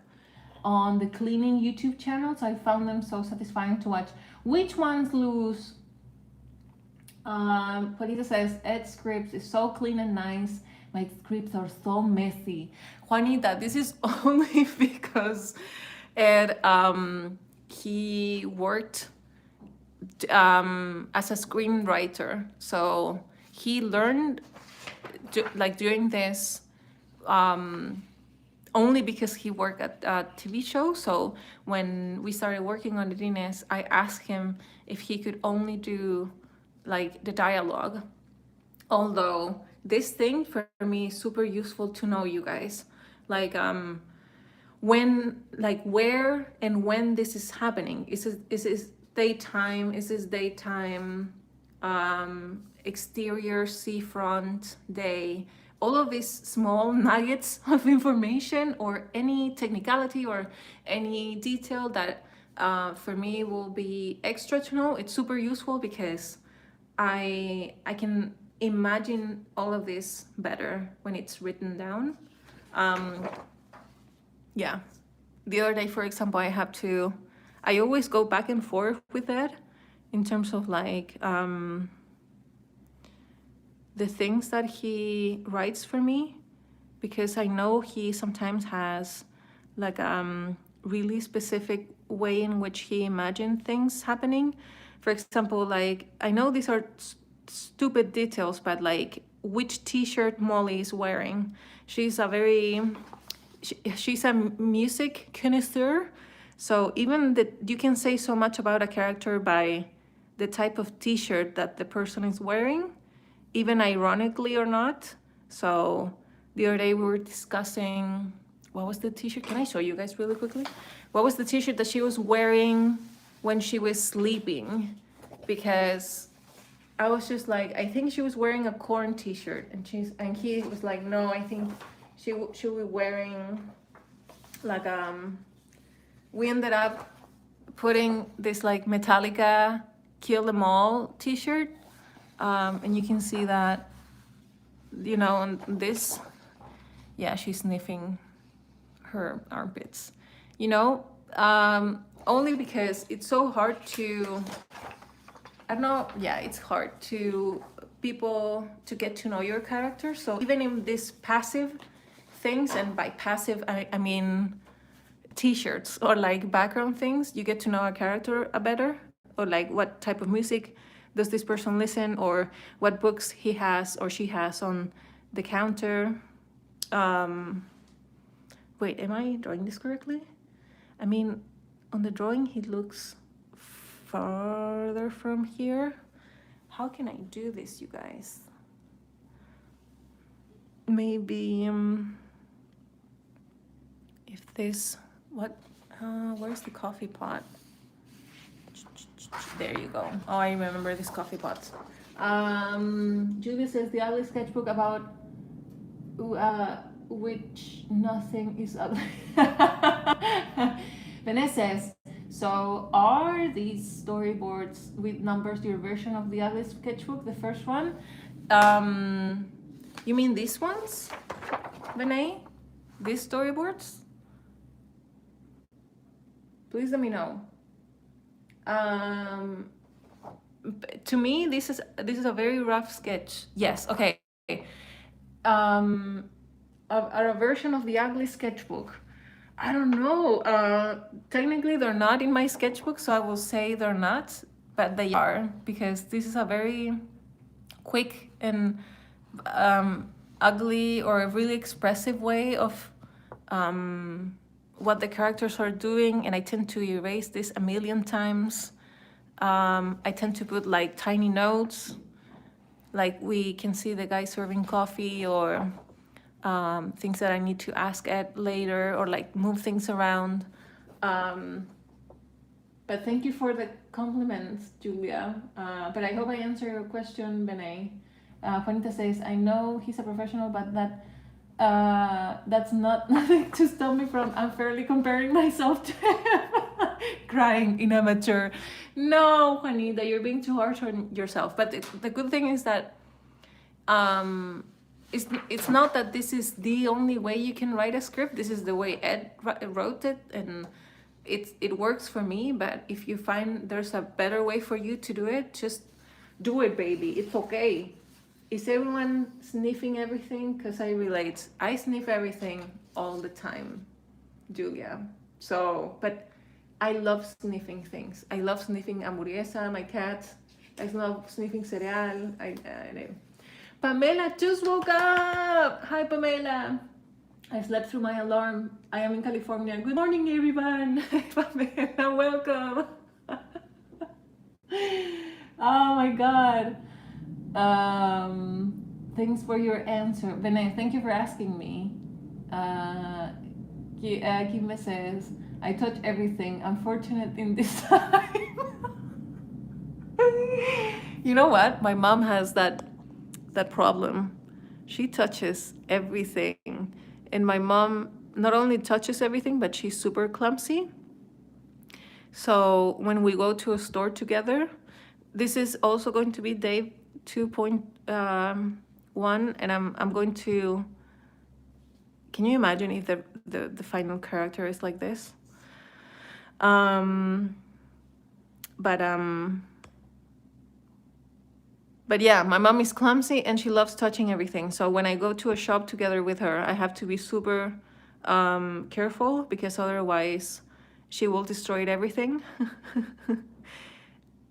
Speaker 1: on the cleaning YouTube channels. I found them so satisfying to watch. Which ones, Luz? Juanita says, Ed's script is so clean and nice. My scripts are so messy. Juanita, this is only because Ed, he worked as a screenwriter. So he learned like doing this only because he worked at a TV show. So when we started working on the Dines, I asked him if he could only do like the dialogue. Although this thing for me is super useful to know, you guys. Like when, like, where and when this is happening. Is this daytime? Is this daytime? Exterior seafront day? All of these small nuggets of information, or any technicality or any detail that for me will be extra to know. It's super useful because I can imagine all of this better when it's written down. Yeah, the other day, for example, I always go back and forth with that in terms of like the things that he writes for me, because I know he sometimes has like really specific way in which he imagined things happening. For example, like, I know these are stupid details, but like which t-shirt Molly is wearing. She's a music connoisseur, so even that you can say so much about a character by the type of t-shirt that the person is wearing, even ironically or not. So the other day we were discussing, what was the t-shirt? Can I show you guys really quickly? What was the t-shirt that she was wearing when she was sleeping? Because I was just like, I think she was wearing a corn t-shirt, and he was like, no, I think she'll be wearing like we ended up putting this like Metallica Kill Them All t-shirt, and you can see that, you know, on this, yeah, she's sniffing her armpits, you know, only because it's so hard to, I don't know, yeah, it's hard to people to get to know your character. So even in these passive things, and by passive I mean t-shirts or like background things, you get to know a character better, or like what type of music does this person listen, or what books he has or she has on the counter. Wait, am I drawing this correctly? I mean, on the drawing he looks farther from here. How can I do this, you guys? Maybe if this, what, where's the coffee pot? There you go. Oh, I remember this coffee pot. Julia says the ugly sketchbook about which nothing is ugly. Vanessa says, so are these storyboards with numbers your version of the ugly sketchbook, the first one? You mean these ones, Vinay? These storyboards? Please let me know. To me, this is a very rough sketch. Yes, okay. A version of the ugly sketchbook. I don't know. Technically, they're not in my sketchbook, so I will say they're not, but they are, because this is a very quick and ugly or a really expressive way of what the characters are doing, and I tend to erase this a million times. I tend to put like tiny notes, like we can see the guy serving coffee, or things that I need to ask Ed later, or like move things around. But thank you for the compliments, Julia. But I hope I answer your question, Benay. Juanita says, I know he's a professional, but that's not nothing to stop me from unfairly comparing myself to him. Crying in amateur. No, Juanita, you're being too harsh on yourself. But the good thing is that it's not that this is the only way you can write a script. This is the way Ed wrote it, and it works for me. But if you find there's a better way for you to do it, just do it, baby. It's okay. Is everyone sniffing everything? Because I relate. I sniff everything all the time, Julia. So, but I love sniffing things. I love sniffing hamburguesa, my cat. I love sniffing cereal. I know. Pamela just woke up. Hi, Pamela. I slept through my alarm. I am in California. Good morning, everyone. Pamela, welcome. Oh my God. Thanks for your answer. Vinay, thank you for asking me. Kim says, I touch everything. Unfortunate in this time. You know what? My mom has that problem. She touches everything. And my mom not only touches everything, but she's super clumsy. So when we go to a store together, this is also going to be day 2.1, and I'm going to. Can you imagine if the final character is like this? Um, but um, but yeah, my mom is clumsy and she loves touching everything. So when I go to a shop together with her, I have to be super careful because otherwise she will destroy everything.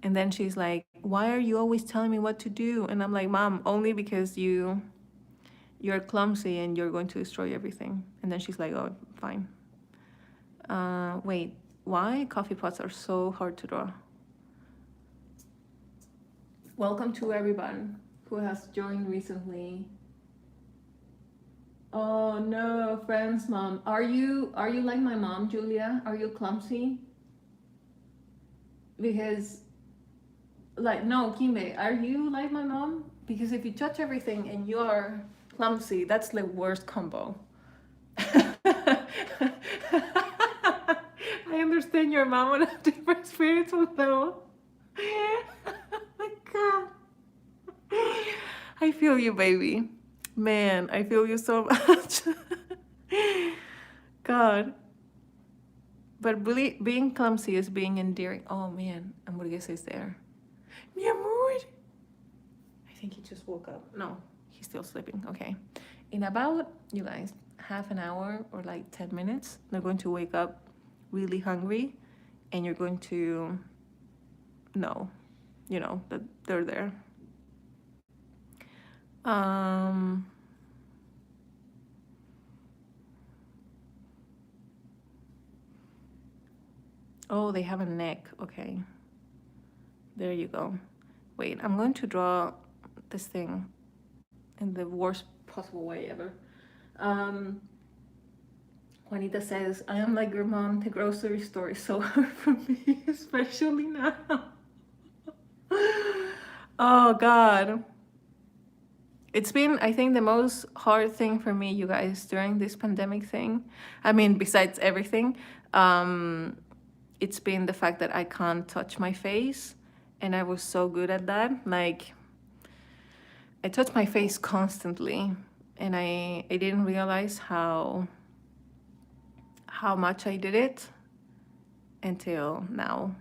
Speaker 1: And then she's like, why are you always telling me what to do? And I'm like, Mom, only because you're clumsy and you're going to destroy everything. And then she's like, oh, fine. Wait, why coffee pots are so hard to draw? Welcome to everyone who has joined recently. Oh no, friends, mom. Are you like my mom, Julia? Are you clumsy? Because like no, Kimbe, are you like my mom? Because if you touch everything and you are clumsy, that's the worst combo. I understand your mom on a different spiritual level. Oh my God. I feel you, baby. Man, I feel you so much. God. But really, being clumsy is being endearing. Oh man, Hamburguesa is there. Mi amor. I think he just woke up. No, he's still sleeping. Okay. In about, you guys, half an hour or like 10 minutes, they're going to wake up really hungry and you're going to know, that they're there. Oh, they have a neck. Okay. There you go. Wait, I'm going to draw this thing in the worst possible way ever. Juanita says, I am like your mom, the grocery store is so hard for me, especially now. Oh, God. It's been, I think, the most hard thing for me, you guys, during this pandemic thing. I mean, besides everything, it's been the fact that I can't touch my face. And I was so good at that. Like, I touch my face constantly. And I didn't realize how much I did it until now.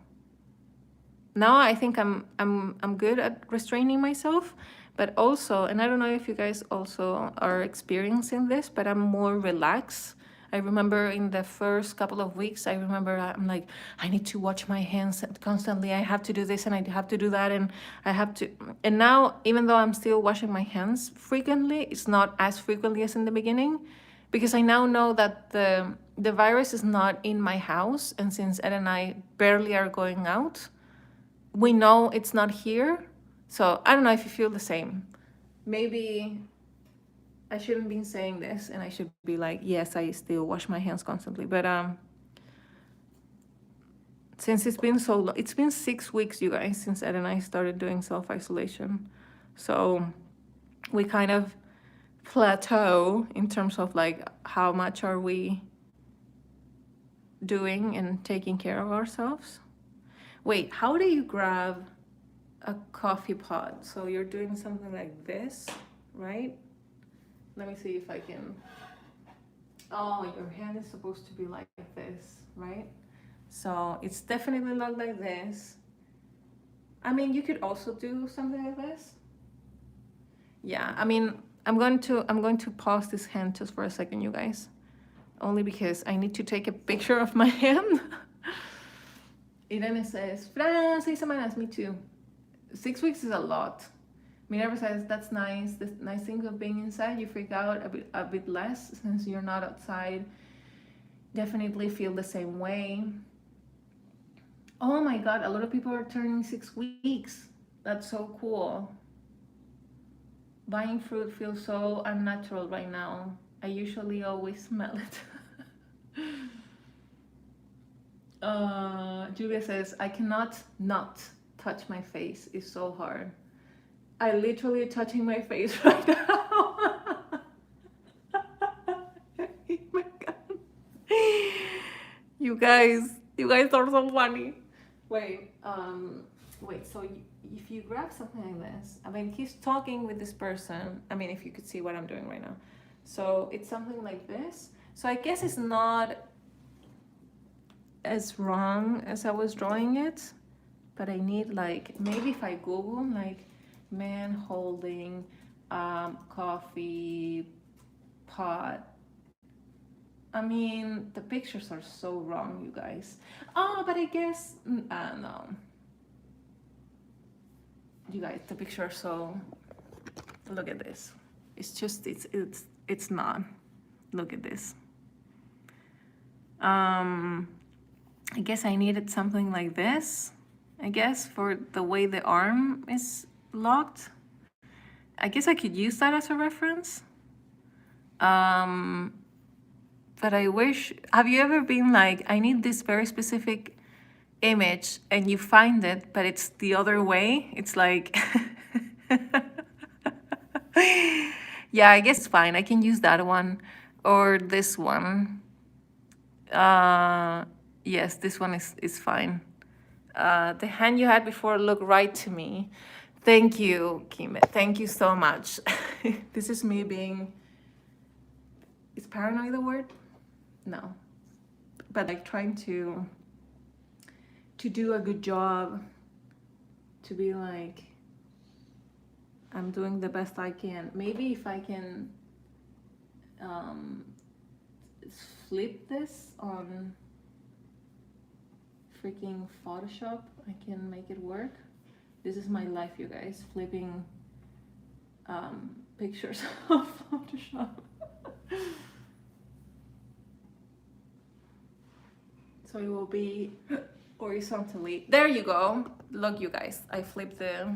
Speaker 1: Now I think I'm good at restraining myself, but also, and I don't know if you guys also are experiencing this, but I'm more relaxed. I remember in the first couple of weeks, I'm like, I need to watch my hands constantly. I have to do this and I have to do that and I have to. And now, even though I'm still washing my hands frequently, it's not as frequently as in the beginning, because I now know that the virus is not in my house, and since Ed and I barely are going out, we know it's not here. So I don't know if you feel the same. Maybe I shouldn't be saying this and I should be like, yes, I still wash my hands constantly. But since it's been so long, it's been 6 weeks, you guys, since Ed and I started doing self-isolation. So we kind of plateau in terms of like how much are we doing and taking care of ourselves. Wait, how do you grab a coffee pot? So you're doing something like this, right? Let me see if I can. Oh, your hand is supposed to be like this, right? So it's definitely not like this. I mean, you could also do something like this. Yeah, I mean, I'm going to pause this hand just for a second, you guys. Only because I need to take a picture of my hand. Irene says, Fran, 6 semanas, me too. 6 weeks is a lot. Minerva says, that's nice. The nice thing of being inside, you freak out a bit less since you're not outside. Definitely feel the same way. Oh my God, a lot of people are turning 6 weeks. That's so cool. Buying fruit feels so unnatural right now. I usually always smell it. Julia says, I cannot not touch my face. It's so hard. I literally touching my face right now. Oh my God. You guys are so funny. Wait, so if you grab something like this, I mean, he's talking with this person. I mean, if you could see what I'm doing right now. So it's something like this. So I guess it's not as wrong as I was drawing it, but I need like, maybe if I Google like man holding coffee pot. I mean, the pictures are so wrong, you guys. Oh, but I guess, no. You guys, the picture are so, look at this. It's just, it's not. Look at this. I guess I needed something like this, I guess, for the way the arm is locked. I guess I could use that as a reference. But I wish, have you ever been like, I need this very specific image, and you find it, but it's the other way? It's like, yeah, I guess it's fine. I can use that one or this one. Yes, this one is fine. The hand you had before looked right to me. Thank you, Kim. Thank you so much. This is me being, is paranoid the word? No. But like trying to do a good job, to be like, I'm doing the best I can. Maybe if I can flip this on freaking Photoshop, I can make it work. This is my life, you guys, flipping pictures of Photoshop. So it will be horizontally. There you go. Look, you guys, I flipped the,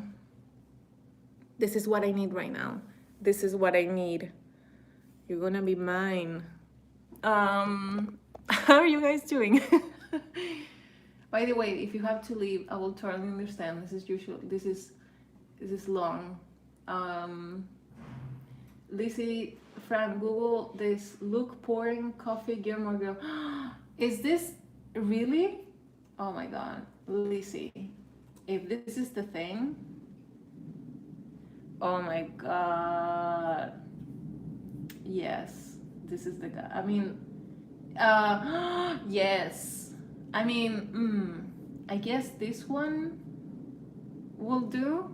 Speaker 1: this is what I need right now. This is what I need. You're gonna be mine. How are you guys doing? By the way, if you have to leave, I will totally understand. This is usual. This is long. Lizzie, Fran, Google this. Look, pouring coffee, Gilmore Girl. Is this really? Oh my God, Lizzie, if this is the thing. Oh my God. Yes, this is the guy. I mean, yes. I mean, I guess this one will do.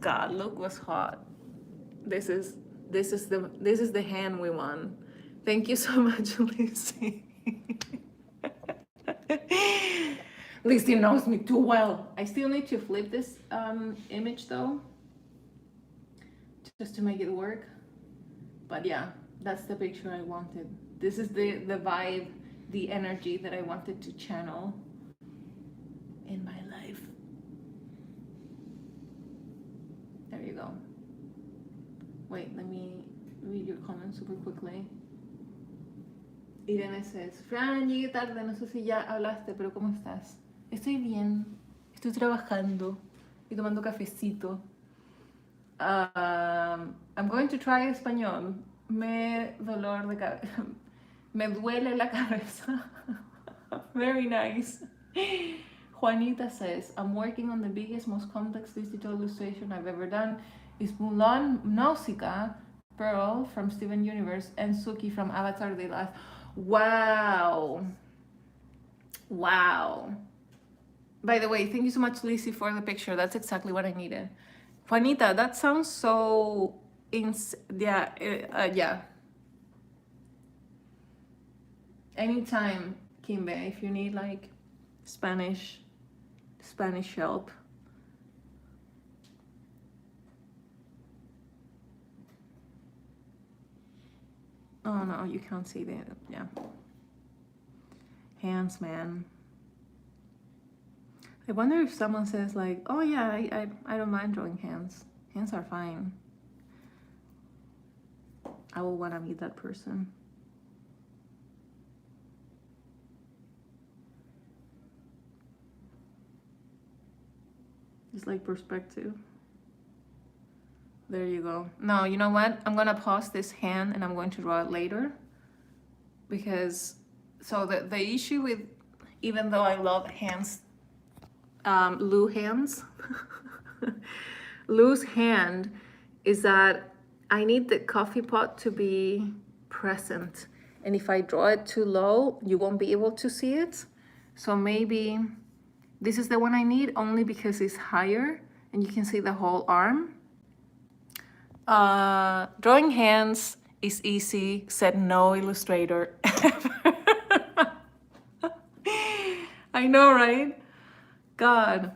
Speaker 1: God, look what's hot. This is the hand we want. Thank you so much, Lucy. Lucy knows me too well. I still need to flip this image though, just to make it work. But yeah, that's the picture I wanted. This is the vibe, the energy that I wanted to channel in my life. There you go. Wait, let me read your comments super quickly. Irene says, Fran, llegué tarde, no sé si ya hablaste, pero ¿cómo estás? Estoy bien, estoy trabajando y tomando cafecito. I'm going to try español. Me duele la cabeza. Very nice. Juanita says, I'm working on the biggest, most complex digital illustration I've ever done. It's Mulan, Nausicaa, Pearl from Steven Universe, and Suki from Avatar The Last. Wow. Wow. By the way, thank you so much, Lizzie, for the picture. That's exactly what I needed. Juanita, that sounds so yeah. Anytime, Kimbe, if you need like Spanish help. Oh no, you can't see that. Yeah. Hands, man. I wonder if someone says like, oh yeah, I don't mind drawing hands. Hands are fine. I will want to meet that person. It's like perspective. There you go. No, you know what? I'm gonna pause this hand and I'm going to draw it later. Because, so the issue with, even though I love hands, Lou hands, Lou's hand is that I need the coffee pot to be present. And if I draw it too low, you won't be able to see it. So maybe this is the one I need only because it's higher and you can see the whole arm. Drawing hands is easy, said no illustrator ever. I know, right? God.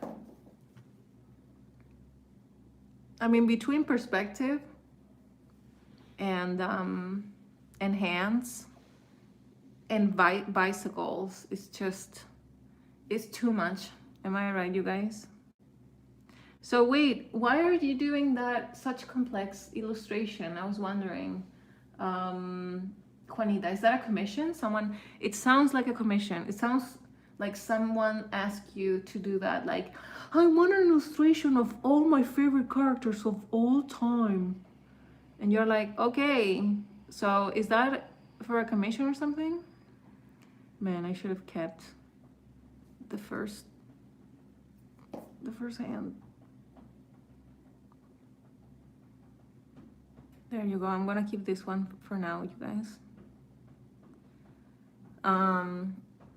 Speaker 1: I mean, between perspective and hands and bicycles, it's too much. Am I right, you guys? So wait, why are you doing that such complex illustration? I was wondering. Juanita, is that a commission? It sounds like a commission. It sounds like someone asked you to do that. Like, I want an illustration of all my favorite characters of all time. And you're like, okay, so is that for a commission or something? Man, I should have kept the first hand. There you go. I'm gonna keep this one for now, you guys.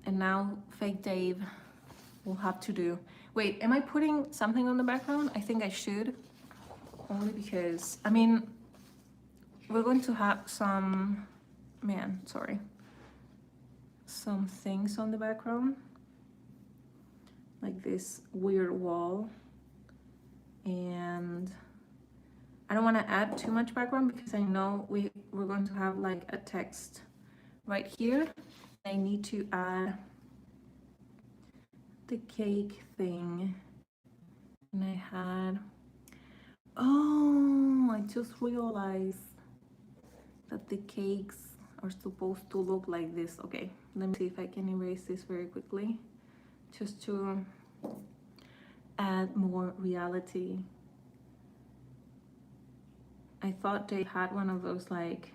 Speaker 1: And now fake Dave will have to do. Wait, am I putting something on the background? I think I should. Only because, I mean, we're going to have some things on the background. Like this weird wall. And I don't want to add too much background because I know we're going to have like a text right here. I need to add the cake thing. And I had, oh, I just realized that the cakes are supposed to look like this. Okay, let me see if I can erase this very quickly just to add more reality. I thought they had one of those like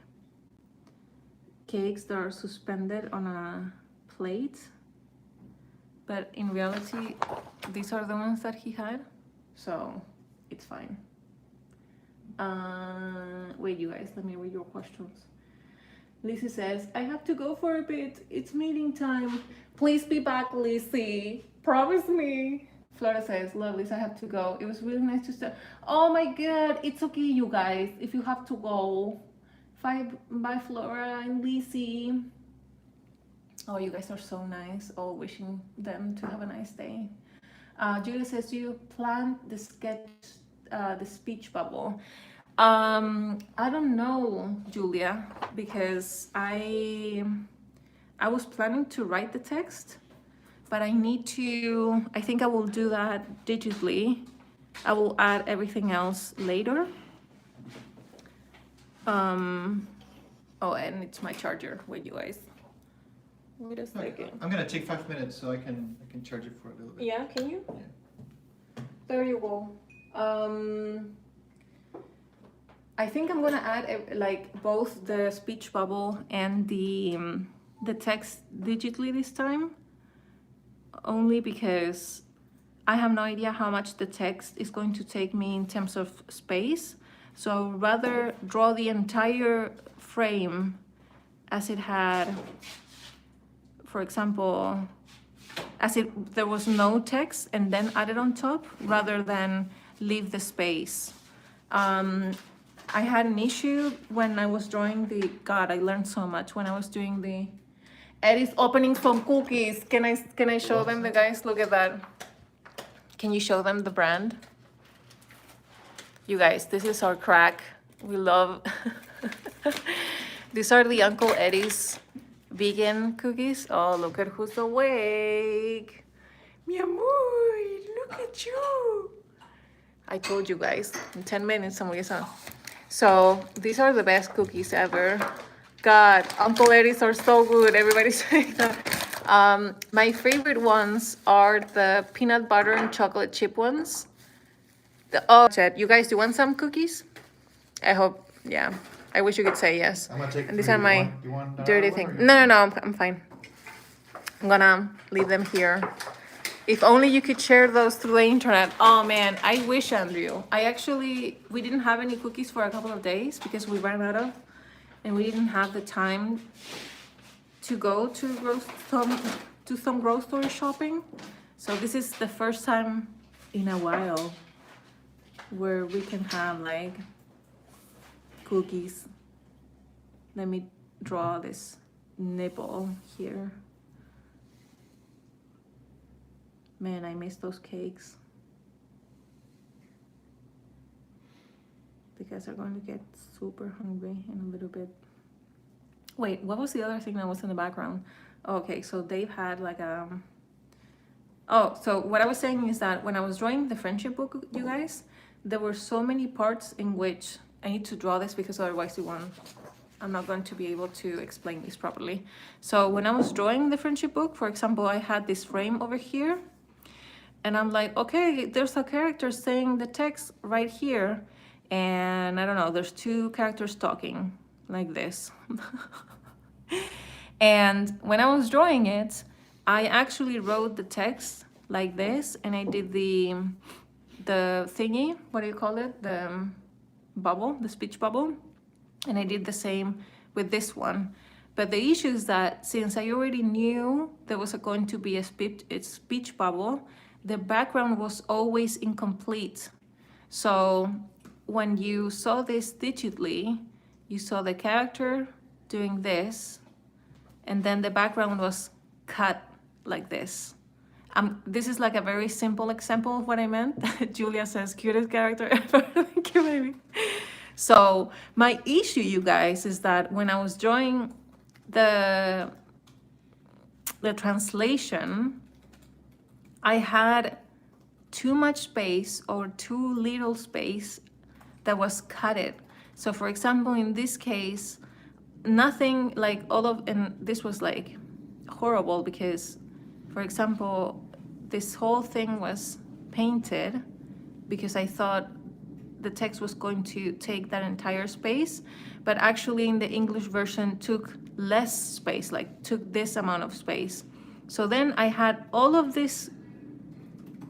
Speaker 1: cakes that are suspended on a plate, but in reality these are the ones that he had, so it's fine. Wait, you guys, let me read your questions. Lizzie says, I have to go for a bit, it's meeting time. Please be back, Lizzie, promise me. Flora says, love Liz, I have to go. It was really nice to start. Oh my god, it's okay, you guys, if you have to go. Bye, Flora and Lizzie. Oh, you guys are so nice. Oh, wishing them to have a nice day. Julia says, do you plan the sketch, the speech bubble? I don't know, Julia, because I was planning to write the text, but I think I will do that digitally. I will add everything else later. Oh, and it's my charger. Wait, you guys. Wait a second.
Speaker 2: I'm gonna take 5 minutes so I can charge it for a little bit.
Speaker 1: Yeah, can you?
Speaker 2: Yeah.
Speaker 1: There you go. I think I'm gonna add like both the speech bubble and the text digitally this time, only because I have no idea how much the text is going to take me in terms of space. So rather draw the entire frame as it had, for example, there was no text and then add it on top, rather than leave the space. I had an issue when I was drawing God, I learned so much when I was doing Eddie's opening some cookies. Can I show them, the guys? Look at that. Can you show them the brand? You guys, this is our crack. We love, these are the Uncle Eddie's vegan cookies. Oh, look at who's awake. Mi amor, look at you. I told you guys, in 10 minutes, I'm gonna. So these are the best cookies ever. God, Uncle Eddie's are so good. Everybody's saying that. My favorite ones are the peanut butter and chocolate chip ones. Oh, Chet, you guys, do you want some cookies? I hope, yeah. I wish you could say yes.
Speaker 2: I'm gonna take
Speaker 1: And these
Speaker 2: three.
Speaker 1: are my
Speaker 2: You want
Speaker 1: dirty
Speaker 2: one, or
Speaker 1: things.
Speaker 2: you-
Speaker 1: No, I'm fine. I'm gonna leave them here. If only you could share those through the internet. Oh man, I wish, Andrew. We didn't have any cookies for a couple of days because we ran out of, and we didn't have the time to go to some grocery shopping. So this is the first time in a while where we can have like cookies. Let me draw this nipple here. Man, I miss those cakes. Because I'm going to get super hungry in a little bit. Wait, what was the other thing that was in the background? Okay, so Dave had like oh, so what I was saying is that when I was drawing the friendship book, you guys, there were so many parts in which I need to draw this because otherwise I'm not going to be able to explain this properly. So when I was drawing the friendship book, for example, I had this frame over here. And I'm like, okay, there's a character saying the text right here. And I don't know, there's two characters talking like this. And when I was drawing it, I actually wrote the text like this, and I did the thingy, what do you call it? The bubble, the speech bubble. And I did the same with this one. But the issue is that since I already knew there was going to be a speech bubble, the background was always incomplete. So when you saw this digitally, you saw the character doing this, and then the background was cut like this. This is like a very simple example of what I meant. Julia says, cutest character ever. Thank you, baby. So my issue, you guys, is that when I was drawing the translation, I had too much space or too little space that was cutted. So for example, in this case, nothing like and this was like horrible because, for example, this whole thing was painted because I thought the text was going to take that entire space, but actually in the English version took less space, like took this amount of space. So then I had all of this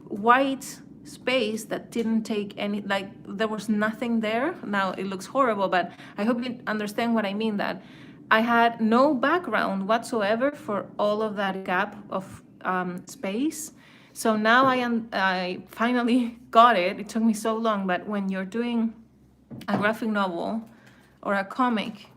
Speaker 1: white space that didn't take any, like there was nothing there. Now it looks horrible, but I hope you understand what I mean, that I had no background whatsoever for all of that gap of space. So now I finally got it. It took me so long, but when you're doing a graphic novel or a comic,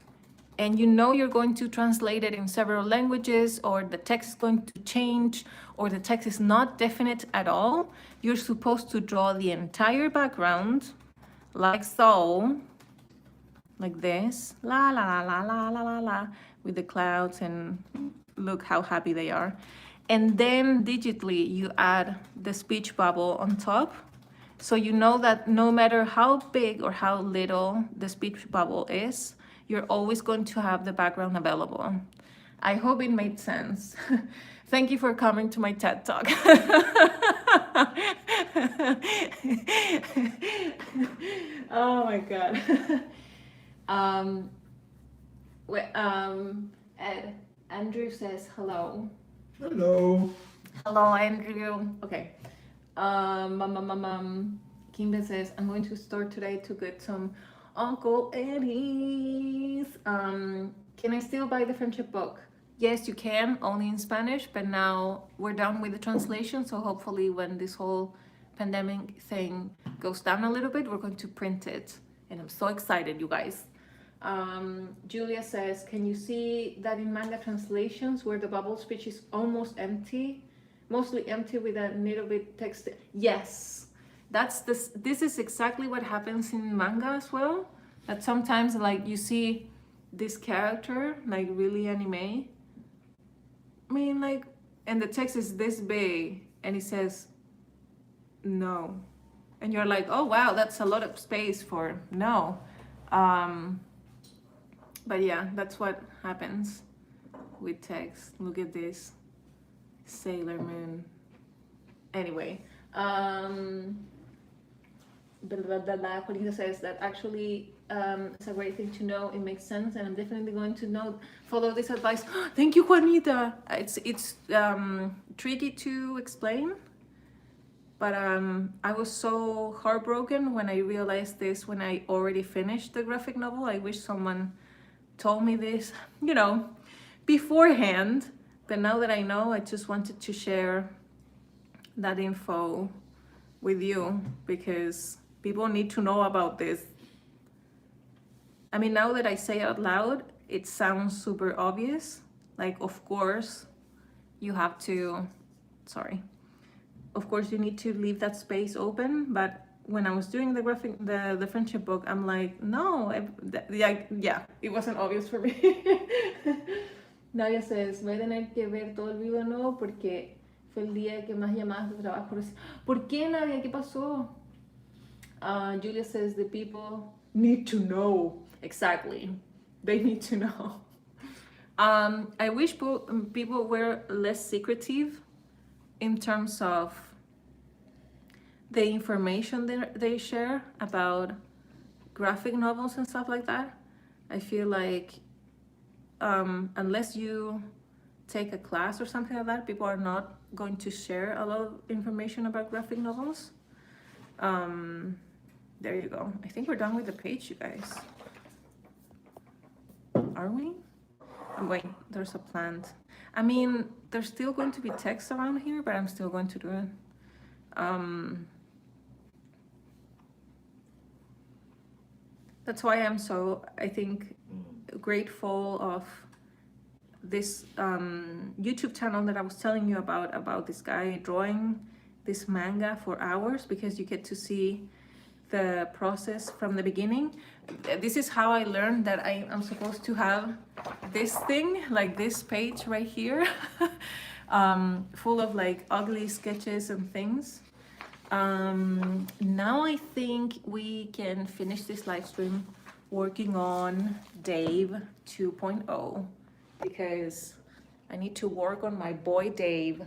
Speaker 1: and you know you're going to translate it in several languages, or the text is going to change, or the text is not definite at all, you're supposed to draw the entire background like so, like this, la la la la la la la, with the clouds, and look how happy they are. And then digitally you add the speech bubble on top. So you know that no matter how big or how little the speech bubble is, you're always going to have the background available. I hope it made sense. Thank you for coming to my TED Talk. Oh my God. Ed, Andrew says hello.
Speaker 2: Hello.
Speaker 1: Hello, Andrew. Okay. Kimba says, I'm going to store today to get some Uncle Eddie's. Can I still buy the friendship book? Yes, you can, only in Spanish, but now we're done with the translation, so hopefully when this whole pandemic thing goes down a little bit, we're going to print it. And I'm so excited, you guys. Julia says, can you see that in manga translations where the bubble speech is almost empty? Mostly empty with a little bit text. Yes, this is exactly what happens in manga as well. That sometimes like you see this character like really anime. I mean like, and the text is this big and it says no. And you're like, oh wow, that's a lot of space for no. But yeah, that's what happens with text. Look at this. Sailor Moon. Anyway, blah, blah, blah, blah. Juanita says that actually it's a great thing to know. It makes sense, and I'm definitely going to follow this advice. Thank you, Juanita. It's tricky to explain, but I was so heartbroken when I realized this when I already finished the graphic novel. I wish someone told me this, beforehand. But now that I know, I just wanted to share that info with you because people need to know about this. I mean, now that I say it out loud, it sounds super obvious. Like, of course, you have to, of course, you need to leave that space open. But when I was doing the friendship book, I'm like, no, it wasn't obvious for me. Nadia says, voy a tener que ver todo el video de nuevo porque fue el día que más llamadas de trabajo recibí. ¿Por qué, Nadia? ¿Qué pasó? Julia says, the people need to know. Exactly. They need to know. I wish people were less secretive in terms of the information they share about graphic novels and stuff like that. I feel like unless you take a class or something like that, people are not going to share a lot of information about graphic novels. There you go. I think we're done with the page, you guys. Are we? Oh, wait, there's a plant. I mean, there's still going to be text around here, but I'm still going to do it. That's why I'm so, I think, grateful of this YouTube channel that I was telling you about this guy drawing this manga for hours, because you get to see the process from the beginning. This is how I learned that I'm supposed to have this thing, like this page right here, full of like ugly sketches and things. Now I think we can finish this live stream working on Dave 2.0 because I need to work on my boy Dave.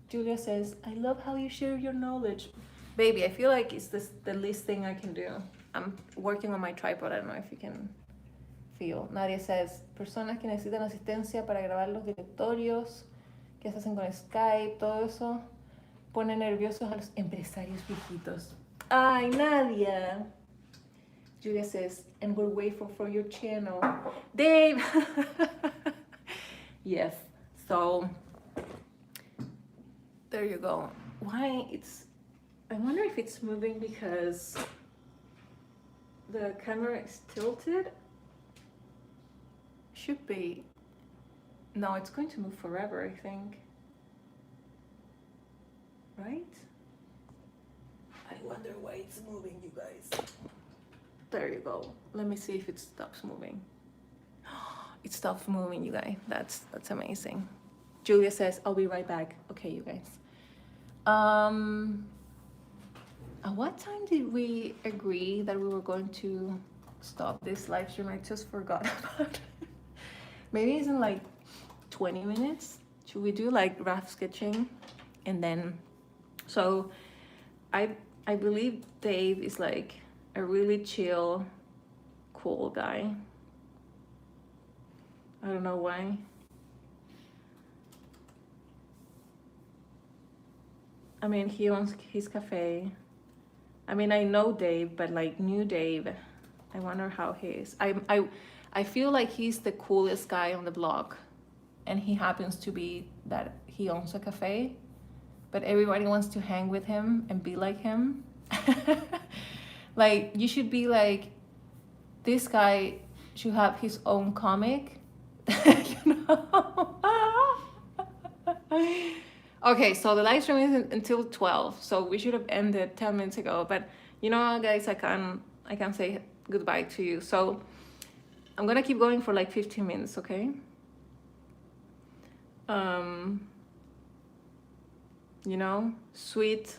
Speaker 1: Julia says, I love how you share your knowledge. Baby, I feel like it's the least thing I can do. I'm working on my tripod. I don't know if you can feel. Nadia says, personas que necesitan asistencia para grabar los directorios, que se hacen con Skype, todo eso, pone nerviosos a los empresarios viejitos. Ay, Nadia. Julia says, and we're waiting for your channel. Dave! Yes, so there you go. Why I wonder if it's moving because the camera is tilted. Should be. No, it's going to move forever, I think. Right? I wonder why it's moving, you guys. There you go. Let me see if it stops moving. It stops moving, you guys. That's amazing. Julia says, I'll be right back. Okay, you guys. At what time did we agree that we were going to stop this live stream? I just forgot about it. Maybe it's in like 20 minutes. Should we do like rough sketching? And then, so I believe Dave is like a really chill, cool guy. I don't know why. I mean, he owns his cafe. I mean, I know Dave, but like new Dave, I wonder how he is. I feel like he's the coolest guy on the block, and he happens to be that he owns a cafe, but everybody wants to hang with him and be like him. Like, you should be like, this guy should have his own comic, you know? Okay, so the live stream is until 12, so we should have ended 10 minutes ago, but you know, guys, I can't say goodbye to you, so I'm gonna keep going for like 15 minutes, okay? You know, sweet,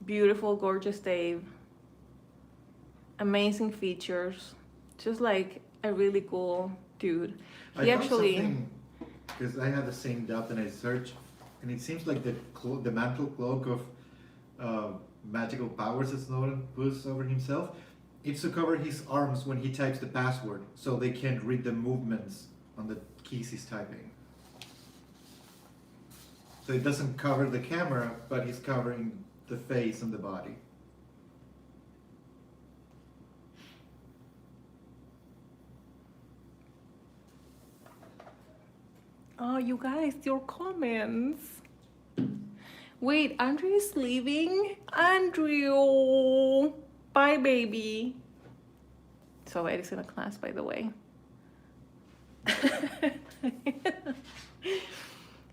Speaker 1: beautiful, gorgeous Dave, amazing features, just like a really cool dude.
Speaker 2: I found something because I had the same doubt and I searched, and it seems like the mantle cloak of magical powers that Snowden puts over himself, it's to cover his arms when he types the password, so they can't read the movements on the keys he's typing. So it doesn't cover the camera, but he's covering the face and the body.
Speaker 1: Oh, you guys, your comments. Wait, Andrew is leaving? Andrew! Bye, baby. So Eddie's in a class, by the way.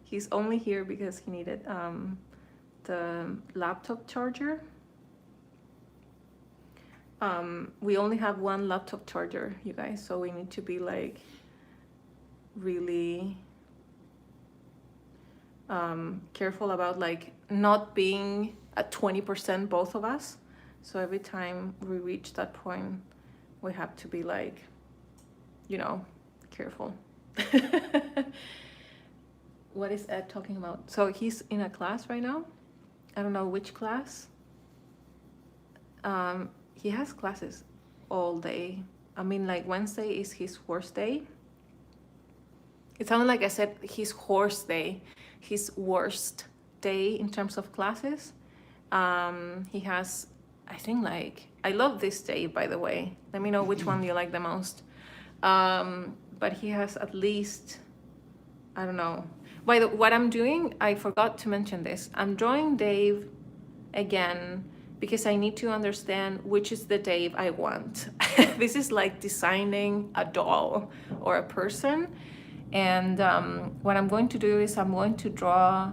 Speaker 1: He's only here because he needed the laptop charger. We only have one laptop charger, you guys, so we need to be like really careful about like not being at 20% both of us. So every time we reach that point, we have to be like, you know, careful. What is Ed talking about? So he's in a class right now. I don't know which class. He has classes all day. I mean, like Wednesday is his worst day. It sounded like I said his horse day, his worst day in terms of classes. He has, I think, like, I love this day, by the way. Let me know which one you like the most. But he has at least, I don't know. What I'm doing, I forgot to mention this. I'm drawing Dave again because I need to understand which is the Dave I want. This is like designing a doll or a person. And what I'm going to do is I'm going to draw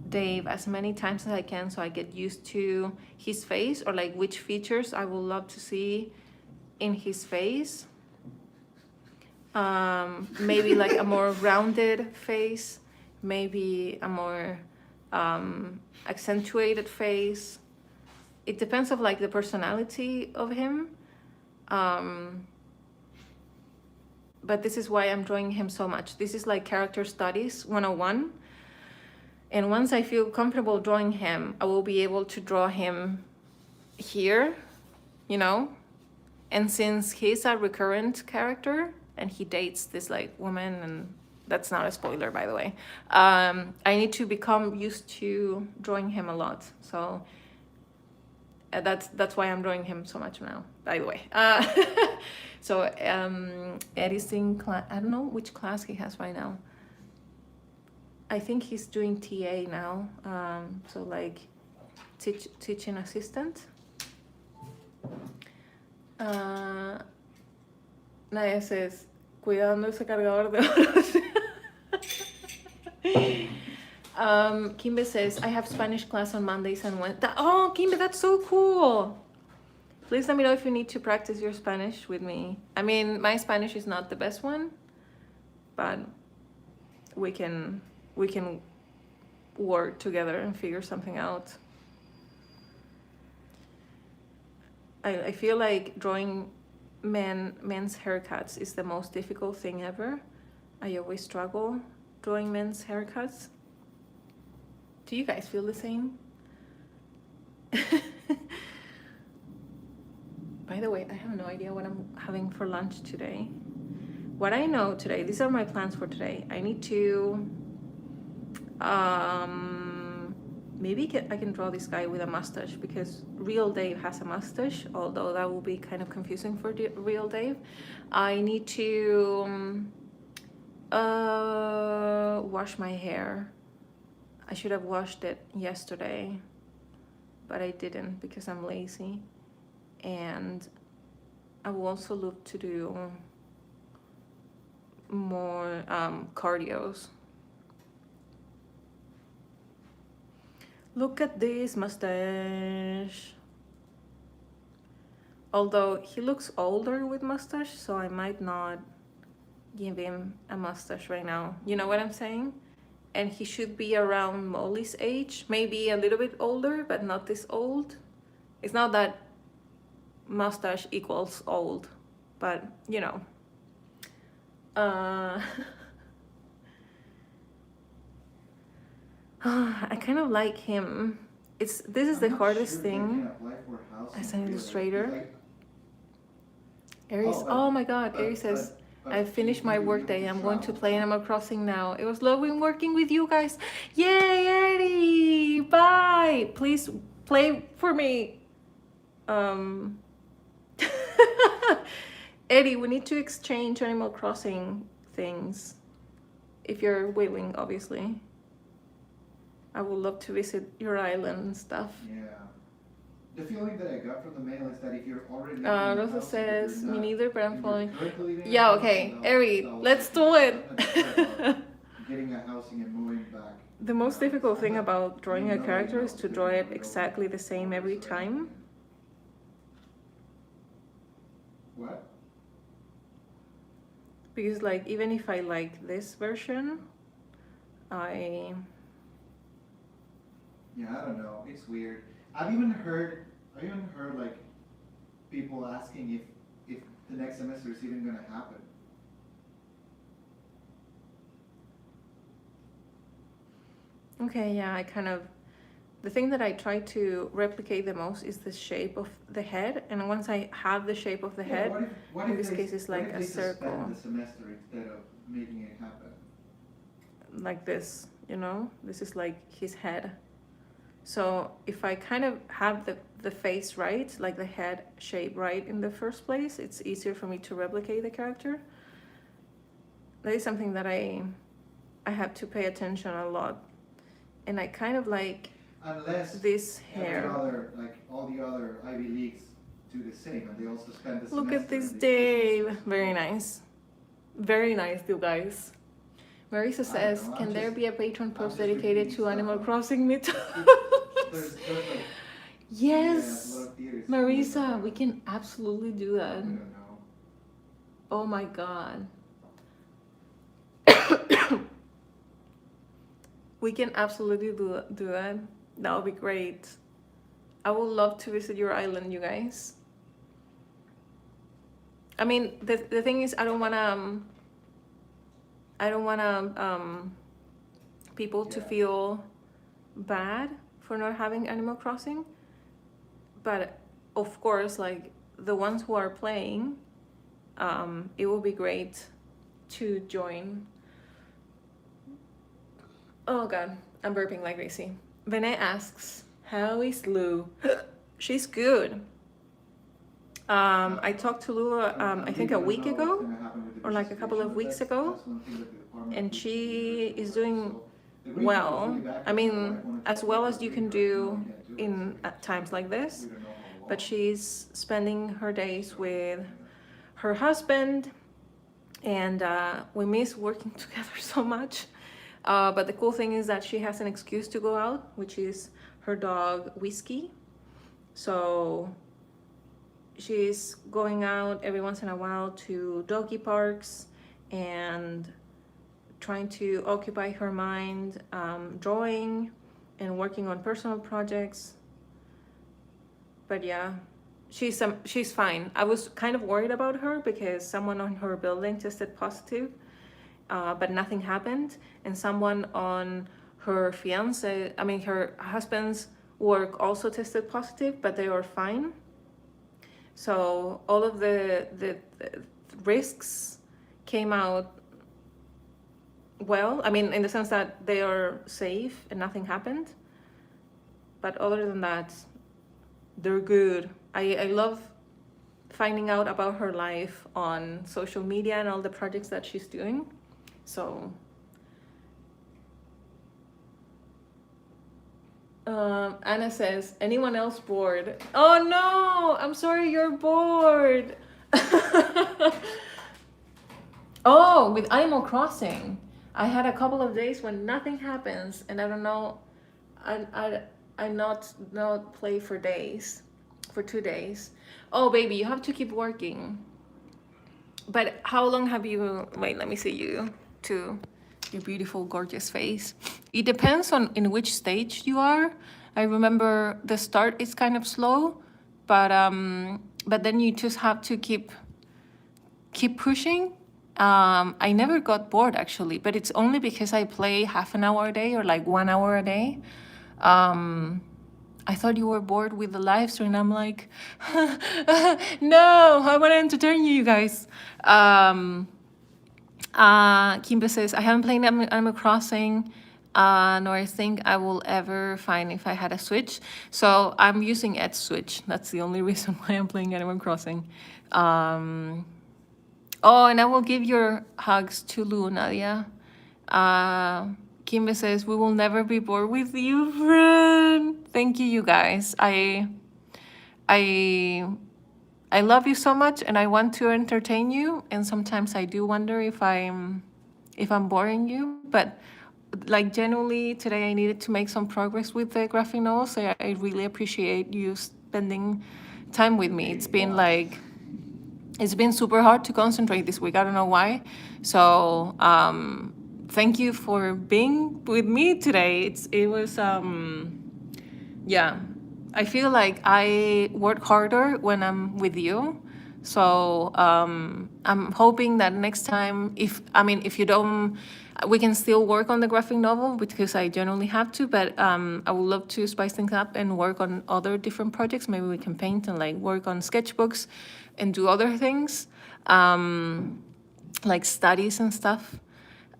Speaker 1: Dave as many times as I can so I get used to his face, or like which features I would love to see in his face. Maybe like a more rounded face, maybe a more accentuated face. It depends of like the personality of him. But this is why I'm drawing him so much. This is like character studies 101. And once I feel comfortable drawing him, I will be able to draw him here, you know? And since he's a recurrent character and he dates this like woman, and that's not a spoiler, by the way, I need to become used to drawing him a lot. So that's why I'm drawing him so much now, by the way. So Eddie's in class. I don't know which class he has right now. I think he's doing TA now. So like teaching assistant. Nadia says, cuidando ese cargador de oro. Kimbe says, I have Spanish class on Mondays and Wednesdays. Oh, Kimbe, that's so cool. Please let me know if you need to practice your Spanish with me. I mean, my Spanish is not the best one, but we can work together and figure something out. I feel like drawing men's haircuts is the most difficult thing ever. I always struggle drawing men's haircuts. Do you guys feel the same? By the way, I have no idea what I'm having for lunch today. What I know today, these are my plans for today. I need to, maybe I can draw this guy with a mustache, because real Dave has a mustache, although that will be kind of confusing for real Dave. I need to wash my hair. I should have washed it yesterday, but I didn't because I'm lazy. And I will also look to do more cardios. Look at this mustache. Although he looks older with mustache, so I might not give him a mustache right now. You know what I'm saying? And he should be around Molly's age, maybe a little bit older, but not this old. It's not that mustache equals old, but you know. I kind of like him. This is the hardest thing as an illustrator. Aries, oh my god, Aries says, I finished my workday. I'm going to play Animal Crossing now. It was lovely working with you guys. Yay, Eddie! Bye! Please play for me. Eddie, we need to exchange Animal Crossing things. If you're willing, obviously. I would love to visit your island and stuff.
Speaker 2: Yeah. The feeling that I got from the mail is that if you're already
Speaker 1: Rosa says, me neither, but I'm following. Yeah, okay. Eri, let's do it.
Speaker 2: Getting a housing and moving back.
Speaker 1: The most difficult thing about drawing a character is to draw it exactly the same every time.
Speaker 2: What?
Speaker 1: Because like, even if I like this version,
Speaker 2: Yeah, I don't know. It's weird. I've even heard like people asking if the next semester is even gonna happen.
Speaker 1: Okay, yeah, the thing that I try to replicate the most is the shape of the head, and once I have the shape of the head,
Speaker 2: what
Speaker 1: in this case it's like a circle.
Speaker 2: The semester instead of making it happen.
Speaker 1: Like this, you know? This is like his head. So if I kind of have the face right, like the head shape right in the first place, it's easier for me to replicate the character. That is something that I have to pay attention a lot. And I kind of like this hair.
Speaker 2: Like all the other Ivy Leagues do the same, and they also spend the
Speaker 1: Look at
Speaker 2: semester
Speaker 1: this
Speaker 2: in
Speaker 1: Dave. Very nice. Very nice, you guys. Marisa says, can there be a Patreon post dedicated to Animal Crossing? Me too.
Speaker 2: There's like,
Speaker 1: Yes, Marisa, we can absolutely do that.
Speaker 2: I don't know.
Speaker 1: Oh my god. We can absolutely do that. That would be great. I would love to visit your island, you guys. I mean, the thing is, I don't wanna people to feel bad for not having Animal Crossing, but of course, like the ones who are playing, it will be great to join. Oh god, I'm burping like crazy. Vinay asks, how is Lou? She's good. I talked to Lou, I think a week ago, or like a couple of weeks ago, and she is doing well. I mean, as well as you can do at times like this, but she's spending her days with her husband, and we miss working together so much. But the cool thing is that she has an excuse to go out, which is her dog Whiskey. So she's going out every once in a while to doggy parks and trying to occupy her mind, drawing and working on personal projects. But yeah, she's fine. I was kind of worried about her because someone on her building tested positive, but nothing happened, and someone on her her husband's work also tested positive, but they were fine. So all of the risks came out well. I mean, in the sense that they are safe and nothing happened. But other than that, they're good. I love finding out about her life on social media and all the projects that she's doing. So Anna says, anyone else bored? Oh no, I'm sorry you're bored. Oh, with Animal Crossing, I had a couple of days when nothing happens, and I don't know, I not play for 2 days. Oh baby, you have to keep working. But how long have you, wait, let me see you too. Your beautiful, gorgeous face. It depends on in which stage you are. I remember the start is kind of slow, but then you just have to keep pushing I never got bored actually, but it's only because I play half an hour a day or like 1 hour a day. I thought you were bored with the live stream. I'm like, no, I want to entertain you guys. Kimba says, I haven't played Animal Crossing, nor I think I will ever find if I had a Switch. So I'm using Ed's Switch. That's the only reason why I'm playing Animal Crossing. Oh, and I will give your hugs to Lou, Nadia. Kimba says, we will never be bored with you, friend. Thank you, you guys. I love you so much, and I want to entertain you. And sometimes I do wonder if I'm boring you. But like genuinely, today I needed to make some progress with the graphic novel. So I really appreciate you spending time with me. It's been super hard to concentrate this week. I don't know why. So thank you for being with me today. It was yeah. I feel like I work harder when I'm with you. So I'm hoping that next time, if you don't, we can still work on the graphic novel because I generally have to. But I would love to spice things up and work on other different projects. Maybe we can paint and like work on sketchbooks and do other things, like studies and stuff.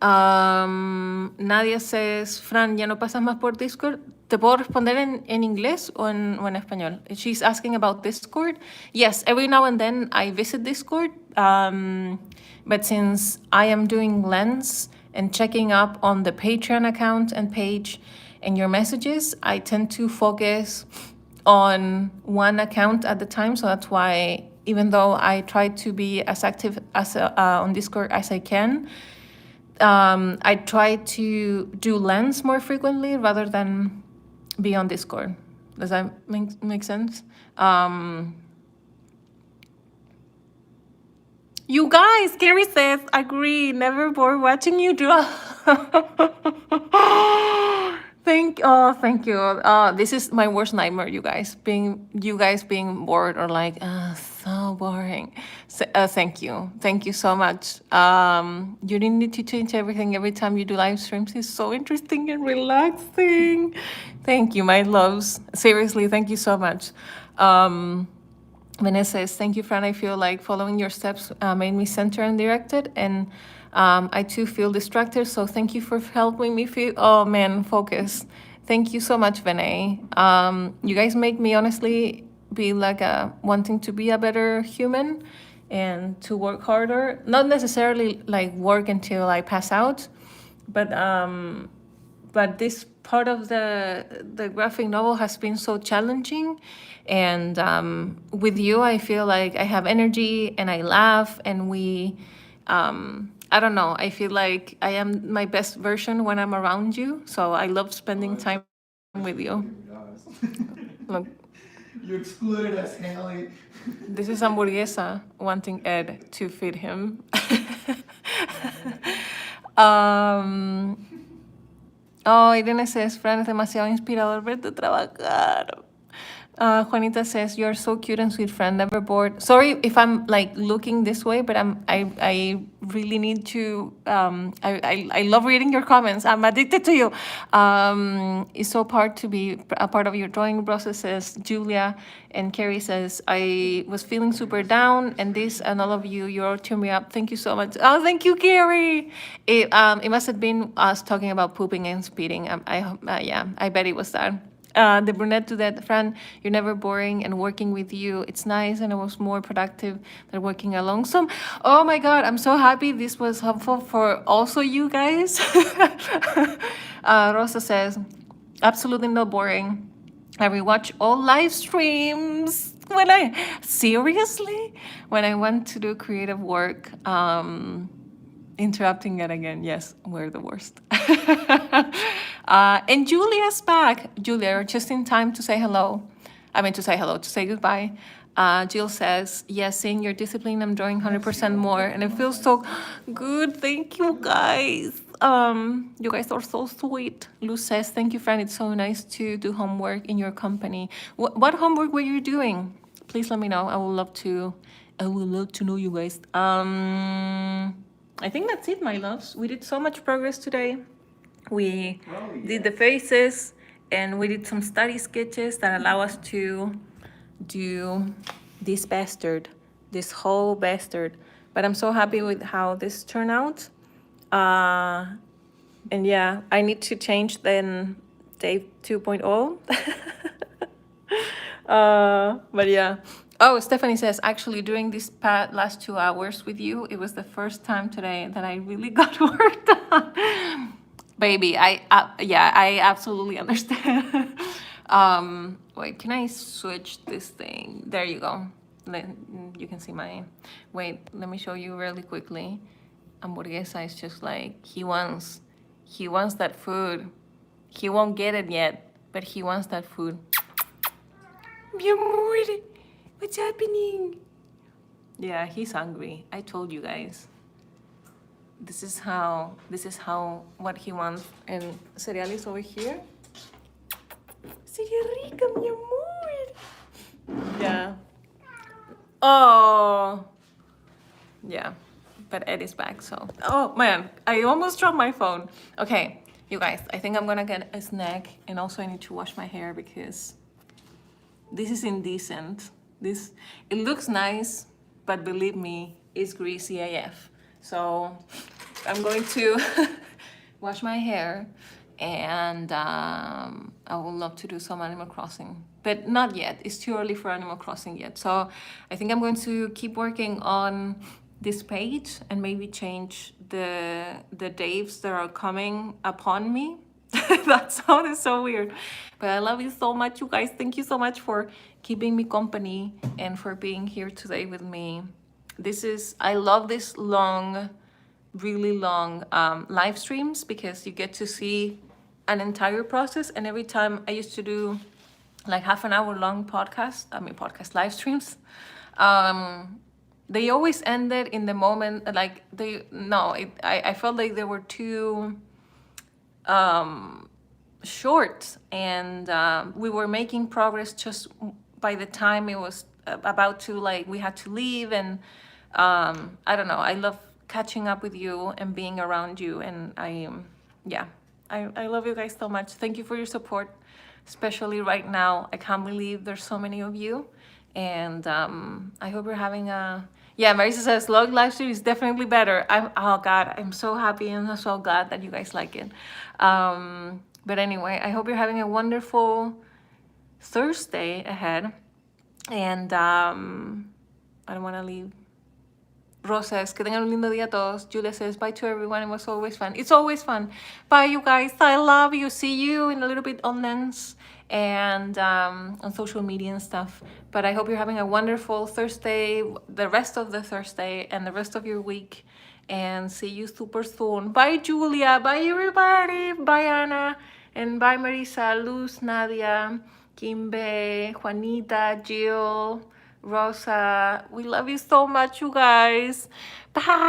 Speaker 1: Nadia says, Fran, ¿ya no pasas más por Discord? ¿Te puedo responder en inglés o en español? She's asking about Discord. Yes, every now and then I visit Discord. But since I am doing Lens and checking up on the Patreon account and page and your messages, I tend to focus on one account at the time. So that's why, even though I try to be as active as on Discord as I can, I try to do Lens more frequently rather than be on Discord. Does that make sense? You guys, Carrie says, agree, never bored watching you do. Thank you. This is my worst nightmare, you guys being bored or like, so boring. So, thank you so much. You didn't need to change everything every time you do live streams. It's so interesting and relaxing. Thank you, my loves. Seriously, thank you so much. Vanessa says, thank you, Fran. I feel like following your steps made me center and directed, and I too feel distracted. So thank you for helping me focus. Thank you so much, Vinay. You guys make me honestly be like wanting to be a better human and to work harder. Not necessarily like work until I pass out, but this part of the graphic novel has been so challenging. And with you, I feel like I have energy and I laugh and we, I don't know, I feel like I am my best version when I'm around you. So I love spending time with you. Look,
Speaker 2: You excluded us, Haley.
Speaker 1: this is hamburguesa wanting Ed to feed him. Irene says, Fran, es demasiado inspirador verte trabajar. Juanita says, you're so cute and sweet, friend, never bored. Sorry if I'm like looking this way, but I really need to, I love reading your comments. I'm addicted to you. It's so hard to be a part of your drawing process, says Julia. And Carrie says, I was feeling super down, and this and all of you, you're cheering me up. Thank you so much. Oh, thank you, Carrie. It must have been us talking about pooping and speeding. I bet it was that. The brunette to that, Fran, you're never boring, and working with you, it's nice, and I was more productive than working alone. So, oh my God, I'm so happy this was helpful for also you guys. Rosa says, absolutely not boring. I rewatch all live streams when I want to do creative work. Interrupting it again. Yes, we're the worst. And Julia's back. Julia, just in time to say hello. To say goodbye. Jill says, yes, seeing your discipline, I'm drawing 100% more. And it feels so good. Thank you, guys. You guys are so sweet. Luz says, thank you, Fran. It's so nice to do homework in your company. What homework were you doing? Please let me know. I would love to know you guys. I think that's it, my loves. We did so much progress today. We
Speaker 2: Oh,
Speaker 1: did the faces, and we did some study sketches that allow us to do this bastard, this whole bastard. But I'm so happy with how this turned out. And yeah, I need to change then Dave 2.0. But yeah. Oh, Stephanie says, actually, during this last 2 hours with you, it was the first time today that I really got work done. Baby, yeah, I absolutely understand. Wait, can I switch this thing? There you go. You can see my, wait, let me show you really quickly. Hamburguesa is just like, he wants that food. He won't get it yet, but he wants that food. Mi amor, what's happening? Yeah, he's hungry. I told you guys. This is how what he wants. And cereal is over here. Cereal rica, mi amor. Yeah. Oh. Yeah. But Ed is back, so. Oh man, I almost dropped my phone. Okay, you guys, I think I'm gonna get a snack, and also I need to wash my hair because this is indecent. It looks nice, but believe me, it's greasy AF. So I'm going to wash my hair, and I would love to do some Animal Crossing, but not yet. It's too early for Animal Crossing yet. So I think I'm going to keep working on this page and maybe change the Daves that are coming upon me. That sounded so weird, but I love you so much, you guys. Thank you so much for keeping me company and for being here today with me. I love this long, really long live streams because you get to see an entire process. And every time I used to do like half an hour long podcast live streams, they always ended in the moment, like I felt like they were too short, and we were making progress just by the time it was about to, like, we had to leave. And I don't know, I love catching up with you and being around you, and I love you guys so much. Thank you for your support, especially right now. I can't believe there's so many of you, and I hope you're having a Marisa says log live stream is definitely better. Oh god, I'm so happy and I'm so glad that you guys like it. But anyway, I hope you're having a wonderful Thursday ahead, and I don't want to leave. Rosa says, que tengan un lindo día a todos. Julia says, bye to everyone. It was always fun. It's always fun. Bye, you guys. I love you. See you in a little bit on Lens and on social media and stuff. But I hope you're having a wonderful Thursday, the rest of the Thursday, and the rest of your week. And see you super soon. Bye, Julia. Bye, everybody. Bye, Anna. And bye, Marisa, Luz, Nadia, Kimbe, Juanita, Jill, Rosa. We love you so much, you guys. Bye.